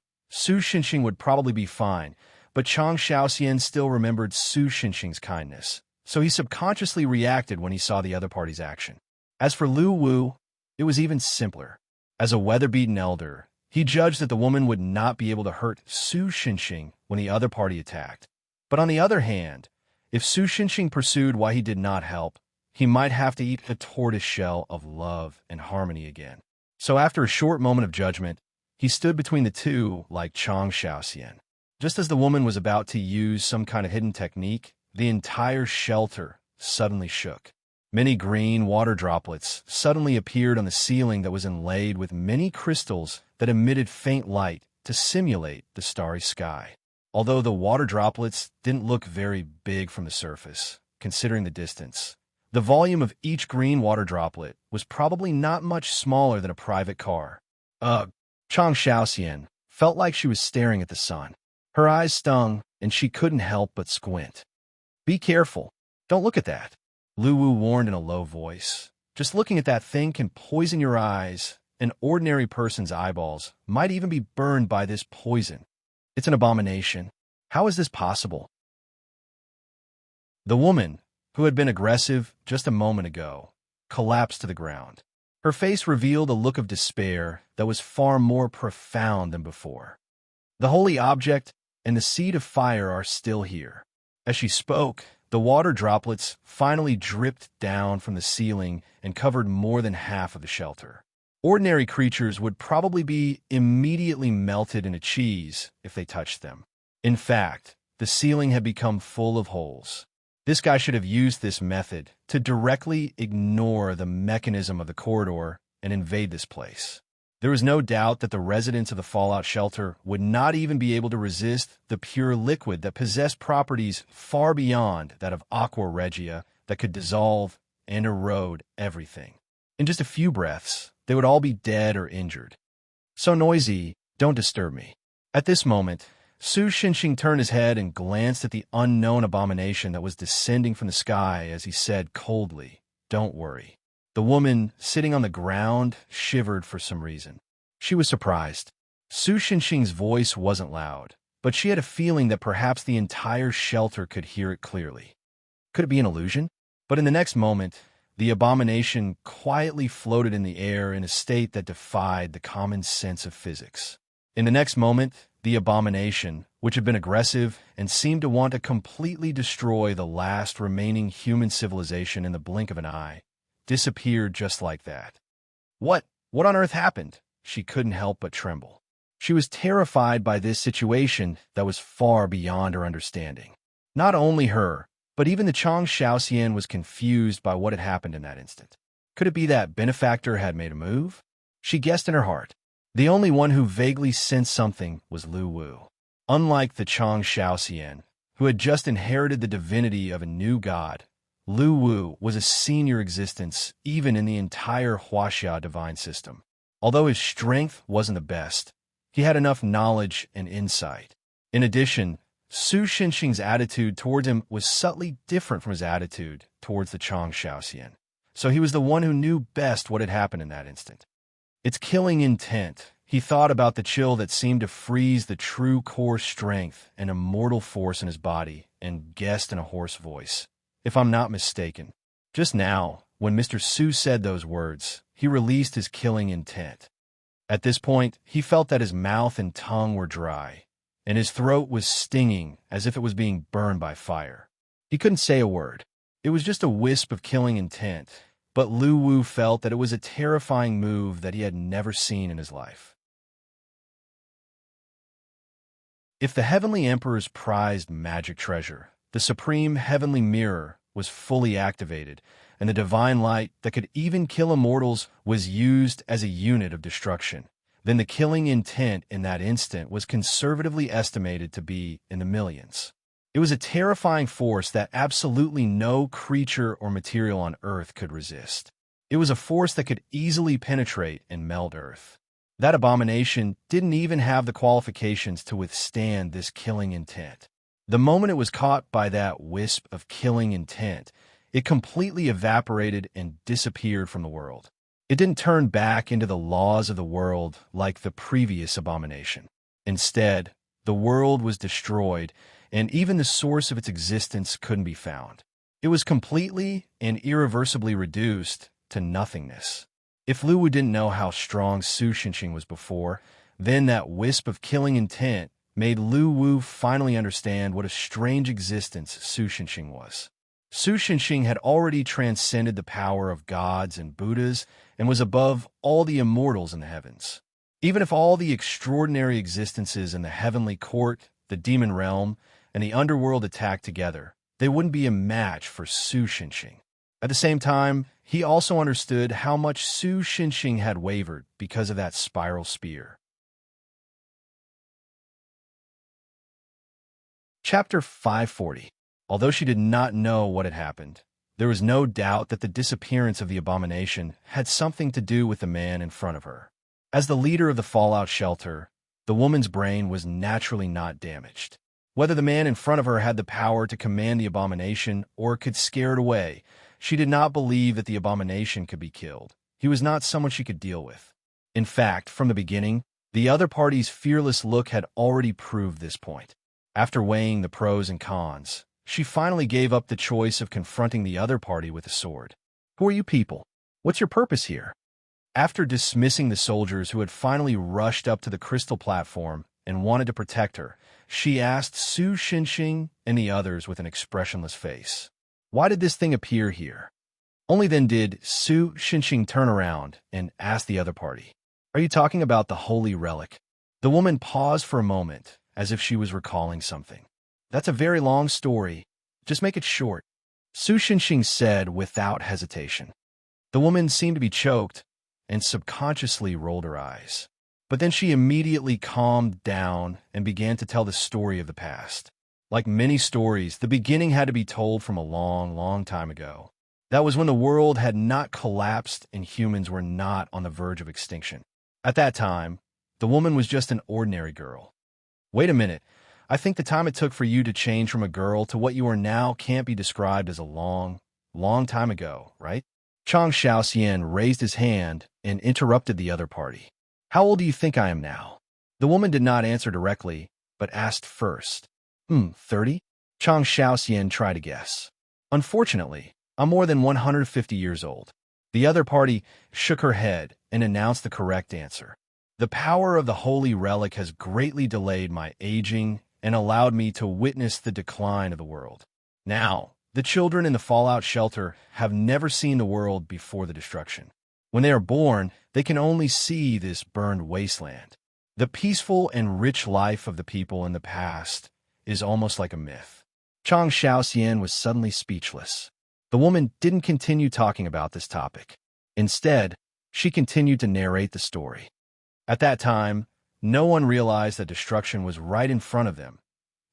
would probably be fine, but Chang Xiaoxian still remembered Sushunxing's kindness, so he subconsciously reacted when he saw the other party's action. As for Lu Wu, it was even simpler. As a weather-beaten elder, he judged that the woman would not be able to hurt Sushunxing when the other party attacked. But on the other hand, if Sushunxing pursued why he did not help, he might have to eat a tortoise shell of love and harmony again. So after a short moment of judgment, he stood between the two like Chang Xiaoxian. Just as the woman was about to use some kind of hidden technique, the entire shelter suddenly shook. Many green water droplets suddenly appeared on the ceiling that was inlaid with many crystals that emitted faint light to simulate the starry sky. Although the water droplets didn't look very big from the surface, considering the distance, the volume of each green water droplet was probably not much smaller than a private car. Chang Xiaoxian felt like she was staring at the sun. Her eyes stung, and she couldn't help but squint. "Be careful. Don't look at that," Lu Wu warned in a low voice. "Just looking at that thing can poison your eyes. An ordinary person's eyeballs might even be burned by this poison. It's an abomination. How is this possible?" The woman, who had been aggressive just a moment ago, collapsed to the ground. Her face revealed a look of despair that was far more profound than before. "The holy object and the seed of fire are still here." As she spoke, the water droplets finally dripped down from the ceiling and covered more than half of the shelter. Ordinary creatures would probably be immediately melted into cheese if they touched them. In fact, the ceiling had become full of holes. This guy should have used this method to directly ignore the mechanism of the corridor and invade this place. There was no doubt that the residents of the fallout shelter would not even be able to resist the pure liquid that possessed properties far beyond that of aqua regia that could dissolve and erode everything. In just a few breaths, they would all be dead or injured. "So noisy, don't disturb me." At this moment, Su Xinxing turned his head and glanced at the unknown abomination that was descending from the sky as he said coldly, "Don't worry." The woman, sitting on the ground, shivered for some reason. She was surprised. Su Xinxing's voice wasn't loud, but she had a feeling that perhaps the entire shelter could hear it clearly. Could it be an illusion? But in the next moment, the abomination quietly floated in the air in a state that defied the common sense of physics. In the next moment, the abomination, which had been aggressive and seemed to want to completely destroy the last remaining human civilization in the blink of an eye, disappeared just like that. What on earth happened? She couldn't help but tremble. She was terrified by this situation that was far beyond her understanding. Not only her, but even the Chang Shaoxian was confused by what had happened in that instant. Could it be that Benefactor had made a move? She guessed in her heart. The only one who vaguely sensed something was Lu Wu. Unlike the Chang Shaoxian, who had just inherited the divinity of a new god, Lu Wu was a senior existence even in the entire Huaxia divine system. Although his strength wasn't the best, he had enough knowledge and insight. In addition, Su Xinxing's attitude towards him was subtly different from his attitude towards the Chang Shaoxian, so he was the one who knew best what had happened in that instant. Its killing intent. He thought about the chill that seemed to freeze the true core strength and immortal force in his body and guessed in a hoarse voice, "If I'm not mistaken." Just now, when Mr. Su said those words, he released his killing intent. At this point, he felt that his mouth and tongue were dry, and his throat was stinging as if it was being burned by fire. He couldn't say a word. It was just a wisp of killing intent, but Lu Wu felt that it was a terrifying move that he had never seen in his life. If the Heavenly Emperor's prized magic treasure, the Supreme Heavenly Mirror, was fully activated, and the divine light that could even kill immortals was used as a unit of destruction, then the killing intent in that instant was conservatively estimated to be in the millions. It was a terrifying force that absolutely no creature or material on Earth could resist. It was a force that could easily penetrate and melt Earth. That abomination didn't even have the qualifications to withstand this killing intent. The moment it was caught by that wisp of killing intent, it completely evaporated and disappeared from the world. It didn't turn back into the laws of the world like the previous abomination. Instead, the world was destroyed, and even the source of its existence couldn't be found. It was completely and irreversibly reduced to nothingness. If Lu Wu didn't know how strong Su Xinxing was before, then that wisp of killing intent made Lu Wu finally understand what a strange existence Su Xinxing was. Su Xinxing had already transcended the power of gods and Buddhas and was above all the immortals in the heavens. Even if all the extraordinary existences in the heavenly court, the demon realm, and the underworld attacked together, they wouldn't be a match for Su Xinxing. At the same time, he also understood how much Su Xinxing had wavered because of that spiral spear. Chapter 540. Although she did not know what had happened, there was no doubt that the disappearance of the abomination had something to do with the man in front of her. As the leader of the fallout shelter, the woman's brain was naturally not damaged. Whether the man in front of her had the power to command the abomination or could scare it away, she did not believe that the abomination could be killed. He was not someone she could deal with. In fact, from the beginning, the other party's fearless look had already proved this point. After weighing the pros and cons, she finally gave up the choice of confronting the other party with a sword. "Who are you people? What's your purpose here?" After dismissing the soldiers who had finally rushed up to the crystal platform and wanted to protect her, she asked Su Xinxing and the others with an expressionless face, "Why did this thing appear here?" Only then did Su Xinxing turn around and ask the other party, "Are you talking about the holy relic?" The woman paused for a moment, as if she was recalling something. "That's a very long story. Just make it short," Su Xinxing said without hesitation. The woman seemed to be choked, and subconsciously rolled her eyes. But then she immediately calmed down and began to tell the story of the past. Like many stories, the beginning had to be told from a long, long time ago. That was when the world had not collapsed and humans were not on the verge of extinction. At that time, the woman was just an ordinary girl. Wait a minute. I think the time it took for you to change from a girl to what you are now can't be described as a long, long time ago, right? Chang Xiaoxian raised his hand and interrupted the other party. How old do you think I am now? The woman did not answer directly, but asked first. 30? Chang Xiaoxian tried to guess. Unfortunately, I'm more than 150 years old. The other party shook her head and announced the correct answer. The power of the holy relic has greatly delayed my aging and allowed me to witness the decline of the world. Now, the children in the fallout shelter have never seen the world before the destruction. When they are born, they can only see this burned wasteland. The peaceful and rich life of the people in the past is almost like a myth. Chang Xiaoxian was suddenly speechless. The woman didn't continue talking about this topic. Instead, she continued to narrate the story. At that time, no one realized that destruction was right in front of them,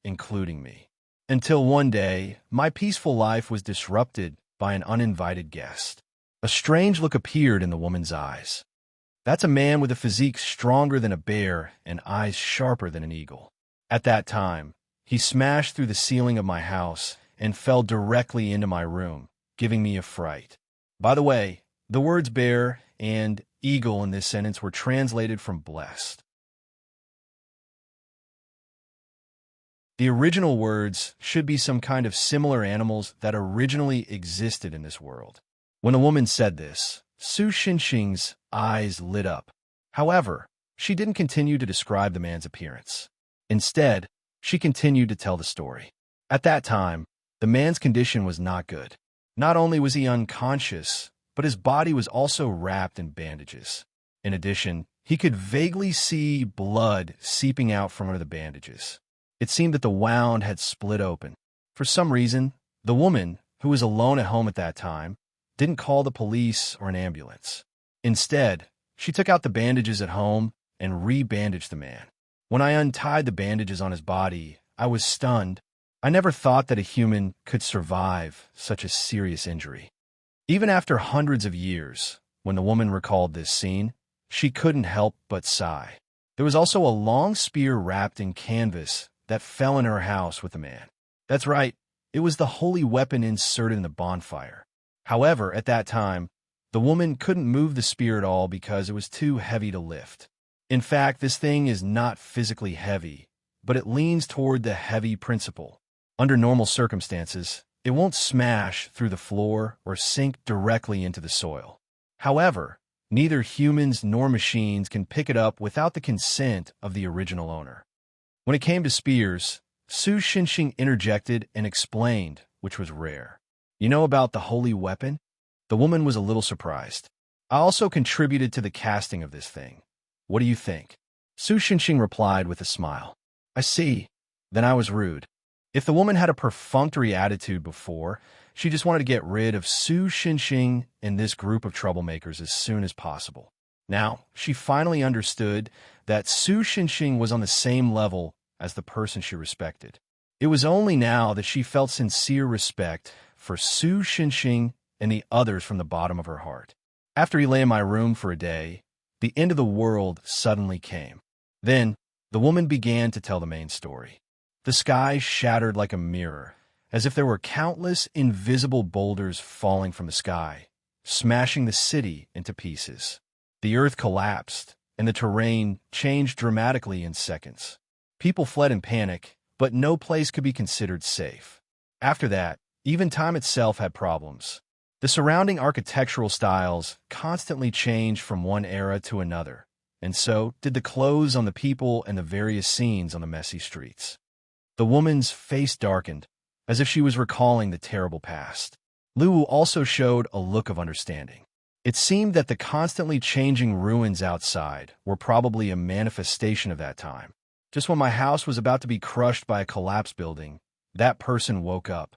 including me. Until one day, my peaceful life was disrupted by an uninvited guest. A strange look appeared in the woman's eyes. That's a man with a physique stronger than a bear and eyes sharper than an eagle. At that time, he smashed through the ceiling of my house and fell directly into my room, giving me a fright. By the way, the words bear and eagle in this sentence were translated from blessed. The original words should be some kind of similar animals that originally existed in this world. When the woman said this, Su Xinxing's eyes lit up. However, she didn't continue to describe the man's appearance. Instead, she continued to tell the story. At that time, the man's condition was not good. Not only was he unconscious, but his body was also wrapped in bandages. In addition, he could vaguely see blood seeping out from under the bandages. It seemed that the wound had split open. For some reason, the woman, who was alone at home at that time, didn't call the police or an ambulance. Instead, she took out the bandages at home and re-bandaged the man. When I untied the bandages on his body, I was stunned. I never thought that a human could survive such a serious injury. Even after hundreds of years, when the woman recalled this scene, she couldn't help but sigh. There was also a long spear wrapped in canvas that fell in her house with the man. That's right, it was the holy weapon inserted in the bonfire. However, at that time, the woman couldn't move the spear at all because it was too heavy to lift. In fact, this thing is not physically heavy, but it leans toward the heavy principle. Under normal circumstances, it won't smash through the floor or sink directly into the soil. However, neither humans nor machines can pick it up without the consent of the original owner. When it came to spears, Su Xinxing interjected and explained, which was rare. You know about the holy weapon? The woman was a little surprised. I also contributed to the casting of this thing. What do you think? Su Xinxing replied with a smile. I see. Then I was rude. If the woman had a perfunctory attitude before, she just wanted to get rid of Su Xinxing and this group of troublemakers as soon as possible. Now, she finally understood that Su Xinxing was on the same level as the person she respected. It was only now that she felt sincere respect for Su Xinxing and the others from the bottom of her heart. After he lay in my room for a day, the end of the world suddenly came. Then, the woman began to tell the main story. The sky shattered like a mirror, as if there were countless invisible boulders falling from the sky, smashing the city into pieces. The earth collapsed, and the terrain changed dramatically in seconds. People fled in panic, but no place could be considered safe. After that, even time itself had problems. The surrounding architectural styles constantly changed from one era to another, and so did the clothes on the people and the various scenes on the messy streets. The woman's face darkened, as if she was recalling the terrible past. Luwu also showed a look of understanding. It seemed that the constantly changing ruins outside were probably a manifestation of that time. Just when my house was about to be crushed by a collapsed building, that person woke up.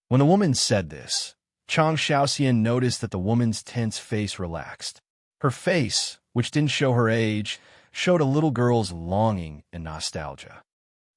When the woman said this, Chang Xiaoxian noticed that the woman's tense face relaxed. Her face, which didn't show her age, showed a little girl's longing and nostalgia.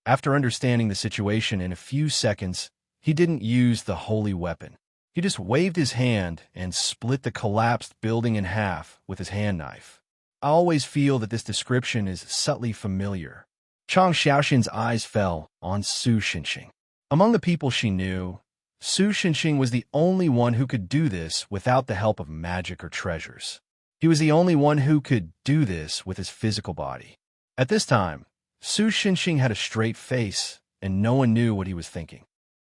After understanding the situation in a few seconds, he didn't use the holy weapon. He just waved his hand and split the collapsed building in half with his hand knife. I always feel that this description is subtly familiar. Chang Xiaoxian's eyes fell on Su Xinxing. Among the people she knew, Su Xinxing was the only one who could do this without the help of magic or treasures. He was the only one who could do this with his physical body. At this time, Su Xinxing had a straight face, and no one knew what he was thinking.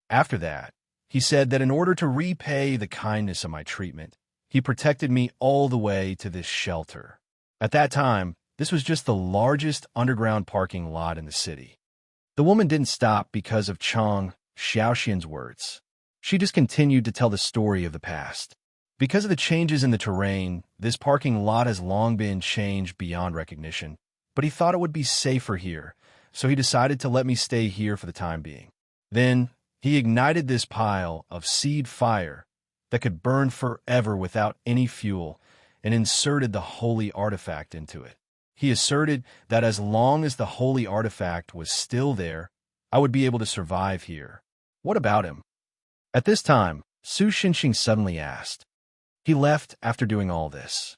After that, he said that in order to repay the kindness of my treatment, he protected me all the way to this shelter. At that time, this was just the largest underground parking lot in the city. The woman didn't stop because of Chang Xiaoxian's words. She just continued to tell the story of the past. Because of the changes in the terrain, this parking lot has long been changed beyond recognition, but he thought it would be safer here, so he decided to let me stay here for the time being. Then, he ignited this pile of seed fire that could burn forever without any fuel and inserted the holy artifact into it. He asserted that as long as the holy artifact was still there, I would be able to survive here. What about him? At this time, Su Xinxing suddenly asked. He left after doing all this.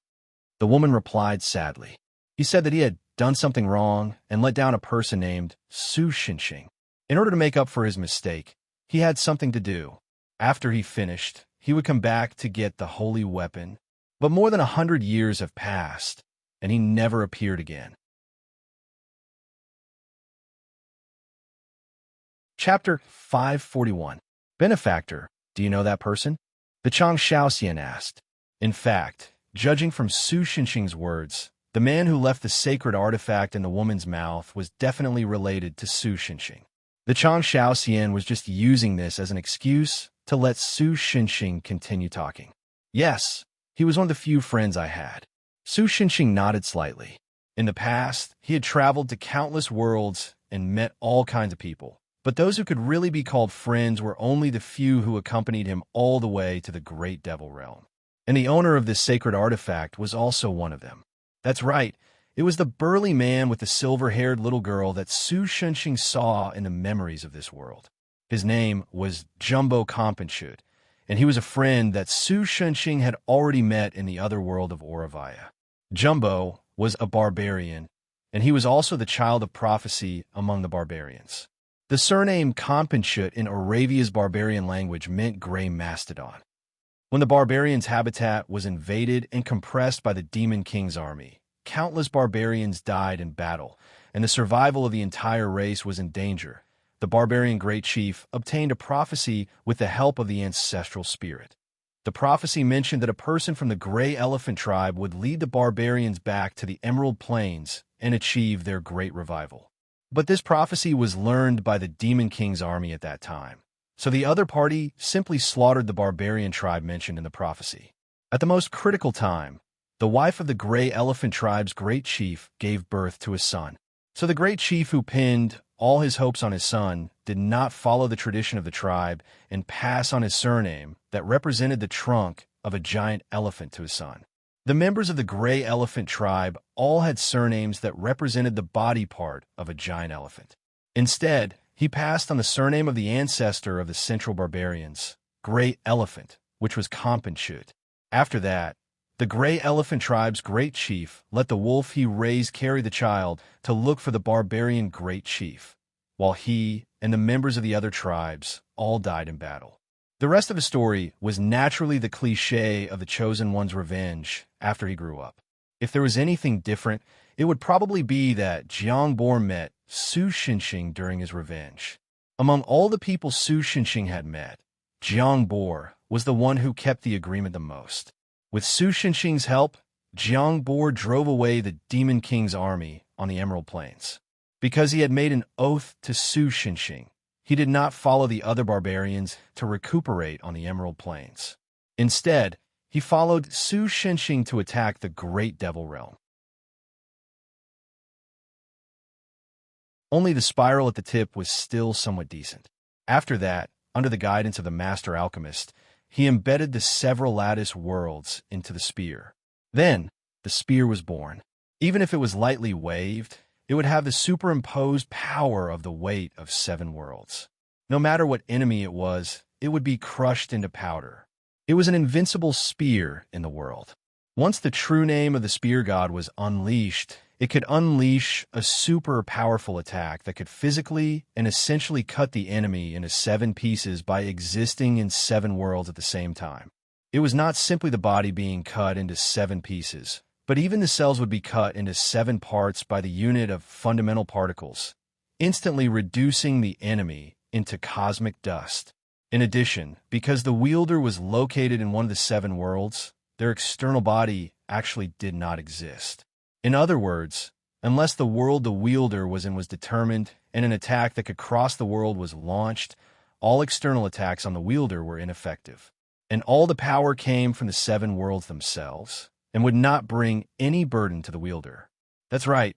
The woman replied sadly. He said that he had done something wrong and let down a person named Su Xinxing. In order to make up for his mistake, he had something to do. After he finished, he would come back to get the holy weapon. But more than 100 years have passed, and he never appeared again. Chapter 541. Benefactor, do you know that person? The Chang Xiaoxian asked. In fact, judging from Su Xinxing's words, the man who left the sacred artifact in the woman's mouth was definitely related to Su Xinxing. The Chang Xiaoxian was just using this as an excuse to let Su Xinxing continue talking. Yes, he was one of the few friends I had. Su Xinxing nodded slightly. In the past, he had traveled to countless worlds and met all kinds of people. But those who could really be called friends were only the few who accompanied him all the way to the Great Devil Realm. And the owner of this sacred artifact was also one of them. That's right, it was the burly man with the silver-haired little girl that Su Xinxing saw in the memories of this world. His name was Jumbo Compenshut, and he was a friend that Su Xinxing had already met in the other world of Auravia. Jumbo was a barbarian, and he was also the child of prophecy among the barbarians. The surname Compenshut in Aravia's barbarian language meant gray mastodon. When the barbarians' habitat was invaded and compressed by the Demon King's army, countless barbarians died in battle, and the survival of the entire race was in danger. The barbarian great chief obtained a prophecy with the help of the ancestral spirit. The prophecy mentioned that a person from the Gray Elephant tribe would lead the barbarians back to the Emerald Plains and achieve their great revival. But this prophecy was learned by the Demon King's army at that time, so the other party simply slaughtered the barbarian tribe mentioned in the prophecy. At the most critical time, the wife of the Gray Elephant tribe's great chief gave birth to a son. So the great chief who pinned all his hopes on his son did not follow the tradition of the tribe and pass on his surname that represented the trunk of a giant elephant to his son. The members of the Gray Elephant tribe all had surnames that represented the body part of a giant elephant. Instead, he passed on the surname of the ancestor of the Central Barbarians, Gray Elephant, which was Compenshut. After that, the Gray Elephant tribe's great chief let the wolf he raised carry the child to look for the barbarian great chief, while he and the members of the other tribes all died in battle. The rest of the story was naturally the cliché of the Chosen One's revenge after he grew up. If there was anything different, it would probably be that Jiangbor met Su Xinxing during his revenge. Among all the people Su Xinxing had met, Jiangbor was the one who kept the agreement the most. With Su Xinxing's help, Jiangbor drove away the Demon King's army on the Emerald Plains. Because he had made an oath to Su Xinxing, he did not follow the other barbarians to recuperate on the Emerald Plains. Instead, he followed Su Xinxing to attack the Great Devil Realm. Only the spiral at the tip was still somewhat decent. After that, under the guidance of the Master Alchemist, he embedded the several lattice worlds into the spear. Then, the spear was born. Even if it was lightly waved, it would have the superimposed power of the weight of 7 worlds. No matter what enemy it would be crushed into powder. It was an invincible spear in the world. Once the true name of the spear god was unleashed, it could unleash a super powerful attack that could physically and essentially cut the enemy into 7 pieces by existing in 7 worlds at the same time. It was not simply the body being cut into 7 pieces, but even the cells would be cut into 7 parts by the unit of fundamental particles, instantly reducing the enemy into cosmic dust. In addition, because the wielder was located in one of the 7 worlds, their external body actually did not exist. In other words, unless the world the wielder was in was determined and an attack that could cross the world was launched, all external attacks on the wielder were ineffective. And all the power came from the 7 worlds themselves and would not bring any burden to the wielder. That's right.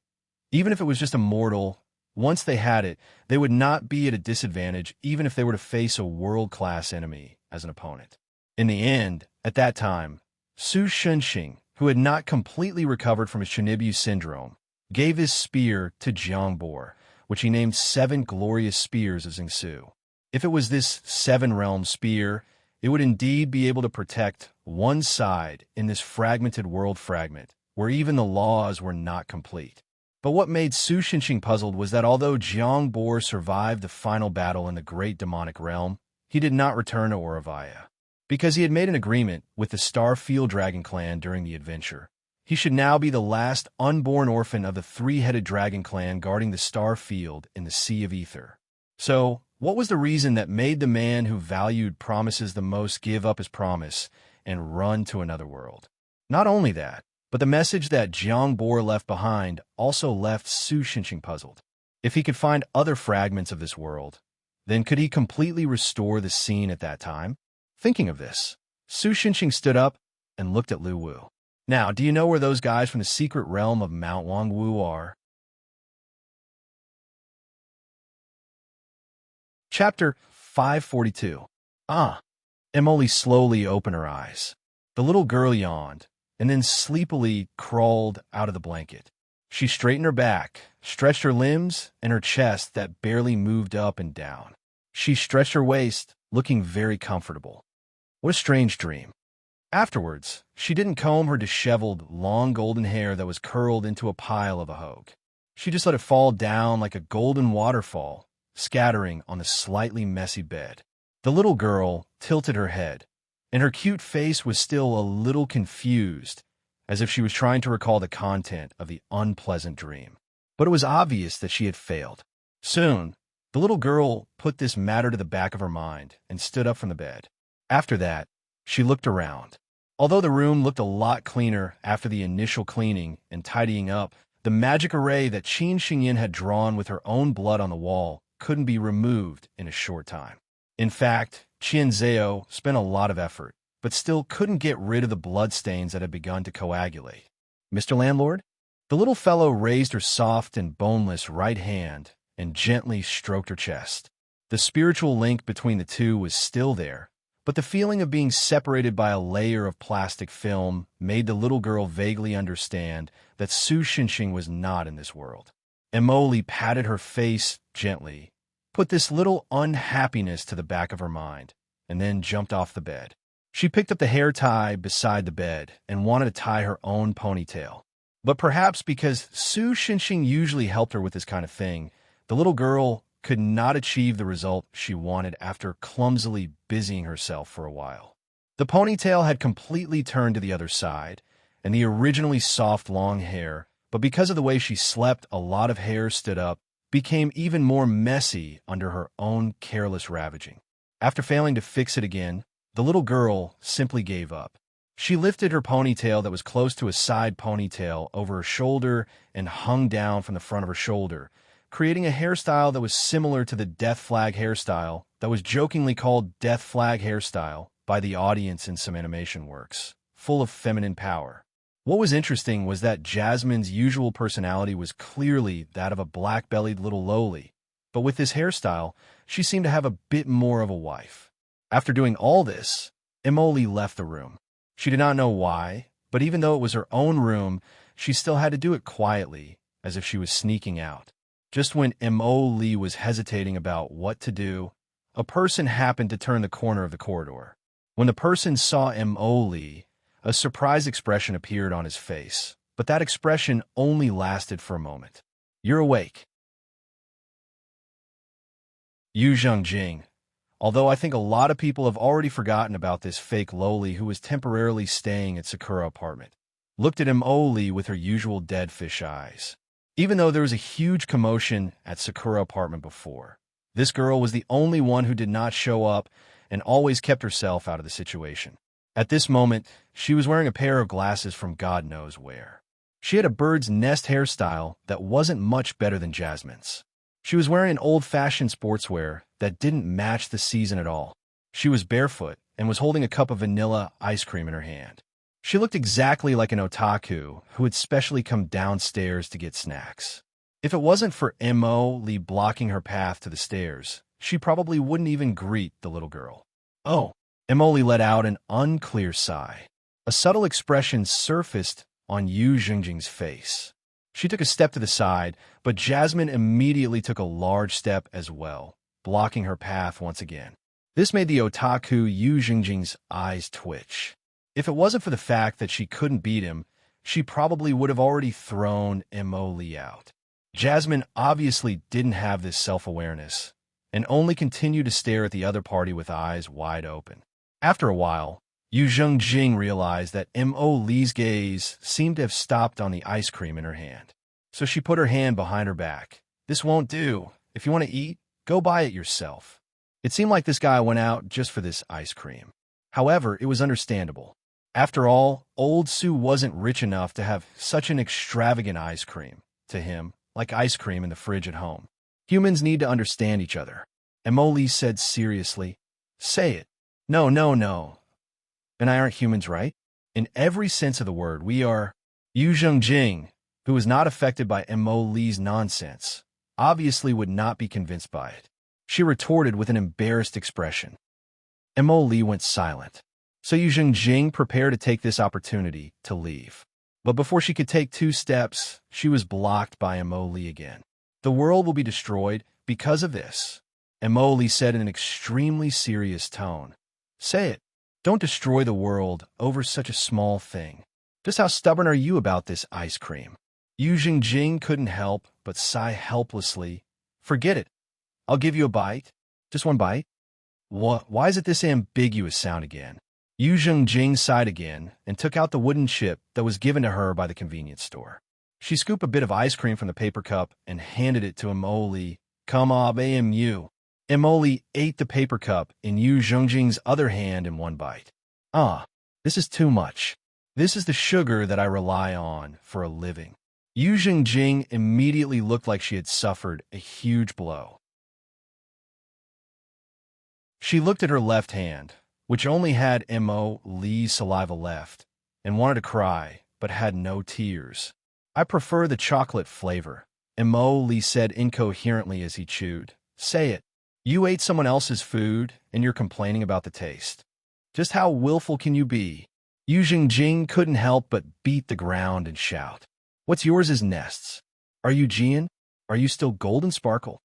Even if it was just a mortal, once they had it, they would not be at a disadvantage even if they were to face a world-class enemy as an opponent. In the end, at that time, Sushunxing, who had not completely recovered from his Chinibu syndrome, gave his spear to Jiangbor, which he named 7 glorious spears of Xingsu. If it was this 7-realm spear, it would indeed be able to protect one side in this fragmented world fragment, where even the laws were not complete. But what made Su Xinxing puzzled was that although Jiangbor survived the final battle in the Great Demonic Realm, he did not return to Auravaya. Because he had made an agreement with the Star Field Dragon clan during the adventure, he should now be the last unborn orphan of the 3-headed dragon clan guarding the Star Field in the Sea of Ether. So, what was the reason that made the man who valued promises the most give up his promise and run to another world? Not only that, but the message that Jiangbor left behind also left Su Xinxing puzzled. If he could find other fragments of this world, then could he completely restore the scene at that time? Thinking of this, Su Xinxing stood up and looked at Lu Wu. Now, do you know where those guys from the secret realm of Mount Wangwu are? Chapter 542. Emily slowly opened her eyes. The little girl yawned, and then sleepily crawled out of the blanket. She straightened her back, stretched her limbs, and her chest that barely moved up and down. She stretched her waist, looking very comfortable. What a strange dream. Afterwards, she didn't comb her disheveled, long golden hair that was curled into a pile of a hogue. She just let it fall down like a golden waterfall, scattering on the slightly messy bed. The little girl tilted her head, and her cute face was still a little confused, as if she was trying to recall the content of the unpleasant dream. But it was obvious that she had failed. Soon, the little girl put this matter to the back of her mind and stood up from the bed. After that, she looked around. Although the room looked a lot cleaner after the initial cleaning and tidying up, the magic array that Qin Xingyin had drawn with her own blood on the wall couldn't be removed in a short time. In fact, Qian Zhao spent a lot of effort, but still couldn't get rid of the bloodstains that had begun to coagulate. Mr. Landlord? The little fellow raised her soft and boneless right hand and gently stroked her chest. The spiritual link between the two was still there, but the feeling of being separated by a layer of plastic film made the little girl vaguely understand that Su Xinxing was not in this world. Emily patted her face gently, put this little unhappiness to the back of her mind, and then jumped off the bed. She picked up the hair tie beside the bed and wanted to tie her own ponytail. But perhaps because Su Xinxing usually helped her with this kind of thing, the little girl could not achieve the result she wanted after clumsily busying herself for a while. The ponytail had completely turned to the other side, and the originally soft long hair, but because of the way she slept, a lot of hair stood up, became even more messy under her own careless ravaging. After failing to fix it again, the little girl simply gave up. She lifted her ponytail that was close to a side ponytail over her shoulder and hung down from the front of her shoulder, creating a hairstyle that was similar to the Death Flag hairstyle that was jokingly called Death Flag hairstyle by the audience in some animation works, full of feminine power. What was interesting was that Jasmine's usual personality was clearly that of a black-bellied little lowly, but with this hairstyle, she seemed to have a bit more of a wife. After doing all this, Emily left the room. She did not know why, but even though it was her own room, she still had to do it quietly, as if she was sneaking out. Just when Emily was hesitating about what to do, a person happened to turn the corner of the corridor. When the person saw Emily, a surprised expression appeared on his face, but that expression only lasted for a moment. "You're awake." Yu Zhengjing. Although I think a lot of people have already forgotten about this fake loli who was temporarily staying at Sakura apartment, looked at Emily with her usual dead fish eyes. Even though there was a huge commotion at Sakura apartment before, this girl was the only one who did not show up and always kept herself out of the situation. At this moment, she was wearing a pair of glasses from God knows where. She had a bird's nest hairstyle that wasn't much better than Jasmine's. She was wearing an old-fashioned sportswear that didn't match the season at all. She was barefoot and was holding a cup of vanilla ice cream in her hand. She looked exactly like an otaku who had specially come downstairs to get snacks. If it wasn't for Emily blocking her path to the stairs, she probably wouldn't even greet the little girl. "Oh." Emily let out an unclear sigh. A subtle expression surfaced on Yu Zhengjing's face. She took a step to the side, but Jasmine immediately took a large step as well, blocking her path once again. This made the otaku Yu Zhengjing's eyes twitch. If it wasn't for the fact that she couldn't beat him, she probably would have already thrown Emily out. Jasmine obviously didn't have this self-awareness, and only continued to stare at the other party with eyes wide open. After a while, Yu Zhengjing realized that Emily's gaze seemed to have stopped on the ice cream in her hand. So she put her hand behind her back. "This won't do. If you want to eat, go buy it yourself." It seemed like this guy went out just for this ice cream. However, it was understandable. After all, old Sue wasn't rich enough to have such an extravagant ice cream. To him, like ice cream in the fridge at home. Humans need to understand each other. Emily said seriously. "Say it." "No, no, no. And I aren't humans, right? In every sense of the word, we are." Yu Zhengjing, who was not affected by Emily's nonsense, obviously would not be convinced by it. She retorted with an embarrassed expression. Emily went silent. So Yu Zhengjing prepared to take this opportunity to leave. But before she could take 2 steps, she was blocked by Emily again. "The world will be destroyed because of this," Emily said in an extremely serious tone. "Say it. Don't destroy the world over such a small thing. Just how stubborn are you about this ice cream?" Yu Zhengjing couldn't help but sigh helplessly. "Forget it. I'll give you a bite. Just one bite." Why is it this ambiguous sound again? Yu Zhengjing sighed again and took out the wooden chip that was given to her by the convenience store. She scooped a bit of ice cream from the paper cup and handed it to Emily. "Come on, AMU." Emily ate the paper cup in Yu Zhengjing's other hand in one bite. This is too much. This is the sugar that I rely on for a living." Yu Zhengjing immediately looked like she had suffered a huge blow. She looked at her left hand, which only had Emily's saliva left, and wanted to cry, but had no tears. "I prefer the chocolate flavor," Emily said incoherently as he chewed. "Say it. You ate someone else's food, and you're complaining about the taste. Just how willful can you be?" Yu Zhengjing couldn't help but beat the ground and shout. "What's yours is nests. Are you Jian? Are you still golden sparkle?"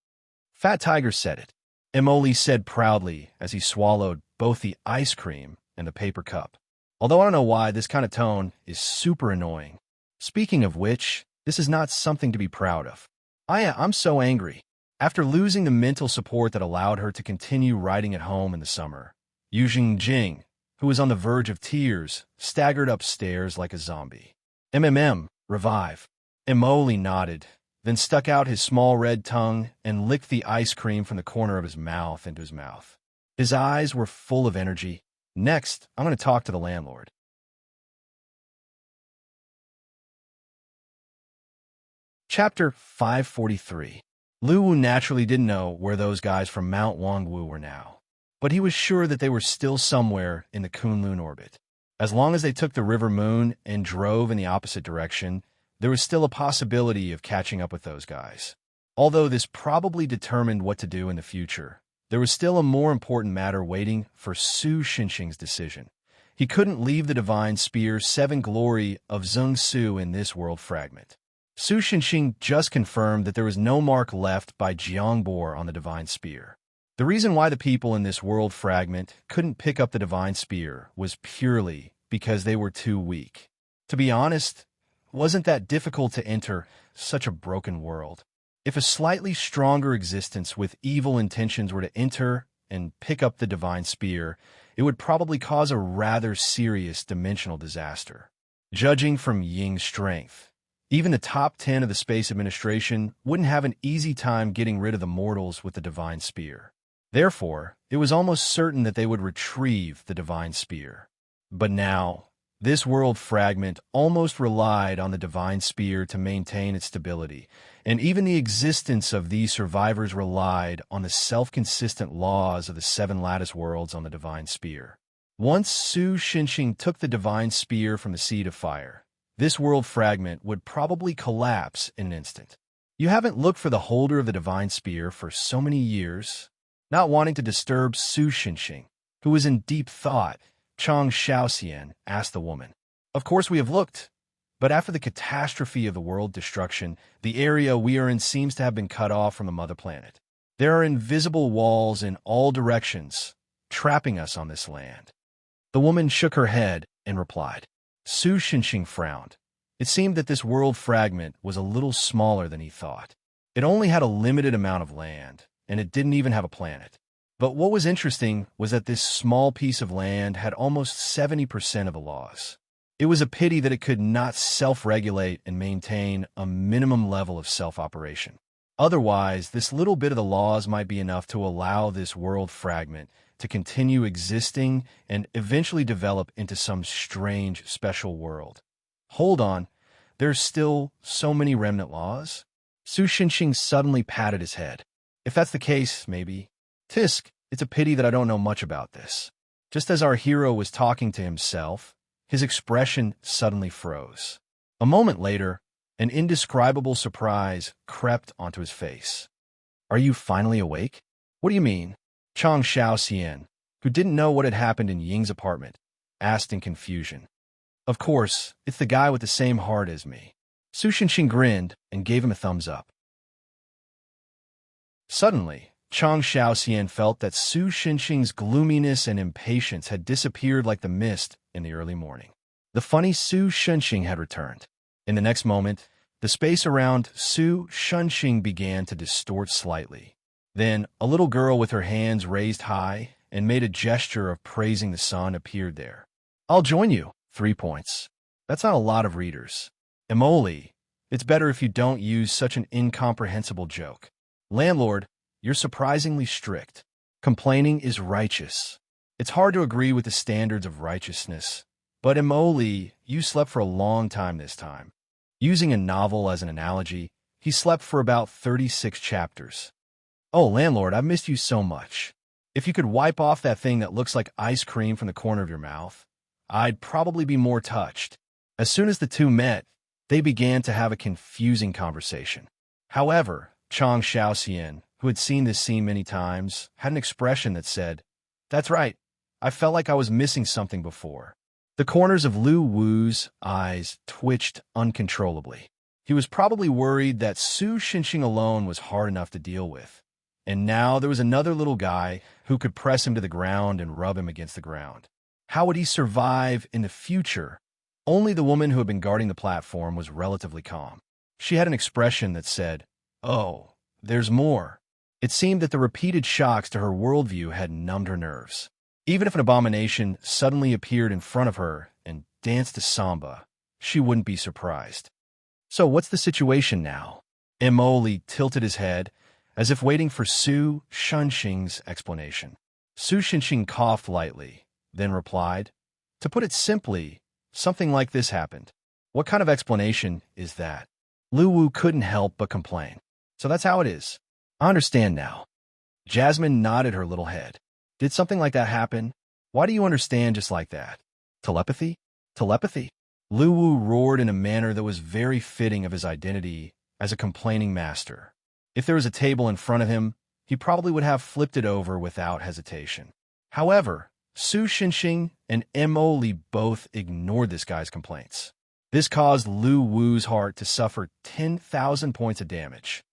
"Fat Tiger said it," Emily said proudly as he swallowed both the ice cream and the paper cup. Although I don't know why, this kind of tone is super annoying. Speaking of which, this is not something to be proud of. I'm so angry. After losing the mental support that allowed her to continue writing at home in the summer, Yu Zhengjing, who was on the verge of tears, staggered upstairs like a zombie. Revive." Emily nodded, then stuck out his small red tongue and licked the ice cream from the corner of his mouth into his mouth. His eyes were full of energy. "Next, I'm going to talk to the landlord." Chapter 543. Lu Wu naturally didn't know where those guys from Mount Wangwu were now, but he was sure that they were still somewhere in the Kunlun orbit. As long as they took the River Moon and drove in the opposite direction, there was still a possibility of catching up with those guys. Although this probably determined what to do in the future, there was still a more important matter waiting for Su Xinxing's decision. He couldn't leave the divine spear 7 glory of Zheng Su in this world fragment. Su Xinxing just confirmed that there was no mark left by Jiangbor on the divine spear. The reason why the people in this world fragment couldn't pick up the divine spear was purely because they were too weak. To be honest, it wasn't that difficult to enter such a broken world. If a slightly stronger existence with evil intentions were to enter and pick up the divine spear, it would probably cause a rather serious dimensional disaster. Judging from Ying's strength, even the top 10 of the Space Administration wouldn't have an easy time getting rid of the mortals with the divine spear. Therefore, it was almost certain that they would retrieve the divine spear. But now, this world fragment almost relied on the divine spear to maintain its stability, and even the existence of these survivors relied on the self-consistent laws of the 7 lattice worlds on the divine spear. Once Su Xinxing took the divine spear from the Seed of Fire, this world fragment would probably collapse in an instant. You haven't looked for the holder of the divine spear for so many years? Not wanting to disturb Su Xinxing, who was in deep thought, Chang Xiaoxian asked the woman. Of course we have looked, but after the catastrophe of the world destruction, the area we are in seems to have been cut off from the mother planet. There are invisible walls in all directions, trapping us on this land. The woman shook her head and replied. Su Xinxing frowned. It seemed that this world fragment was a little smaller than he thought. It only had a limited amount of land, and it didn't even have a planet. But what was interesting was that this small piece of land had almost 70% of the laws. It was a pity that it could not self-regulate and maintain a minimum level of self-operation. Otherwise, this little bit of the laws might be enough to allow this world fragment to continue existing and eventually develop into some strange, special world. Hold on, there's still so many remnant laws? Su Xinxing suddenly patted his head. If that's the case, maybe. Tisk, it's a pity that I don't know much about this. Just as our hero was talking to himself, his expression suddenly froze. A moment later, an indescribable surprise crept onto his face. Are you finally awake? What do you mean? Chang Xiaoxian, who didn't know what had happened in Ying's apartment, asked in confusion. Of course, it's the guy with the same heart as me. Su Xinxing grinned and gave him a thumbs up. Suddenly, Chang Xiaoxian felt that Su Xinxing's gloominess and impatience had disappeared like the mist in the early morning. The funny Su Xinxing had returned. In the next moment, the space around Su Xinxing began to distort slightly. Then, a little girl with her hands raised high and made a gesture of praising the sun appeared there. I'll join you. 3 points. That's not a lot of readers. Emoli, it's better if you don't use such an incomprehensible joke. Landlord, you're surprisingly strict. Complaining is righteous. It's hard to agree with the standards of righteousness. But Emoli, you slept for a long time this time. Using a novel as an analogy, he slept for about 36 chapters. Oh, landlord, I've missed you so much. If you could wipe off that thing that looks like ice cream from the corner of your mouth, I'd probably be more touched. As soon as the two met, they began to have a confusing conversation. However, Chang Xiaoxian, who had seen this scene many times, had an expression that said, That's right, I felt like I was missing something before. The corners of Lu Wu's eyes twitched uncontrollably. He was probably worried that Su Xinxing alone was hard enough to deal with. And now there was another little guy who could press him to the ground and rub him against the ground. How would he survive in the future? Only the woman who had been guarding the platform was relatively calm. She had an expression that said, Oh, there's more. It seemed that the repeated shocks to her worldview had numbed her nerves. Even if an abomination suddenly appeared in front of her and danced a samba, she wouldn't be surprised. So what's the situation now? Emoli tilted his head, as if waiting for Su Xinxing's explanation. Su Xinxing coughed lightly, then replied, To put it simply, something like this happened. What kind of explanation is that? Lu Wu couldn't help but complain. So that's how it is. I understand now. Jasmine nodded her little head. Did something like that happen? Why do you understand just like that? Telepathy? Telepathy? Lu Wu roared in a manner that was very fitting of his identity as a complaining master. If there was a table in front of him, he probably would have flipped it over without hesitation. However, Su Xinxing and Mo Li both ignored this guy's complaints. This caused Lu Wu's heart to suffer 10,000 points of damage.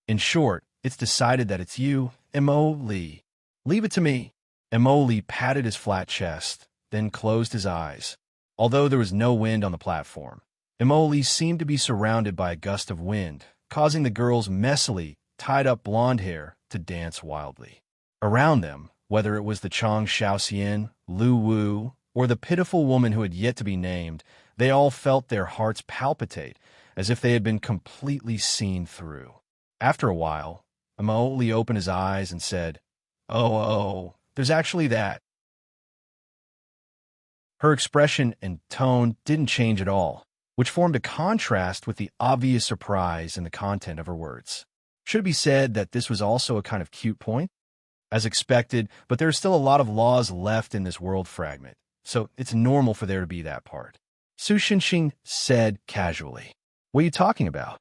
In short, it's decided that it's you, Mo Li. Leave it to me. Mo Li patted his flat chest, then closed his eyes. Although there was no wind on the platform, Mo Li seemed to be surrounded by a gust of wind, causing the girl's messily tied-up blonde hair to dance wildly. Around them, whether it was the Chang Shaoxian, Lu Wu, or the pitiful woman who had yet to be named, they all felt their hearts palpitate as if they had been completely seen through. After a while, Mo Li opened his eyes and said, Oh, there's actually that. Her expression and tone didn't change at all, which formed a contrast with the obvious surprise in the content of her words. Should it be said that this was also a kind of cute point? As expected, but there are still a lot of laws left in this world fragment, so it's normal for there to be that part. Su Xinxing said casually, What are you talking about?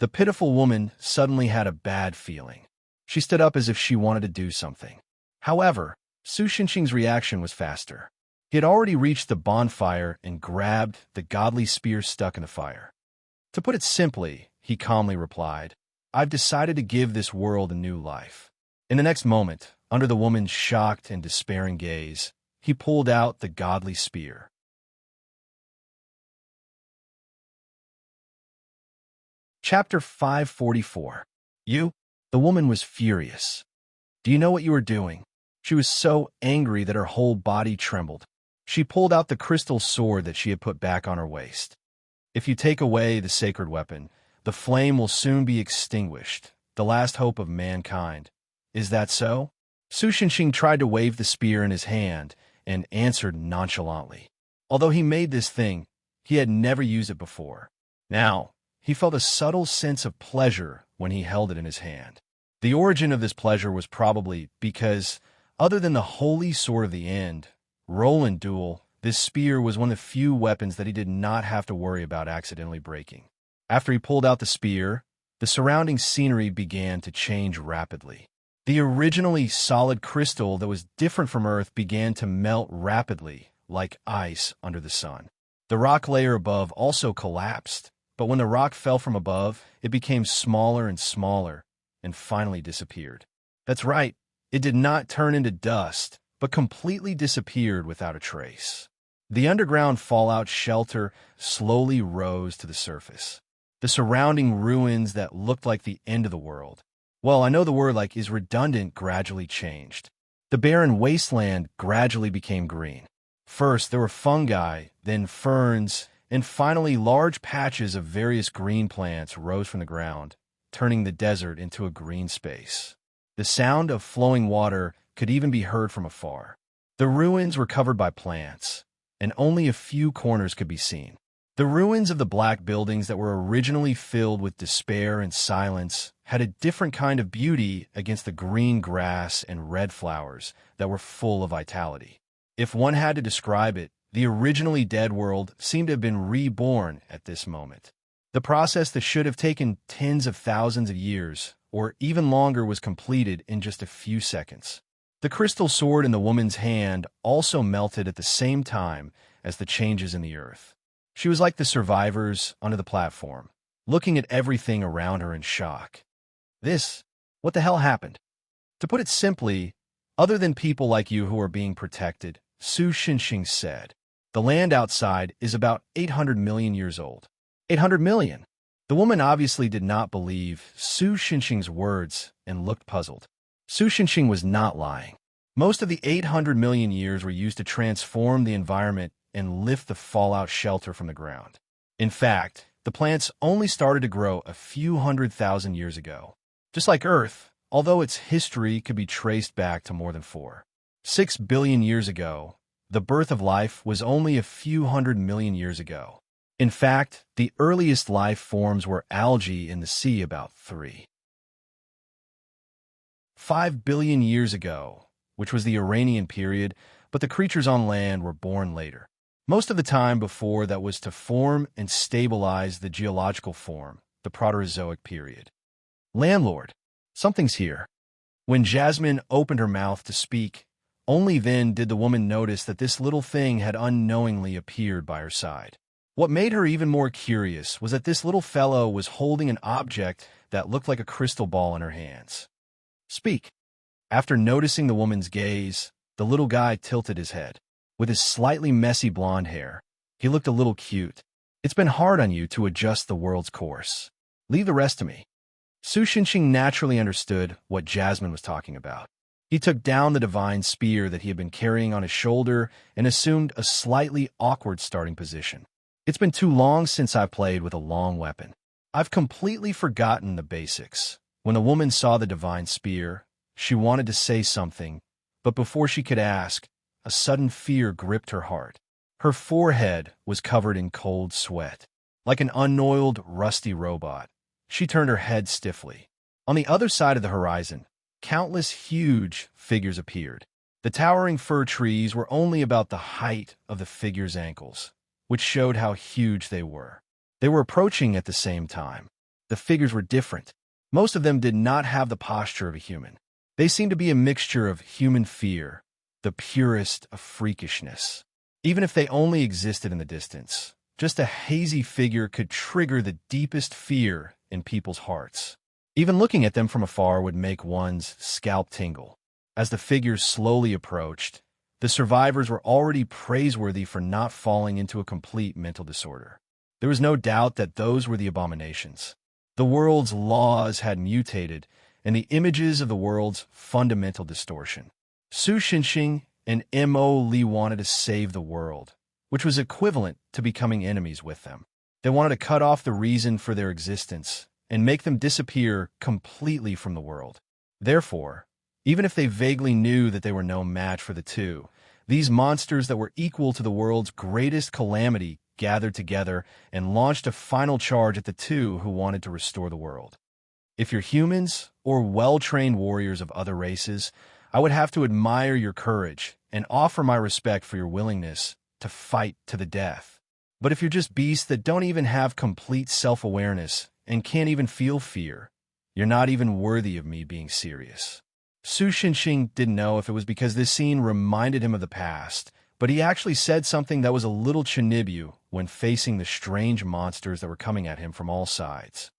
The pitiful woman suddenly had a bad feeling. She stood up as if she wanted to do something. However, Su Xinxing's reaction was faster. He had already reached the bonfire and grabbed the godly spear stuck in the fire. To put it simply, he calmly replied, I've decided to give this world a new life. In the next moment, under the woman's shocked and despairing gaze, he pulled out the godly spear. Chapter 544. You? The woman was furious. Do you know what you are doing? She was so angry that her whole body trembled. She pulled out the crystal sword that she had put back on her waist. If you take away the sacred weapon, the flame will soon be extinguished, the last hope of mankind. Is that so? Su Xinxing tried to wave the spear in his hand and answered nonchalantly. Although he made this thing, he had never used it before. Now, he felt a subtle sense of pleasure when he held it in his hand. The origin of this pleasure was probably because, other than the holy sword of the end, Roland duel, this spear was one of the few weapons that he did not have to worry about accidentally breaking. After he pulled out the spear, the surrounding scenery began to change rapidly. The originally solid crystal that was different from Earth began to melt rapidly, like ice under the sun. The rock layer above also collapsed, but when the rock fell from above, it became smaller and smaller, and finally disappeared. That's right, it did not turn into dust, but completely disappeared without a trace. The underground fallout shelter slowly rose to the surface. The surrounding ruins that looked like the end of the world, well, I know the word like is redundant, gradually changed. The barren wasteland gradually became green. First, there were fungi, then ferns, and finally large patches of various green plants rose from the ground, turning the desert into a green space. The sound of flowing water could even be heard from afar. The ruins were covered by plants, and only a few corners could be seen. The ruins of the black buildings that were originally filled with despair and silence had a different kind of beauty against the green grass and red flowers that were full of vitality. If one had to describe it, the originally dead world seemed to have been reborn at this moment. The process that should have taken tens of thousands of years, or even longer, was completed in just a few seconds. The crystal sword in the woman's hand also melted at the same time as the changes in the earth. She was like the survivors under the platform, looking at everything around her in shock. What the hell happened? To put it simply, other than people like you who are being protected, Su Xinxing said, the land outside is about 800 million years old. 800 million? The woman obviously did not believe Su Xinxing's words and looked puzzled. Su Xinxing was not lying. Most of the 800 million years were used to transform the environment and lift the fallout shelter from the ground. In fact, the plants only started to grow a few 100,000 years ago. Just like Earth, although its history could be traced back to more than 6 billion years ago, the birth of life was only a few 100 million years ago. In fact, the earliest life forms were algae in the sea about 5 billion years ago, which was the Iranian period, but the creatures on land were born later. Most of the time before that was to form and stabilize the geological form, the Proterozoic period. Landlord, something's here. When Jasmine opened her mouth to speak, only then did the woman notice that this little thing had unknowingly appeared by her side. What made her even more curious was that this little fellow was holding an object that looked like a crystal ball in her hands. "Speak." After noticing the woman's gaze, the little guy tilted his head. With his slightly messy blonde hair, he looked a little cute. "It's been hard on you to adjust the world's course. Leave the rest to me." Su Xinxing naturally understood what Jasmine was talking about. He took down the divine spear that he had been carrying on his shoulder and assumed a slightly awkward starting position. "It's been too long since I played with a long weapon. I've completely forgotten the basics." When the woman saw the divine spear, she wanted to say something, but before she could ask, a sudden fear gripped her heart. Her forehead was covered in cold sweat. Like an unoiled, rusty robot, she turned her head stiffly. On the other side of the horizon, countless huge figures appeared. The towering fir trees were only about the height of the figures' ankles, which showed how huge they were. They were approaching at the same time. The figures were different. Most of them did not have the posture of a human. They seemed to be a mixture of human fear, the purest of freakishness. Even if they only existed in the distance, just a hazy figure could trigger the deepest fear in people's hearts. Even looking at them from afar would make one's scalp tingle. As the figures slowly approached, the survivors were already praiseworthy for not falling into a complete mental disorder. There was no doubt that those were the abominations. The world's laws had mutated, and the images of the world's fundamental distortion. Su Xinxing and Mo Li wanted to save the world, which was equivalent to becoming enemies with them. They wanted to cut off the reason for their existence and make them disappear completely from the world. Therefore, even if they vaguely knew that they were no match for the two, these monsters that were equal to the world's greatest calamity gathered together and launched a final charge at the two who wanted to restore the world. If you're humans or well-trained warriors of other races, I would have to admire your courage and offer my respect for your willingness to fight to the death. But if you're just beasts that don't even have complete self-awareness and can't even feel fear, you're not even worthy of me being serious. Su Xinxing didn't know if it was because this scene reminded him of the past, but he actually said something that was a little chinibu when facing the strange monsters that were coming at him from all sides.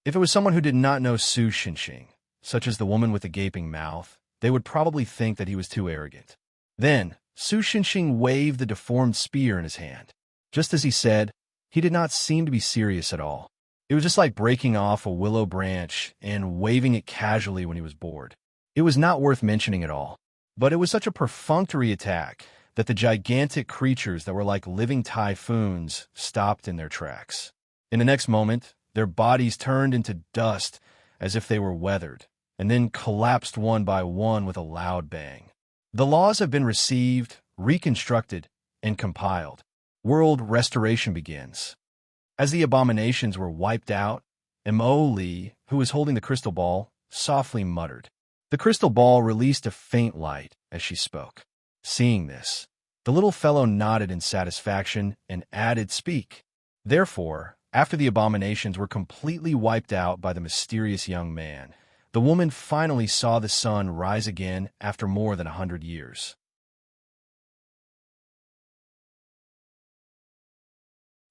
If it was someone who did not know Su Xinxing, such as the woman with the gaping mouth, they would probably think that he was too arrogant. Then, Su Xinxing waved the deformed spear in his hand. Just as he said, he did not seem to be serious at all. It was just like breaking off a willow branch and waving it casually when he was bored. It was not worth mentioning at all. But it was such a perfunctory attack that the gigantic creatures that were like living typhoons stopped in their tracks. In the next moment, their bodies turned into dust as if they were weathered, and then collapsed one by one with a loud bang. The laws have been received, reconstructed, and compiled. World restoration begins. As the abominations were wiped out, Mo Li, who was holding the crystal ball, softly muttered. The crystal ball released a faint light as she spoke. Seeing this, the little fellow nodded in satisfaction and added, "Speak." Therefore, after the abominations were completely wiped out by the mysterious young man, the woman finally saw the sun rise again after more than 100 years.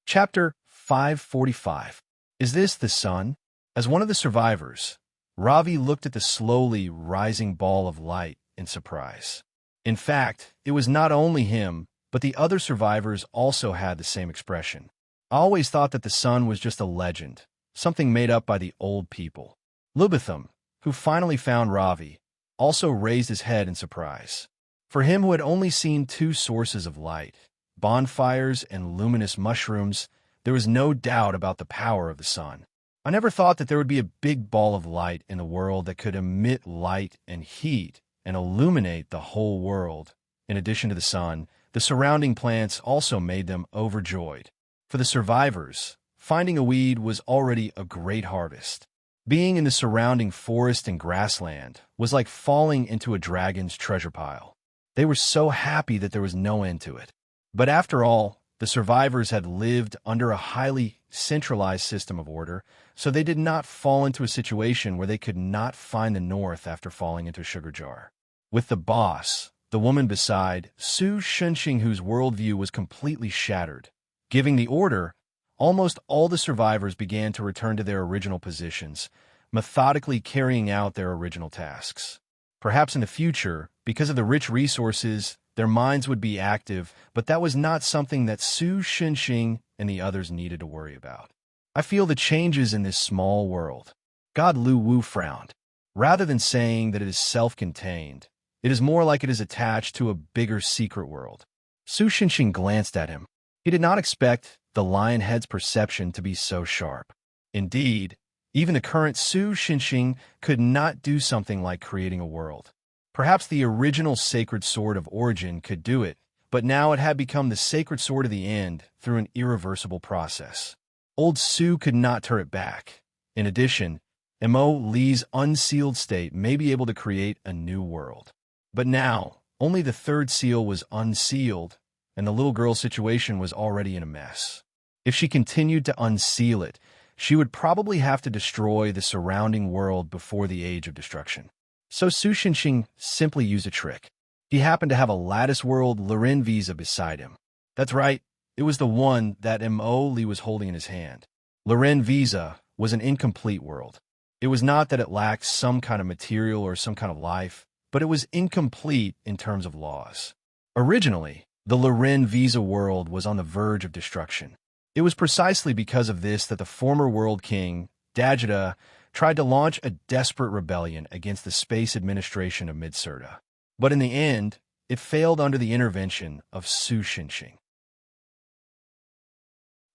Chapter 545. Is this the sun? As one of the survivors, Ravi looked at the slowly rising ball of light in surprise. In fact, it was not only him, but the other survivors also had the same expression. I always thought that the sun was just a legend, something made up by the old people. Lubitham, who finally found Ravi, also raised his head in surprise. For him who had only seen two sources of light, bonfires and luminous mushrooms, there was no doubt about the power of the sun. I never thought that there would be a big ball of light in the world that could emit light and heat and illuminate the whole world. In addition to the sun, the surrounding plants also made them overjoyed. For the survivors, finding a weed was already a great harvest. Being in the surrounding forest and grassland was like falling into a dragon's treasure pile. They were so happy that there was no end to it. But after all, the survivors had lived under a highly centralized system of order, so they did not fall into a situation where they could not find the north after falling into a sugar jar. With the boss, the woman beside, Su Shunxing, whose worldview was completely shattered, giving the order, almost all the survivors began to return to their original positions, methodically carrying out their original tasks. Perhaps in the future, because of the rich resources, their minds would be active, but that was not something that Su Shunxing and the others needed to worry about. I feel the changes in this small world. God Lu Wu frowned. Rather than saying that it is self-contained, it is more like it is attached to a bigger secret world. Su Shunxing glanced at him. He did not expect the Lionhead's perception to be so sharp. Indeed, even the current Su Shunxing could not do something like creating a world. Perhaps the original sacred sword of origin could do it, but now it had become the sacred sword of the end through an irreversible process. Old Su could not turn it back. In addition, Mo Li's unsealed state may be able to create a new world. But now, only the third seal was unsealed, and the little girl's situation was already in a mess. If she continued to unseal it, she would probably have to destroy the surrounding world before the age of destruction. So Su Shunxing simply used a trick. He happened to have a lattice world Loren Visa beside him. That's right, it was the one that Mo Li was holding in his hand. Loren Visa was an incomplete world. It was not that it lacked some kind of material or some kind of life, but it was incomplete in terms of laws. Originally, the Loren Visa world was on the verge of destruction. It was precisely because of this that the former world king, Dajida, tried to launch a desperate rebellion against the space administration of Midsurda. But in the end, it failed under the intervention of Su Shunxing.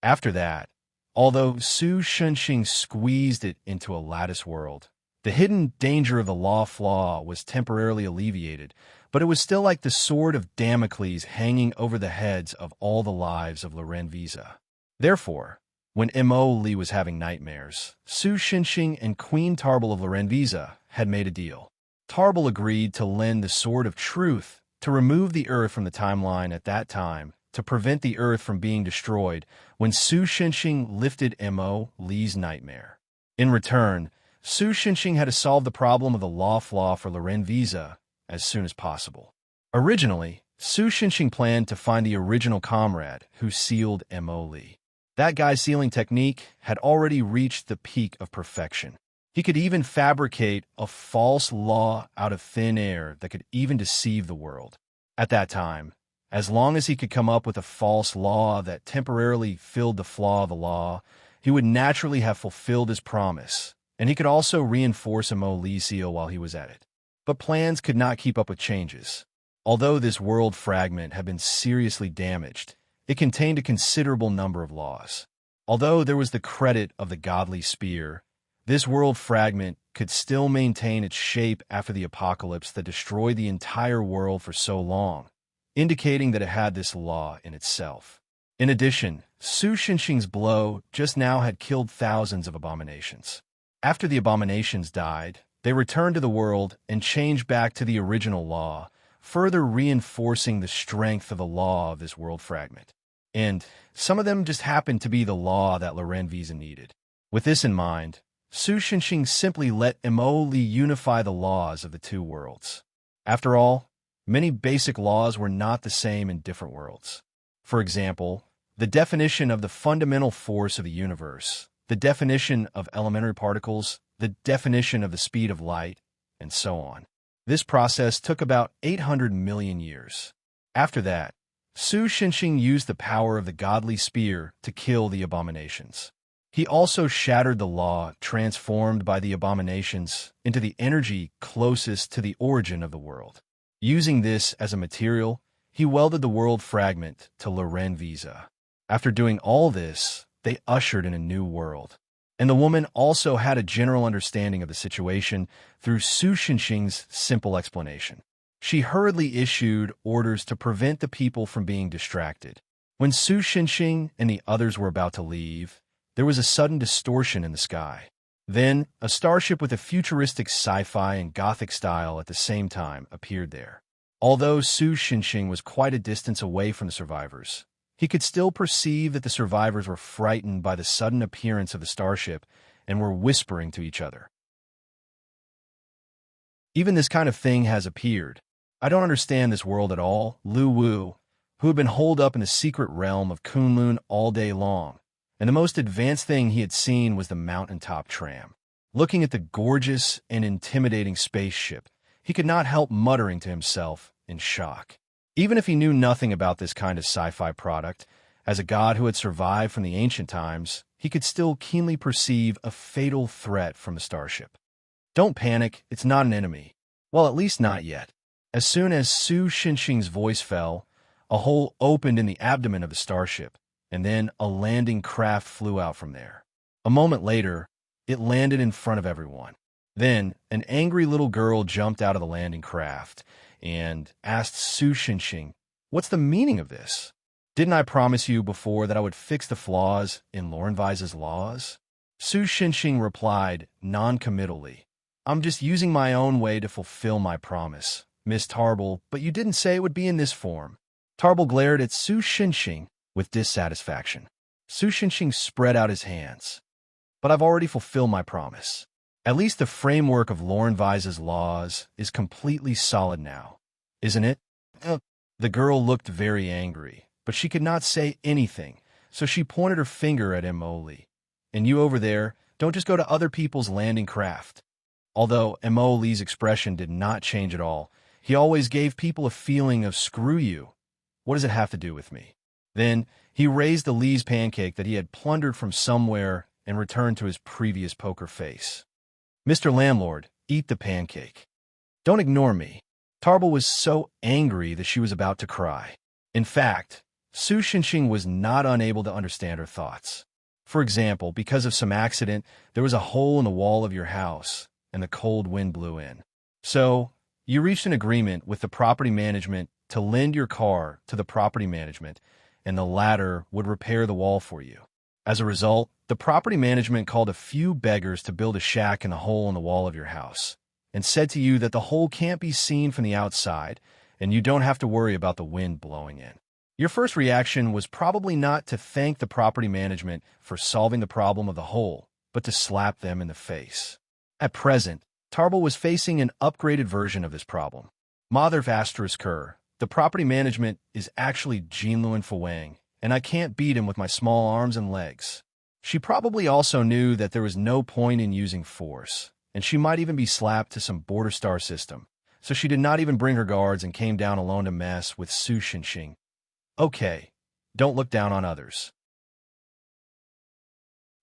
After that, although Su Shunxing squeezed it into a lattice world, the hidden danger of the law flaw was temporarily alleviated, but it was still like the sword of Damocles hanging over the heads of all the lives of Loren Visa. Therefore, when Mo Li was having nightmares, Su Shunxing and Queen Tarbal of Loren Visa had made a deal. Tarbal agreed to lend the Sword of Truth to remove the Earth from the timeline at that time to prevent the Earth from being destroyed when Su Shunxing lifted Mo Li's nightmare. In return, Su Shunxing had to solve the problem of the law flaw for Loren Visa as soon as possible. Originally, Su Shunxing planned to find the original comrade who sealed Mo Li. That guy's sealing technique had already reached the peak of perfection. He could even fabricate a false law out of thin air that could even deceive the world. At that time, as long as he could come up with a false law that temporarily filled the flaw of the law, he would naturally have fulfilled his promise, and he could also reinforce a Mo Li seal while he was at it. But plans could not keep up with changes. Although this world fragment had been seriously damaged, it contained a considerable number of laws. Although there was the credit of the godly spear, this world fragment could still maintain its shape after the apocalypse that destroyed the entire world for so long, indicating that it had this law in itself. In addition, Su Shunxing's blow just now had killed thousands of abominations. After the abominations died, they returned to the world and changed back to the original law, further reinforcing the strength of the law of this world fragment. And some of them just happened to be the law that Loren Visa needed. With this in mind, Su Shunxing simply let Mo Li unify the laws of the two worlds. After all, many basic laws were not the same in different worlds. For example, the definition of the fundamental force of the universe, the definition of elementary particles, the definition of the speed of light, and so on. This process took about 800 million years. After that, Su Shunxing used the power of the godly spear to kill the abominations. He also shattered the law transformed by the abominations into the energy closest to the origin of the world. Using this as a material, he welded the world fragment to Loren Visa. After doing all this, they ushered in a new world. And the woman also had a general understanding of the situation through Su Shunxing's simple explanation. She hurriedly issued orders to prevent the people from being distracted. When Su Shunxing and the others were about to leave, there was a sudden distortion in the sky. Then, a starship with a futuristic sci-fi and gothic style at the same time appeared there. Although Su Shunxing was quite a distance away from the survivors, he could still perceive that the survivors were frightened by the sudden appearance of the starship and were whispering to each other. Even this kind of thing has appeared. I don't understand this world at all. Lu Wu, who had been holed up in the secret realm of Kunlun all day long, and the most advanced thing he had seen was the mountaintop tram. Looking at the gorgeous and intimidating spaceship, he could not help muttering to himself in shock. Even if he knew nothing about this kind of sci-fi product, as a god who had survived from the ancient times, he could still keenly perceive a fatal threat from the starship. Don't panic, it's not an enemy. Well, at least not yet. As soon as Su Xinxing's voice fell, a hole opened in the abdomen of the starship, and then a landing craft flew out from there. A moment later, it landed in front of everyone. Then, an angry little girl jumped out of the landing craft and asked Su Xinxing, "What's the meaning of this? Didn't I promise you before that I would fix the flaws in Lorenvise's laws?" Su Xinxing replied non-committally, "I'm just using my own way to fulfill my promise, Miss Tarble, but you didn't say it would be in this form." Tarble glared at Su Xinxing with dissatisfaction. Su Xinxing spread out his hands. "But I've already fulfilled my promise. At least the framework of Lorenvise's laws is completely solid now, isn't it?" The girl looked very angry, but she could not say anything, so she pointed her finger at Emoli. "And you over there, don't just go to other people's landing craft." Although Emoli's expression did not change at all, he always gave people a feeling of "screw you. What does it have to do with me?" Then he raised the Lee's pancake that he had plundered from somewhere and returned to his previous poker face. "Mr. Landlord, eat the pancake. Don't ignore me." Tarble was so angry that she was about to cry. In fact, Su Xinxing was not unable to understand her thoughts. For example, because of some accident, there was a hole in the wall of your house, and the cold wind blew in. So, you reached an agreement with the property management to lend your car to the property management, and the latter would repair the wall for you. As a result, the property management called a few beggars to build a shack in the hole in the wall of your house, and said to you that the hole can't be seen from the outside, and you don't have to worry about the wind blowing in. Your first reaction was probably not to thank the property management for solving the problem of the hole, but to slap them in the face. At present, Tarble was facing an upgraded version of this problem. Mother Vastersker, the property management is actually Jinluan Fuwang, and I can't beat him with my small arms and legs. She probably also knew that there was no point in using force, and she might even be slapped to some border star system, so she did not even bring her guards and came down alone to mess with Su Xinxing. Okay, don't look down on others.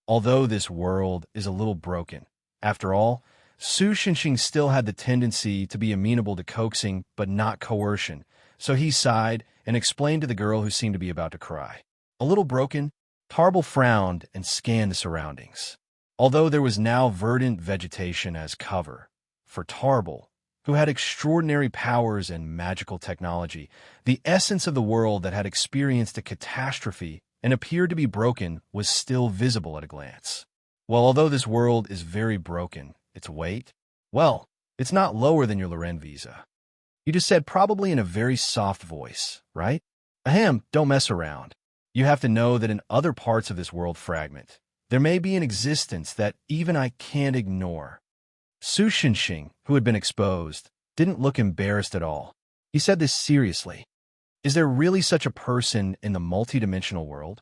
Although this world is a little broken, after all, Su Xinxing still had the tendency to be amenable to coaxing but not coercion, so he sighed and explained to the girl who seemed to be about to cry. A little broken, Tarble frowned and scanned the surroundings. Although there was now verdant vegetation as cover, for Tarble, who had extraordinary powers and magical technology, the essence of the world that had experienced a catastrophe and appeared to be broken was still visible at a glance. Well, although this world is very broken, its weight, well, it's not lower than your Lorenvisa. You just said probably in a very soft voice, right? Ahem, don't mess around. You have to know that in other parts of this world fragment, there may be an existence that even I can't ignore. Su Xinxing, who had been exposed, didn't look embarrassed at all. He said this seriously. Is there really such a person in the multidimensional world?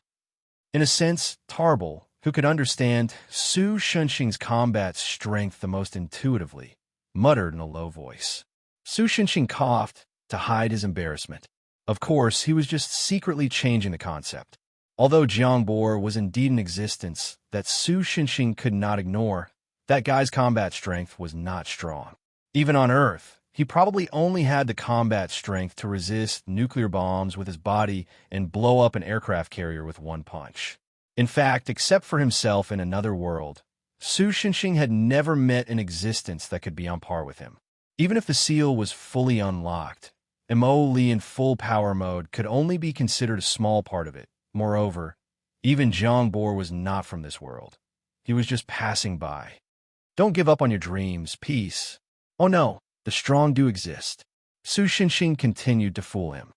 In a sense, Tarble, who could understand Su Xinxing's combat strength the most intuitively, muttered in a low voice. Su Xinxing coughed to hide his embarrassment. Of course, he was just secretly changing the concept. Although Jiangbor was indeed an existence that Su Xinxing could not ignore, that guy's combat strength was not strong. Even on Earth, he probably only had the combat strength to resist nuclear bombs with his body and blow up an aircraft carrier with one punch. In fact, except for himself in another world, Su Xinxing had never met an existence that could be on par with him. Even if the seal was fully unlocked, Mo Li in full power mode could only be considered a small part of it. Moreover, even Jiangbor was not from this world. He was just passing by. Don't give up on your dreams, peace. Oh no, the strong do exist. Su Xinxing continued to fool him.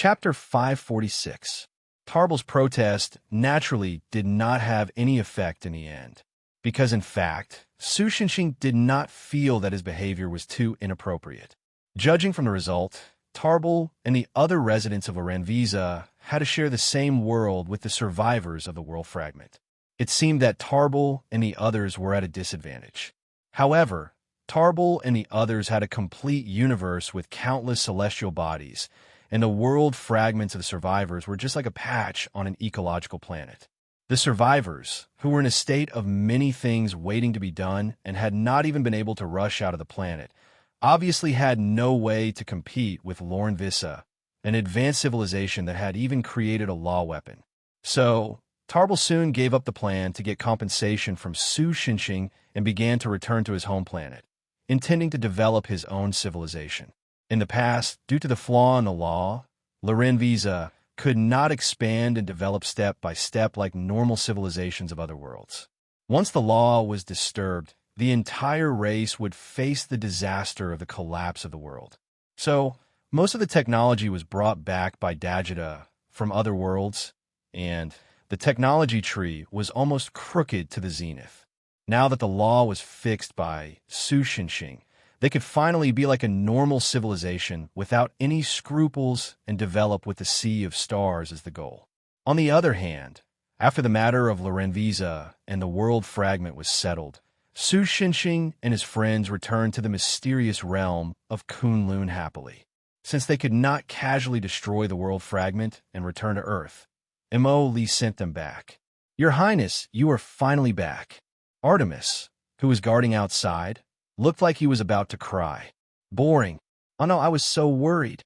Chapter 546. Tarble's protest naturally did not have any effect in the end, because in fact, Sushinshing did not feel that his behavior was too inappropriate. Judging from the result, Tarble and the other residents of Lorenviza had to share the same world with the survivors of the world fragment. It seemed that Tarble and the others were at a disadvantage. However, Tarble and the others had a complete universe with countless celestial bodies, and the world fragments of the survivors were just like a patch on an ecological planet. The survivors, who were in a state of many things waiting to be done and had not even been able to rush out of the planet, obviously had no way to compete with Lorenvisa, an advanced civilization that had even created a law weapon. So, Tarble soon gave up the plan to get compensation from Sushinshing and began to return to his home planet, intending to develop his own civilization. In the past, due to the flaw in the law, Lorenviza could not expand and develop step by step like normal civilizations of other worlds. Once the law was disturbed, the entire race would face the disaster of the collapse of the world. So, most of the technology was brought back by Dajita from other worlds, and the technology tree was almost crooked to the zenith. Now that the law was fixed by Sushinshing, they could finally be like a normal civilization without any scruples and develop with the sea of stars as the goal. On the other hand, after the matter of Lorenviza and the world fragment was settled, Sushinshing and his friends returned to the mysterious realm of Kunlun happily. Since they could not casually destroy the world fragment and return to Earth, Immerse sent them back. "Your Highness, you are finally back." Artemis, who was guarding outside, looked like he was about to cry. "Boring. Oh no, I was so worried."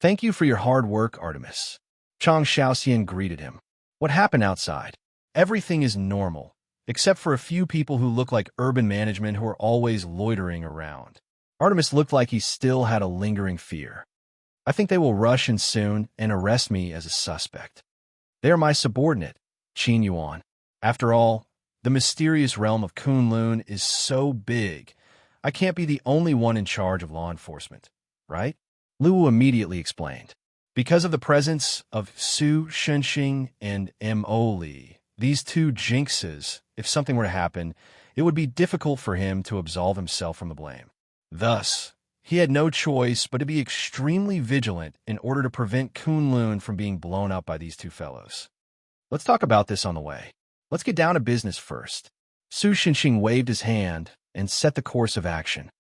"Thank you for your hard work, Artemis." Chang Shaoxian greeted him. "What happened outside?" "Everything is normal, except for a few people who look like urban management who are always loitering around." Artemis looked like he still had a lingering fear. "I think they will rush in soon and arrest me as a suspect. They are my subordinate, Qin Yuan. After all, the mysterious realm of Kunlun is so big, I can't be the only one in charge of law enforcement, right?" Luwu immediately explained. Because of the presence of Sushinshing and Immerse, these two jinxes, if something were to happen, it would be difficult for him to absolve himself from the blame. Thus, he had no choice but to be extremely vigilant in order to prevent Kunlun from being blown up by these two fellows. "Let's talk about this on the way. Let's get down to business first." Sushinshing waved his hand and set the course of action.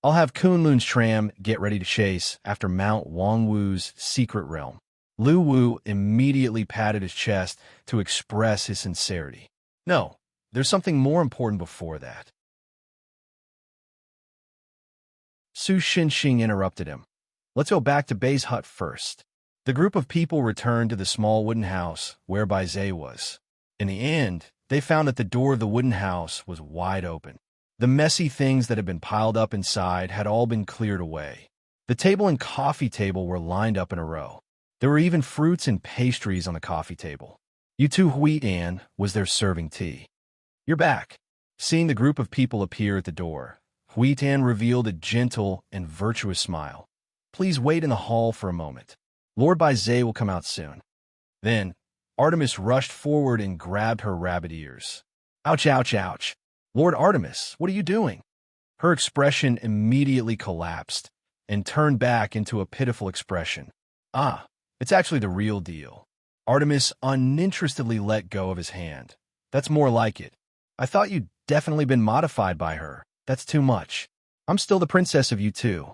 "I'll have Kunlun's tram get ready to chase after Mount Wangwu's secret realm." Lu Wu immediately patted his chest to express his sincerity. "No, there's something more important before that." Sushinshing interrupted him. "Let's go back to Bai's hut first." The group of people returned to the small wooden house where Bai Zhe was. In the end, they found that the door of the wooden house was wide open. The messy things that had been piled up inside had all been cleared away. The table and coffee table were lined up in a row. There were even fruits and pastries on the coffee table. Yutu Huitan was there serving tea. "You're back." Seeing the group of people appear at the door, Huitan revealed a gentle and virtuous smile. "Please wait in the hall for a moment. Lord Bai Zhe will come out soon." Then, Artemis rushed forward and grabbed her rabbit ears. "Ouch, ouch, ouch. Lord Artemis, what are you doing?" Her expression immediately collapsed and turned back into a pitiful expression. "Ah, it's actually the real deal." Artemis uninterestedly let go of his hand. "That's more like it. I thought you'd definitely been modified by her. That's too much. I'm still the princess of you too."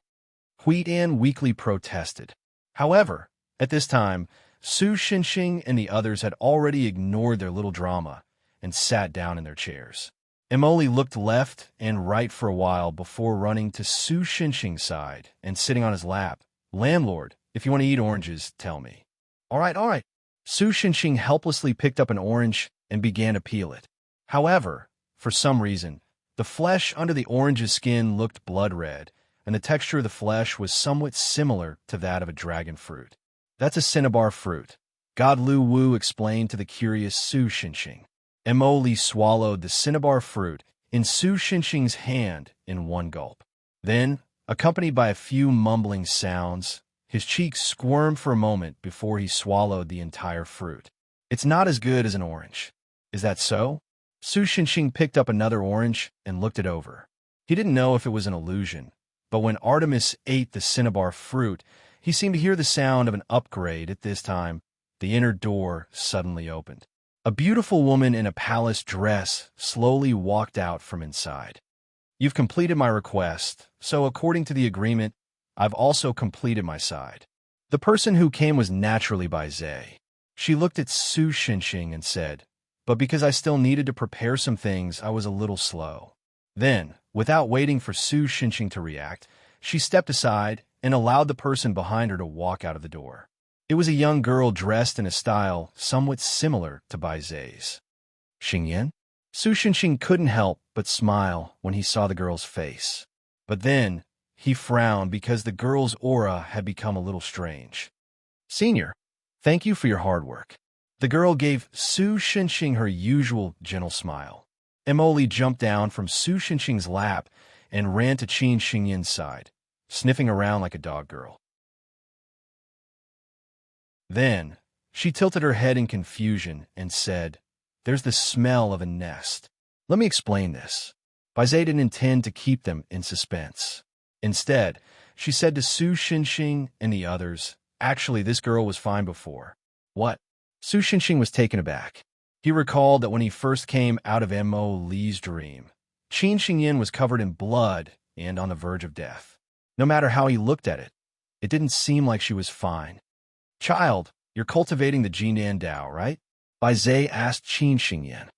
Huitan weakly protested. However, at this time, Sushinshing and the others had already ignored their little drama and sat down in their chairs. Immerse looked left and right for a while before running to Sushinshing's side and sitting on his lap. "Landlord, if you want to eat oranges, tell me." All right. Sushinshing helplessly picked up an orange and began to peel it. However, for some reason, the flesh under the orange's skin looked blood red, and the texture of the flesh was somewhat similar to that of a dragon fruit. "That's a cinnabar fruit," God Lu Wu explained to the curious Sushinshing. Immerse swallowed the cinnabar fruit in Sushinshing's hand in one gulp. Then, accompanied by a few mumbling sounds, His cheeks squirmed for a moment before he swallowed the entire fruit. It's not as good as an orange. Is that so? Su Xinxing picked up another orange and looked it over. He didn't know if it was an illusion, but when Artemis ate the cinnabar fruit, he seemed to hear the sound of an upgrade. At this time, the inner door suddenly opened. A beautiful woman in a palace dress slowly walked out from inside. You've completed my request, so according to the agreement, I've also completed my side. The person who came was naturally Bai Zhe. She looked at Su Xinxing and said, but because I still needed to prepare some things, I was a little slow. Then, without waiting for Su Xinxing to react, she stepped aside and allowed the person behind her to walk out of the door. It was a young girl dressed in a style somewhat similar to Bai Zhe's. Xingyan? Su Xinxing couldn't help but smile when he saw the girl's face. But then, he frowned because the girl's aura had become a little strange. Senior, thank you for your hard work. The girl gave Su Xinxing her usual gentle smile. Emily jumped down from Su Xinxing's lap and ran to Qin Xingyan's side, sniffing around like a dog girl. Then, she tilted her head in confusion and said, there's the smell of a nest. Let me explain this. Bai Zhe didn't intend to keep them in suspense. Instead, she said to Su Xinxing and the others, actually, this girl was fine before. What? Su Xinxing was taken aback. He recalled that when he first came out of Mo Li's dream, Qin Xingyan was covered in blood and on the verge of death. No matter how he looked at it, it didn't seem like she was fine. Child, you're cultivating the Jindan Dao, right? Bai Zhe asked Qin Xingyan.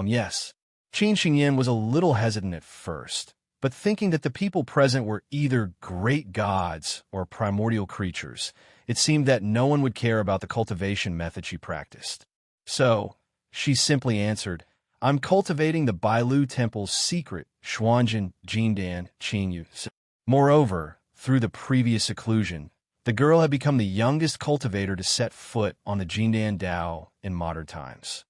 Yes. Qin Xingyan was a little hesitant at first, but thinking that the people present were either great gods or primordial creatures, it seemed that no one would care about the cultivation method she practiced. So, she simply answered, I'm cultivating the Bailu Temple's secret Xuanjin Jindan Qingyu. Moreover, through the previous seclusion, the girl had become the youngest cultivator to set foot on the Jindan Dao in modern times.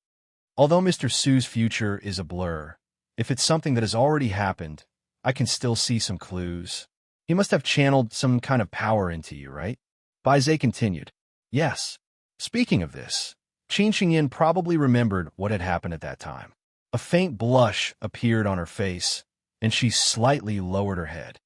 Although Mr. Su's future is a blur, if it's something that has already happened, I can still see some clues. He must have channeled some kind of power into you, right? Bai Zhe continued. Yes. Speaking of this, Qin Xingyan probably remembered what had happened at that time. A faint blush appeared on her face, and she slightly lowered her head.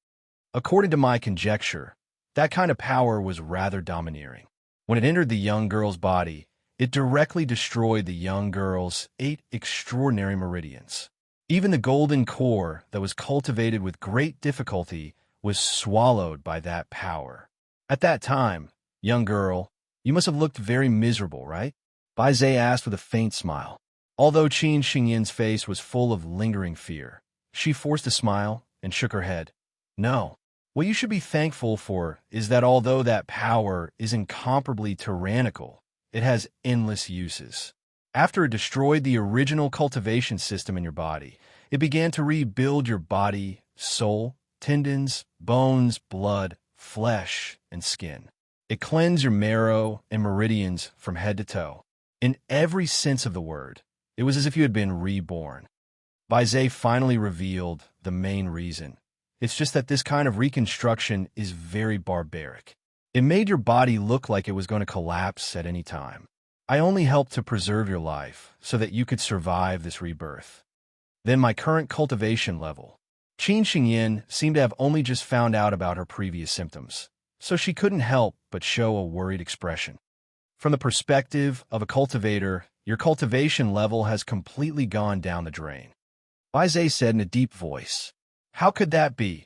According to my conjecture, that kind of power was rather domineering. When it entered the young girl's body, it directly destroyed the young girl's 8 extraordinary meridians. Even the golden core that was cultivated with great difficulty was swallowed by that power. At that time, young girl, you must have looked very miserable, right? Bai Zhe asked with a faint smile. Although Qin Xingyan's face was full of lingering fear, she forced a smile and shook her head. No. What you should be thankful for is that although that power is incomparably tyrannical, it has endless uses. After it destroyed the original cultivation system in your body, it began to rebuild your body, soul, tendons, bones, blood, flesh, and skin. It cleansed your marrow and meridians from head to toe. In every sense of the word, it was as if you had been reborn. Bai Zhe finally revealed the main reason. It's just that this kind of reconstruction is very barbaric. It made your body look like it was going to collapse at any time. I only helped to preserve your life so that you could survive this rebirth. Then my current cultivation level. Qin Xingyan seemed to have only just found out about her previous symptoms, so she couldn't help but show a worried expression. From the perspective of a cultivator, your cultivation level has completely gone down the drain. Bai Zhe said in a deep voice. How could that be?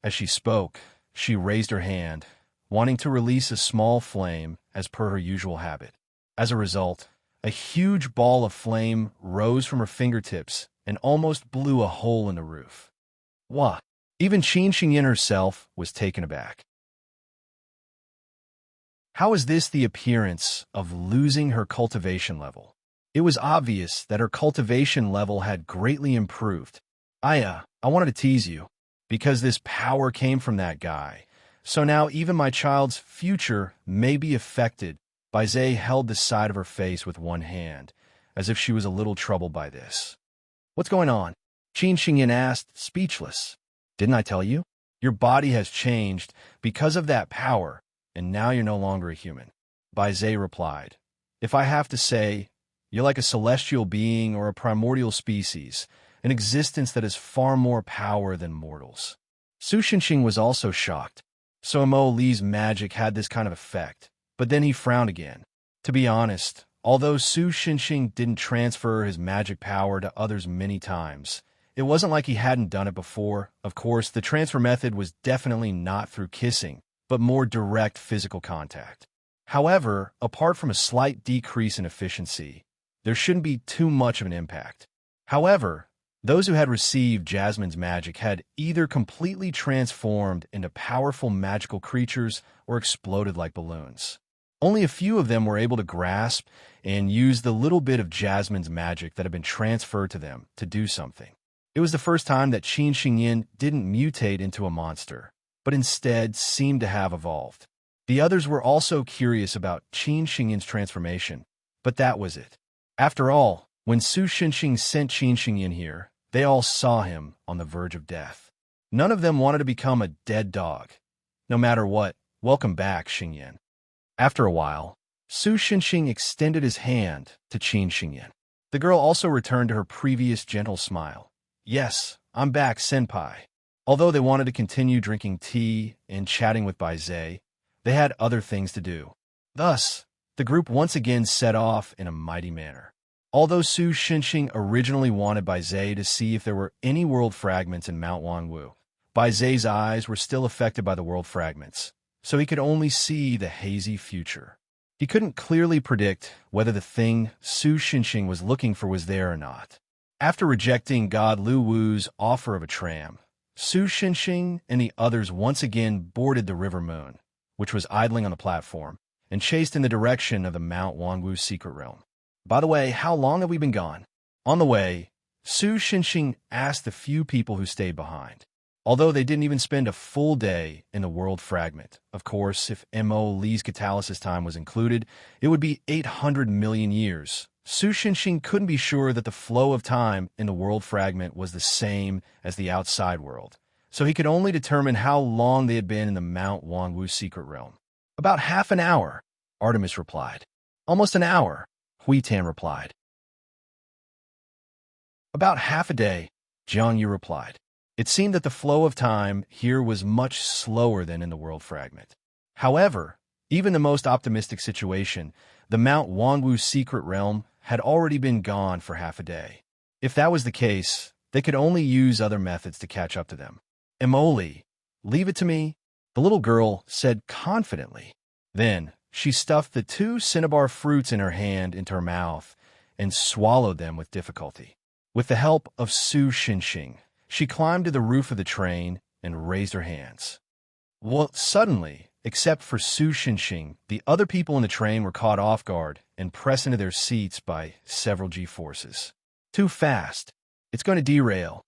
As she spoke, she raised her hand, wanting to release a small flame as per her usual habit. As a result, a huge ball of flame rose from her fingertips and almost blew a hole in the roof. What? Even Qin Xingyan herself was taken aback. How is this the appearance of losing her cultivation level? It was obvious that her cultivation level had greatly improved. I wanted to tease you, because this power came from that guy. So now even my child's future may be affected. Bai Zhe held the side of her face with one hand, as if she was a little troubled by this. What's going on? Qin Xingyan asked, speechless. Didn't I tell you? Your body has changed because of that power. and now you're no longer a human. Baizé replied, if I have to say, you're like a celestial being or a primordial species, an existence that has far more power than mortals. Su Shenxing was also shocked. So Mo Li's magic had this kind of effect, but then he frowned again. To be honest, although Su Shenxing didn't transfer his magic power to others many times, it wasn't like he hadn't done it before. Of course, the transfer method was definitely not through kissing, but more direct physical contact. However, apart from a slight decrease in efficiency, there shouldn't be too much of an impact. However, those who had received Jasmine's magic had either completely transformed into powerful magical creatures or exploded like balloons. Only a few of them were able to grasp and use the little bit of Jasmine's magic that had been transferred to them to do something. It was the first time that Qin Xingyin didn't mutate into a monster, but instead seemed to have evolved. The others were also curious about Qin Xingyin's transformation, but that was it. After all, when Su Shenxing sent Qin Xingyin here, they all saw him on the verge of death. None of them wanted to become a dead dog. No matter what, welcome back, Xingyin. After a while, Su Shenxing extended his hand to Qin Xingyin. The girl also returned to her previous gentle smile. Yes, I'm back, senpai. Although they wanted to continue drinking tea and chatting with Baizé, they had other things to do. Thus, the group once again set off in a mighty manner. Although Su Shenxing originally wanted Baizé to see if there were any world fragments in Mount Wangwu, Baizé's eyes were still affected by the world fragments, so he could only see the hazy future. He couldn't clearly predict whether the thing Su Shenxing was looking for was there or not. After rejecting God Lu Wu's offer of a tram, Su Shenxing and the others once again boarded the River Moon, which was idling on the platform, and chased in the direction of the Mount Wangwu secret realm. By the way, how long have we been gone? On the way, Su Shenxing asked the few people who stayed behind. Although they didn't even spend a full day in the world fragment. Of course, if Mo Li's catalysis time was included, it would be 800 million years. Su Shenxing couldn't be sure that the flow of time in the world fragment was the same as the outside world, so he could only determine how long they had been in the Mount Wangwu secret realm. About half an hour, Artemis replied. Almost an hour, Huitan replied. About half a day, Jiang Yu replied. It seemed that the flow of time here was much slower than in the world fragment. However, even the most optimistic situation, the Mount Wangwu secret realm, had already been gone for half a day. If that was the case, they could only use other methods to catch up to them. Emoli, leave it to me, the little girl said confidently. Then, she stuffed the 2 cinnabar fruits in her hand into her mouth and swallowed them with difficulty. With the help of Su Shenxing, she climbed to the roof of the train and raised her hands. Well, suddenly, except for Su Shenxing, the other people in the train were caught off guard and pressed into their seats by several G-forces. Too fast. It's going to derail.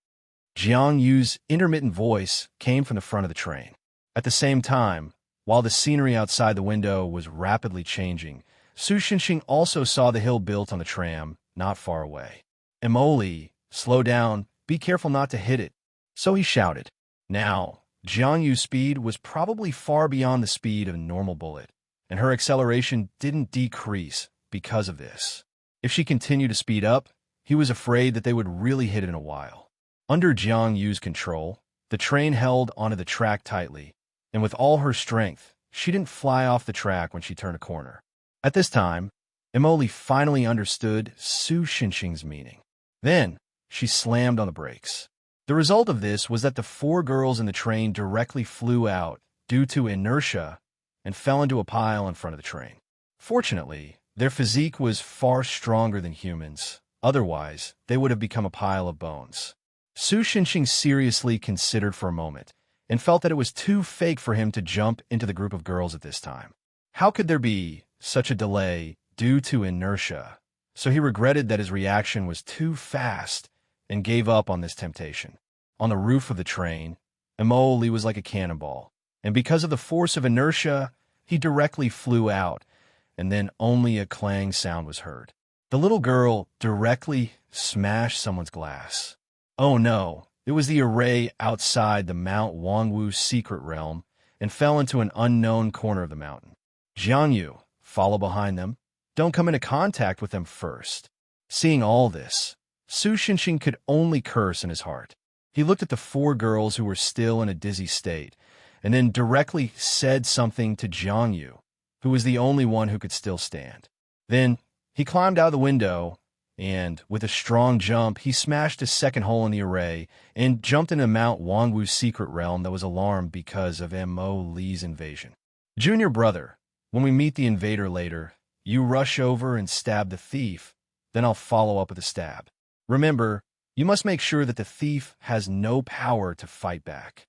Jiang Yu's intermittent voice came from the front of the train. At the same time, while the scenery outside the window was rapidly changing, Su Shenxing also saw the hill built on the tram not far away. Emoli, slow down. Be careful not to hit it. So he shouted. Now, Jiang Yu's speed was probably far beyond the speed of a normal bullet, and her acceleration didn't decrease because of this. If she continued to speed up, he was afraid that they would really hit it in a while. Under Jiang Yu's control, the train held onto the track tightly, and with all her strength, she didn't fly off the track when she turned a corner. At this time, Emoli finally understood Su Shenxing's meaning. Then, she slammed on the brakes. The result of this was that the 4 girls in the train directly flew out due to inertia and fell into a pile in front of the train. Fortunately, their physique was far stronger than humans. Otherwise, they would have become a pile of bones. Su Shenxing seriously considered for a moment and felt that it was too fake for him to jump into the group of girls at this time. How could there be such a delay due to inertia? So he regretted that his reaction was too fast and gave up on this temptation. On the roof of the train, Emoli was like a cannonball, and because of the force of inertia, he directly flew out, and then only a clang sound was heard. The little girl directly smashed someone's glass. Oh no, it was the array outside the Mount Wangwu secret realm, and fell into an unknown corner of the mountain. Jiangyu, follow behind them. Don't come into contact with them first. Seeing all this, Su Xinxing could only curse in his heart. He looked at the four girls who were still in a dizzy state, and then directly said something to Jiangyu, who was the only one who could still stand. Then he climbed out of the window, and with a strong jump, he smashed a second hole in the array and jumped into Mount Wangwu's secret realm that was alarmed because of Mo Li's invasion. Junior brother, when we meet the invader later, you rush over and stab the thief, then I'll follow up with a stab. Remember, you must make sure that the thief has no power to fight back.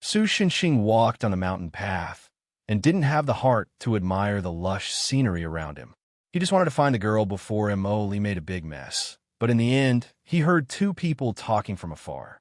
Su Xinxing walked on the mountain path and didn't have the heart to admire the lush scenery around him. He just wanted to find the girl before Mo Li made a big mess. But in the end, he heard two people talking from afar.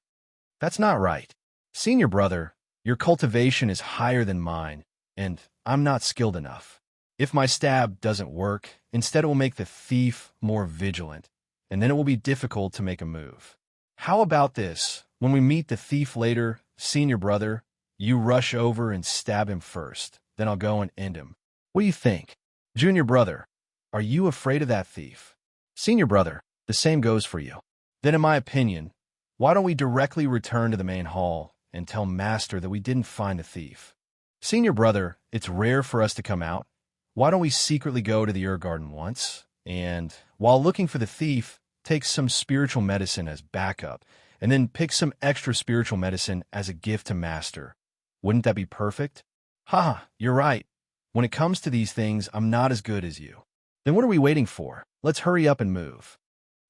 That's not right. Senior brother, your cultivation is higher than mine, and I'm not skilled enough. If my stab doesn't work, instead it will make the thief more vigilant, and then it will be difficult to make a move. How about this? When we meet the thief later, senior brother, you rush over and stab him first, then I'll go and end him. What do you think? Junior brother, are you afraid of that thief? Senior brother, the same goes for you. Then in my opinion, why don't we directly return to the main hall and tell Master that we didn't find the thief? Senior brother, it's rare for us to come out. Why don't we secretly go to the herb garden once, and while looking for the thief, take some spiritual medicine as backup, and then pick some extra spiritual medicine as a gift to Master. Wouldn't that be perfect? Haha, you're right. When it comes to these things, I'm not as good as you. Then what are we waiting for? Let's hurry up and move.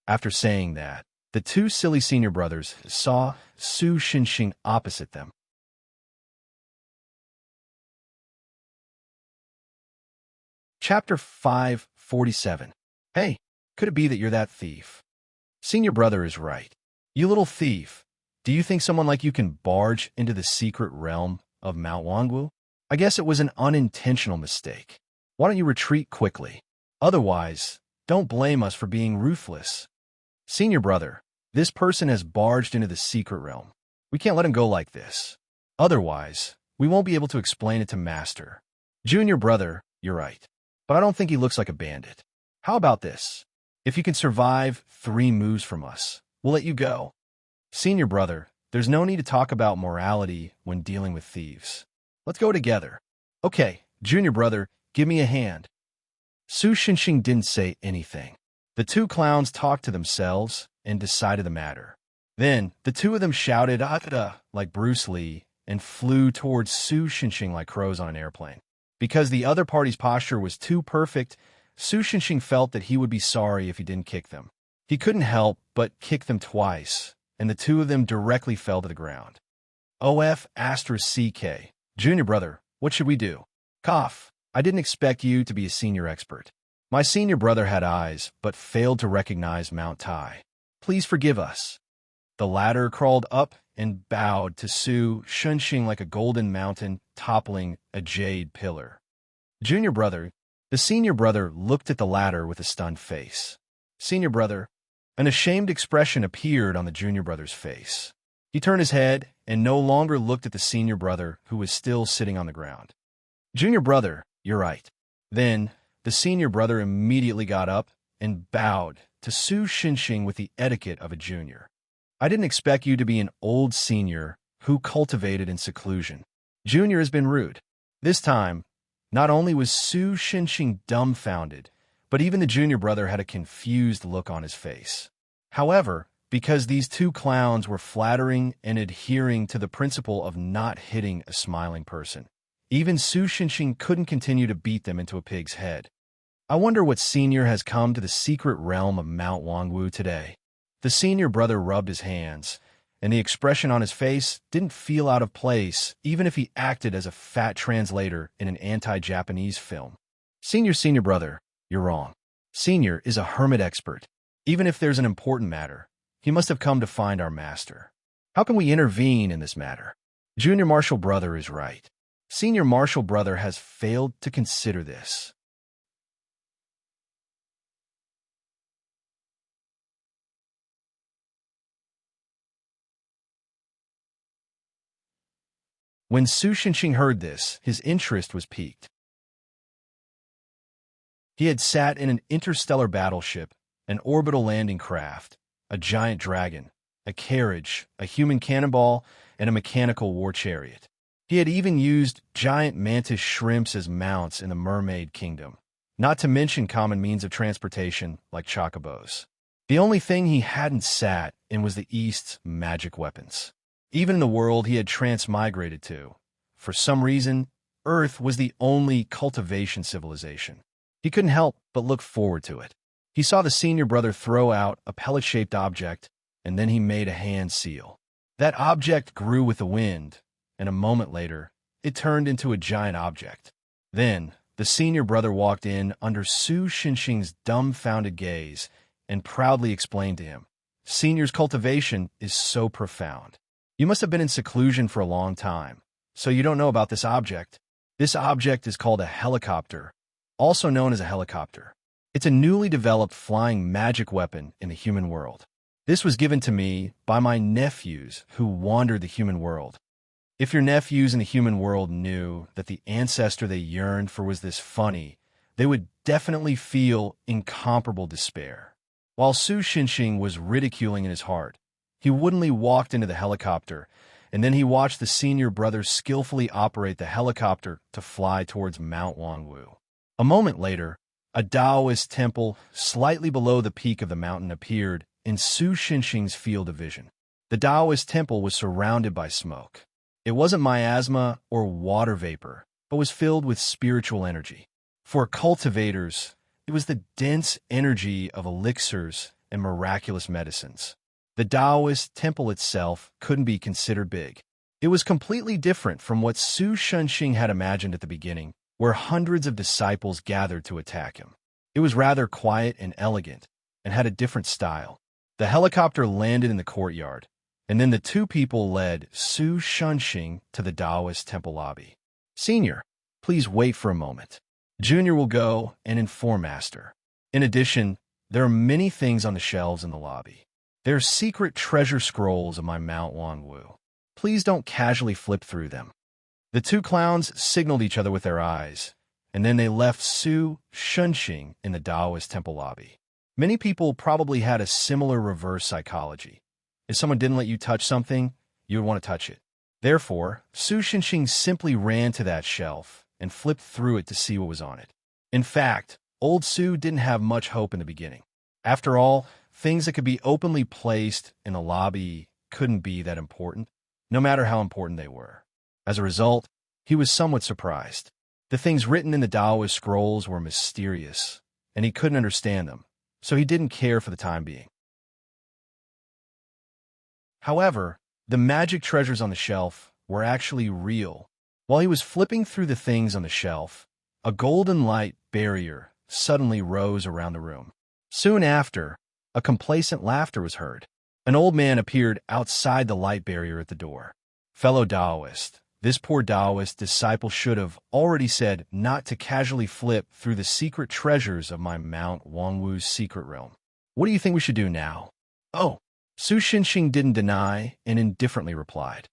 After saying that, the two silly senior brothers saw Su Xinxing opposite them. Chapter 547. Hey, could it be that you're that thief? Senior brother is right. You little thief, do you think someone like you can barge into the secret realm of Mount Wangwu? I guess it was an unintentional mistake. Why don't you retreat quickly? Otherwise, don't blame us for being ruthless. Senior brother, this person has barged into the secret realm. We can't let him go like this. Otherwise, we won't be able to explain it to Master. Junior brother, you're right. But I don't think he looks like a bandit. How about this? If you can survive 3 moves from us, we'll let you go. Senior brother, there's no need to talk about morality when dealing with thieves. Let's go together. Okay, junior brother, give me a hand. Su Xinxing didn't say anything. The two clowns talked to themselves and decided the matter. Then, the two of them shouted, "Ah!" like Bruce Lee, and flew towards Su Xinxing like crows on an airplane. Because the other party's posture was too perfect, Su Xinxing felt that he would be sorry if he didn't kick them. He couldn't help but kick them twice, and the two of them directly fell to the ground. OF*CK. Junior brother, what should we do? Cough. I didn't expect you to be a senior expert. My senior brother had eyes, but failed to recognize Mount Tai. Please forgive us. The latter crawled up and bowed to Su Xinxing like a golden mountain toppling a jade pillar. Junior brother, the senior brother looked at the latter with a stunned face. Senior brother, an ashamed expression appeared on the junior brother's face. He turned his head and no longer looked at the senior brother who was still sitting on the ground. Junior brother, you're right. Then, the senior brother immediately got up and bowed to Su Xinxing with the etiquette of a junior. I didn't expect you to be an old senior who cultivated in seclusion. Junior has been rude. This time, not only was Su Xinxing dumbfounded, but even the junior brother had a confused look on his face. However, because these two clowns were flattering and adhering to the principle of not hitting a smiling person, even Su Xinxing couldn't continue to beat them into a pig's head. I wonder what senior has come to the secret realm of Mount Wangwu today. The senior brother rubbed his hands, and the expression on his face didn't feel out of place, even if he acted as a fat translator in an anti-Japanese film. Senior brother, you're wrong. Senior is a hermit expert. Even if there's an important matter, he must have come to find our master. How can we intervene in this matter? Junior martial brother is right. Senior martial brother has failed to consider this. When Su Shenxing heard this, his interest was piqued. He had sat in an interstellar battleship, an orbital landing craft, a giant dragon, a carriage, a human cannonball, and a mechanical war chariot. He had even used giant mantis shrimps as mounts in the mermaid kingdom, not to mention common means of transportation like chocobos. The only thing he hadn't sat in was the East's magic weapons. Even in the world he had transmigrated to, for some reason, Earth was the only cultivation civilization. He couldn't help but look forward to it. He saw the senior brother throw out a pellet-shaped object, and then he made a hand seal. That object grew with the wind, and a moment later, it turned into a giant object. Then, the senior brother walked in under Su Shenxing's dumbfounded gaze and proudly explained to him, "Senior's cultivation is so profound. You must have been in seclusion for a long time, so you don't know about this object. This object is called a helicopter, also known as a helicopter. It's a newly developed flying magic weapon in the human world. This was given to me by my nephews who wandered the human world. If your nephews in the human world knew that the ancestor they yearned for was this funny, they would definitely feel incomparable despair." While Su Shenxing was ridiculing in his heart, he woodenly walked into the helicopter, and then he watched the senior brother skillfully operate the helicopter to fly towards Mount Wangwu. A moment later, a Taoist temple slightly below the peak of the mountain appeared in Su Shenxing's field of vision. The Taoist temple was surrounded by smoke. It wasn't miasma or water vapor, but was filled with spiritual energy. For cultivators, it was the dense energy of elixirs and miraculous medicines. The Taoist temple itself couldn't be considered big. It was completely different from what Su Shenxing had imagined at the beginning, where hundreds of disciples gathered to attack him. It was rather quiet and elegant, and had a different style. The helicopter landed in the courtyard, and then the two people led Su Shenxing to the Taoist temple lobby. "Senior, please wait for a moment. Junior will go and inform Master. In addition, there are many things on the shelves in the lobby. There are secret treasure scrolls of my Mount Wangwu. Please don't casually flip through them." The two clowns signaled each other with their eyes, and then they left Su Shenxing in the Taoist temple lobby. Many people probably had a similar reverse psychology. If someone didn't let you touch something, you would want to touch it. Therefore, Su Shenxing simply ran to that shelf and flipped through it to see what was on it. In fact, old Su didn't have much hope in the beginning. After all, things that could be openly placed in the lobby couldn't be that important, no matter how important they were. As a result, he was somewhat surprised. The things written in the Taoist scrolls were mysterious, and he couldn't understand them, so he didn't care for the time being. However, the magic treasures on the shelf were actually real. While he was flipping through the things on the shelf, a golden light barrier suddenly rose around the room. Soon after, a complacent laughter was heard. An old man appeared outside the light barrier at the door. "Fellow Taoist, this poor Taoist disciple should have already said not to casually flip through the secret treasures of my Mount Wangwu's secret realm. What do you think we should do now?" "Oh," Su Shenxing didn't deny and indifferently replied.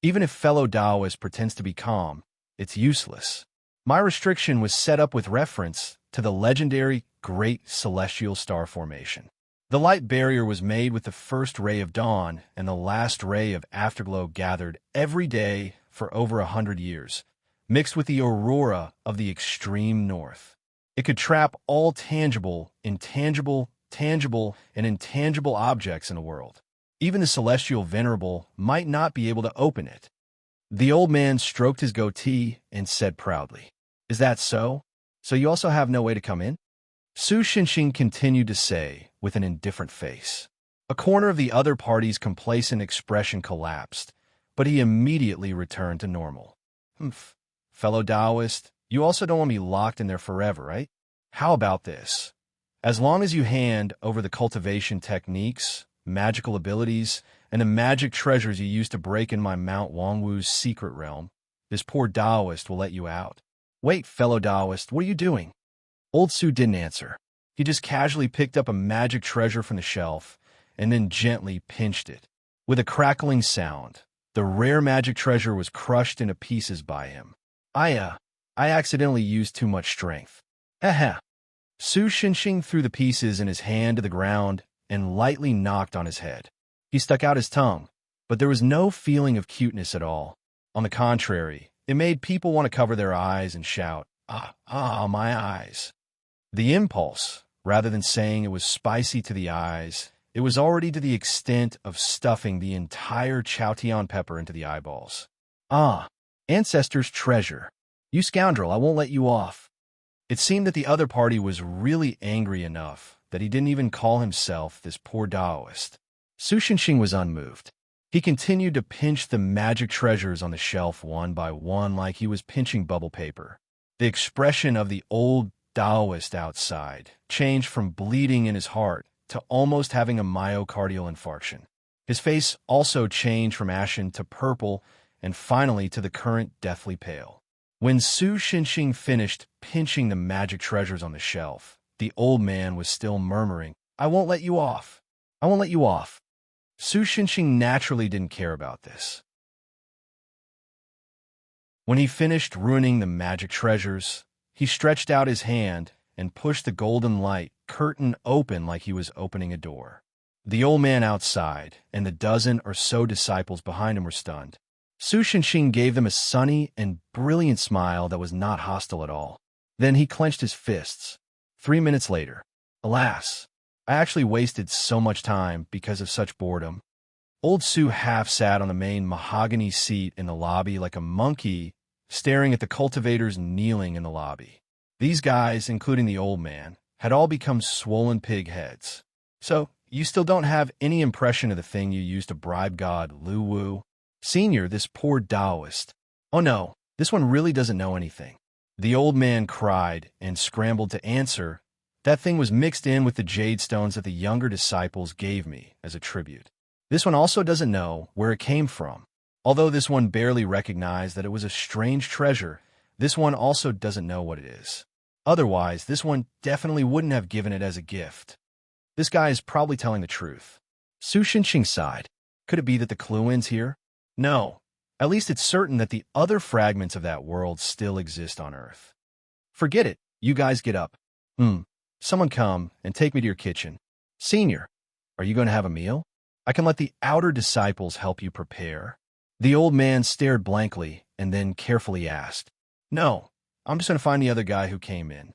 "Even if fellow Taoist pretends to be calm, it's useless. My restriction was set up with reference to the legendary Great Celestial Star Formation. The light barrier was made with the first ray of dawn and the last ray of afterglow gathered every day for over 100 years, mixed with the aurora of the extreme north. It could trap all tangible, intangible, tangible, and intangible objects in the world. Even the celestial venerable might not be able to open it." The old man stroked his goatee and said proudly, "Is that so? So you also have no way to come in?" Su Shenxing continued to say with an indifferent face. A corner of the other party's complacent expression collapsed, but he immediately returned to normal. "Humph. Fellow Taoist, you also don't want me locked in there forever, right? How about this? As long as you hand over the cultivation techniques, magical abilities, and the magic treasures you used to break in my Mount Wangwu's secret realm, this poor Taoist will let you out." "Wait, fellow Taoist, what are you doing?" Old Su didn't answer. He just casually picked up a magic treasure from the shelf and then gently pinched it. With a crackling sound, The rare magic treasure was crushed into pieces by him. I accidentally used too much strength. Heh. Su Xinxing threw the pieces in his hand to the ground and lightly knocked on his head. He stuck out his tongue, but there was no feeling of cuteness at all. On the contrary, it made people want to cover their eyes and shout, my eyes. The impulse, rather than saying it was spicy to the eyes, it was already to the extent of stuffing the entire Chaotian pepper into the eyeballs. Ancestors' treasure. You scoundrel, I won't let you off. It seemed that the other party was really angry enough that he didn't even call himself this poor Taoist. Su Xinxing was unmoved. He continued to pinch the magic treasures on the shelf one by one like he was pinching bubble paper. The expression of the old Taoist outside changed from bleeding in his heart to almost having a myocardial infarction. His face also changed from ashen to purple and finally to the current deathly pale. When Su Xinxing finished pinching the magic treasures on the shelf, the old man was still murmuring, I won't let you off. I won't let you off. Su Xinxing naturally didn't care about this. When he finished ruining the magic treasures, he stretched out his hand and pushed the golden light curtain open like he was opening a door. The old man outside and the dozen or so disciples behind him were stunned. Su Xinxing gave them a sunny and brilliant smile that was not hostile at all. Then he clenched his fists. 3 minutes later, alas, I actually wasted so much time because of such boredom. Old Su half sat on the main mahogany seat in the lobby like a monkey, staring at the cultivators kneeling in the lobby. These guys, including the old man, had all become swollen pig heads. So, you still don't have any impression of the thing you used to bribe God Lu Wu? Senior, this poor Taoist. Oh no, this one really doesn't know anything. The old man cried and scrambled to answer. That thing was mixed in with the jade stones that the younger disciples gave me as a tribute. This one also doesn't know where it came from. Although this one barely recognized that it was a strange treasure, this one also doesn't know what it is. Otherwise, this one definitely wouldn't have given it as a gift. This guy is probably telling the truth. Su Xinxing sighed. Could it be that the clue ends here? No. At least it's certain that the other fragments of that world still exist on Earth. Forget it. You guys get up. Someone come and take me to your kitchen. Senior, are you going to have a meal? I can let the outer disciples help you prepare. The old man stared blankly and then carefully asked, No, I'm just going to find the other guy who came in.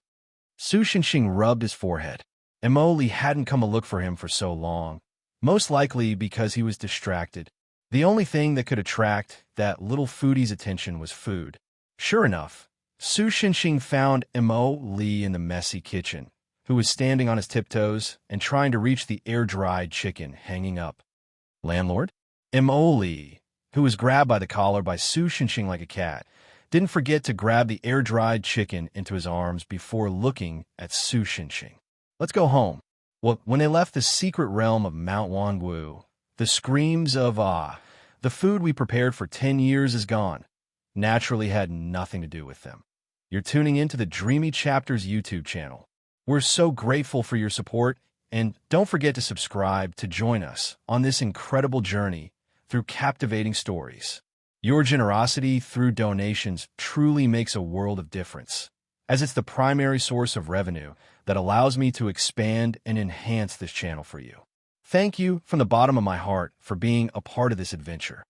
Su Xinxing rubbed his forehead. Emoli hadn't come to look for him for so long, most likely because he was distracted. The only thing that could attract that little foodie's attention was food. Sure enough, Su Xinxing found Emoli in the messy kitchen, who was standing on his tiptoes and trying to reach the air-dried chicken hanging up. Landlord? Emoli, who was grabbed by the collar by Su Xinxing like a cat, didn't forget to grab the air-dried chicken into his arms before looking at Su Xinxing. Let's go home. Well, when they left the secret realm of Mount Wangwu, the screams of, the food we prepared for 10 years is gone, naturally had nothing to do with them. You're tuning into the Dreamy Chapters YouTube channel. We're so grateful for your support, and don't forget to subscribe to join us on this incredible journey through captivating stories. Your generosity through donations truly makes a world of difference, as it's the primary source of revenue that allows me to expand and enhance this channel for you. Thank you from the bottom of my heart for being a part of this adventure.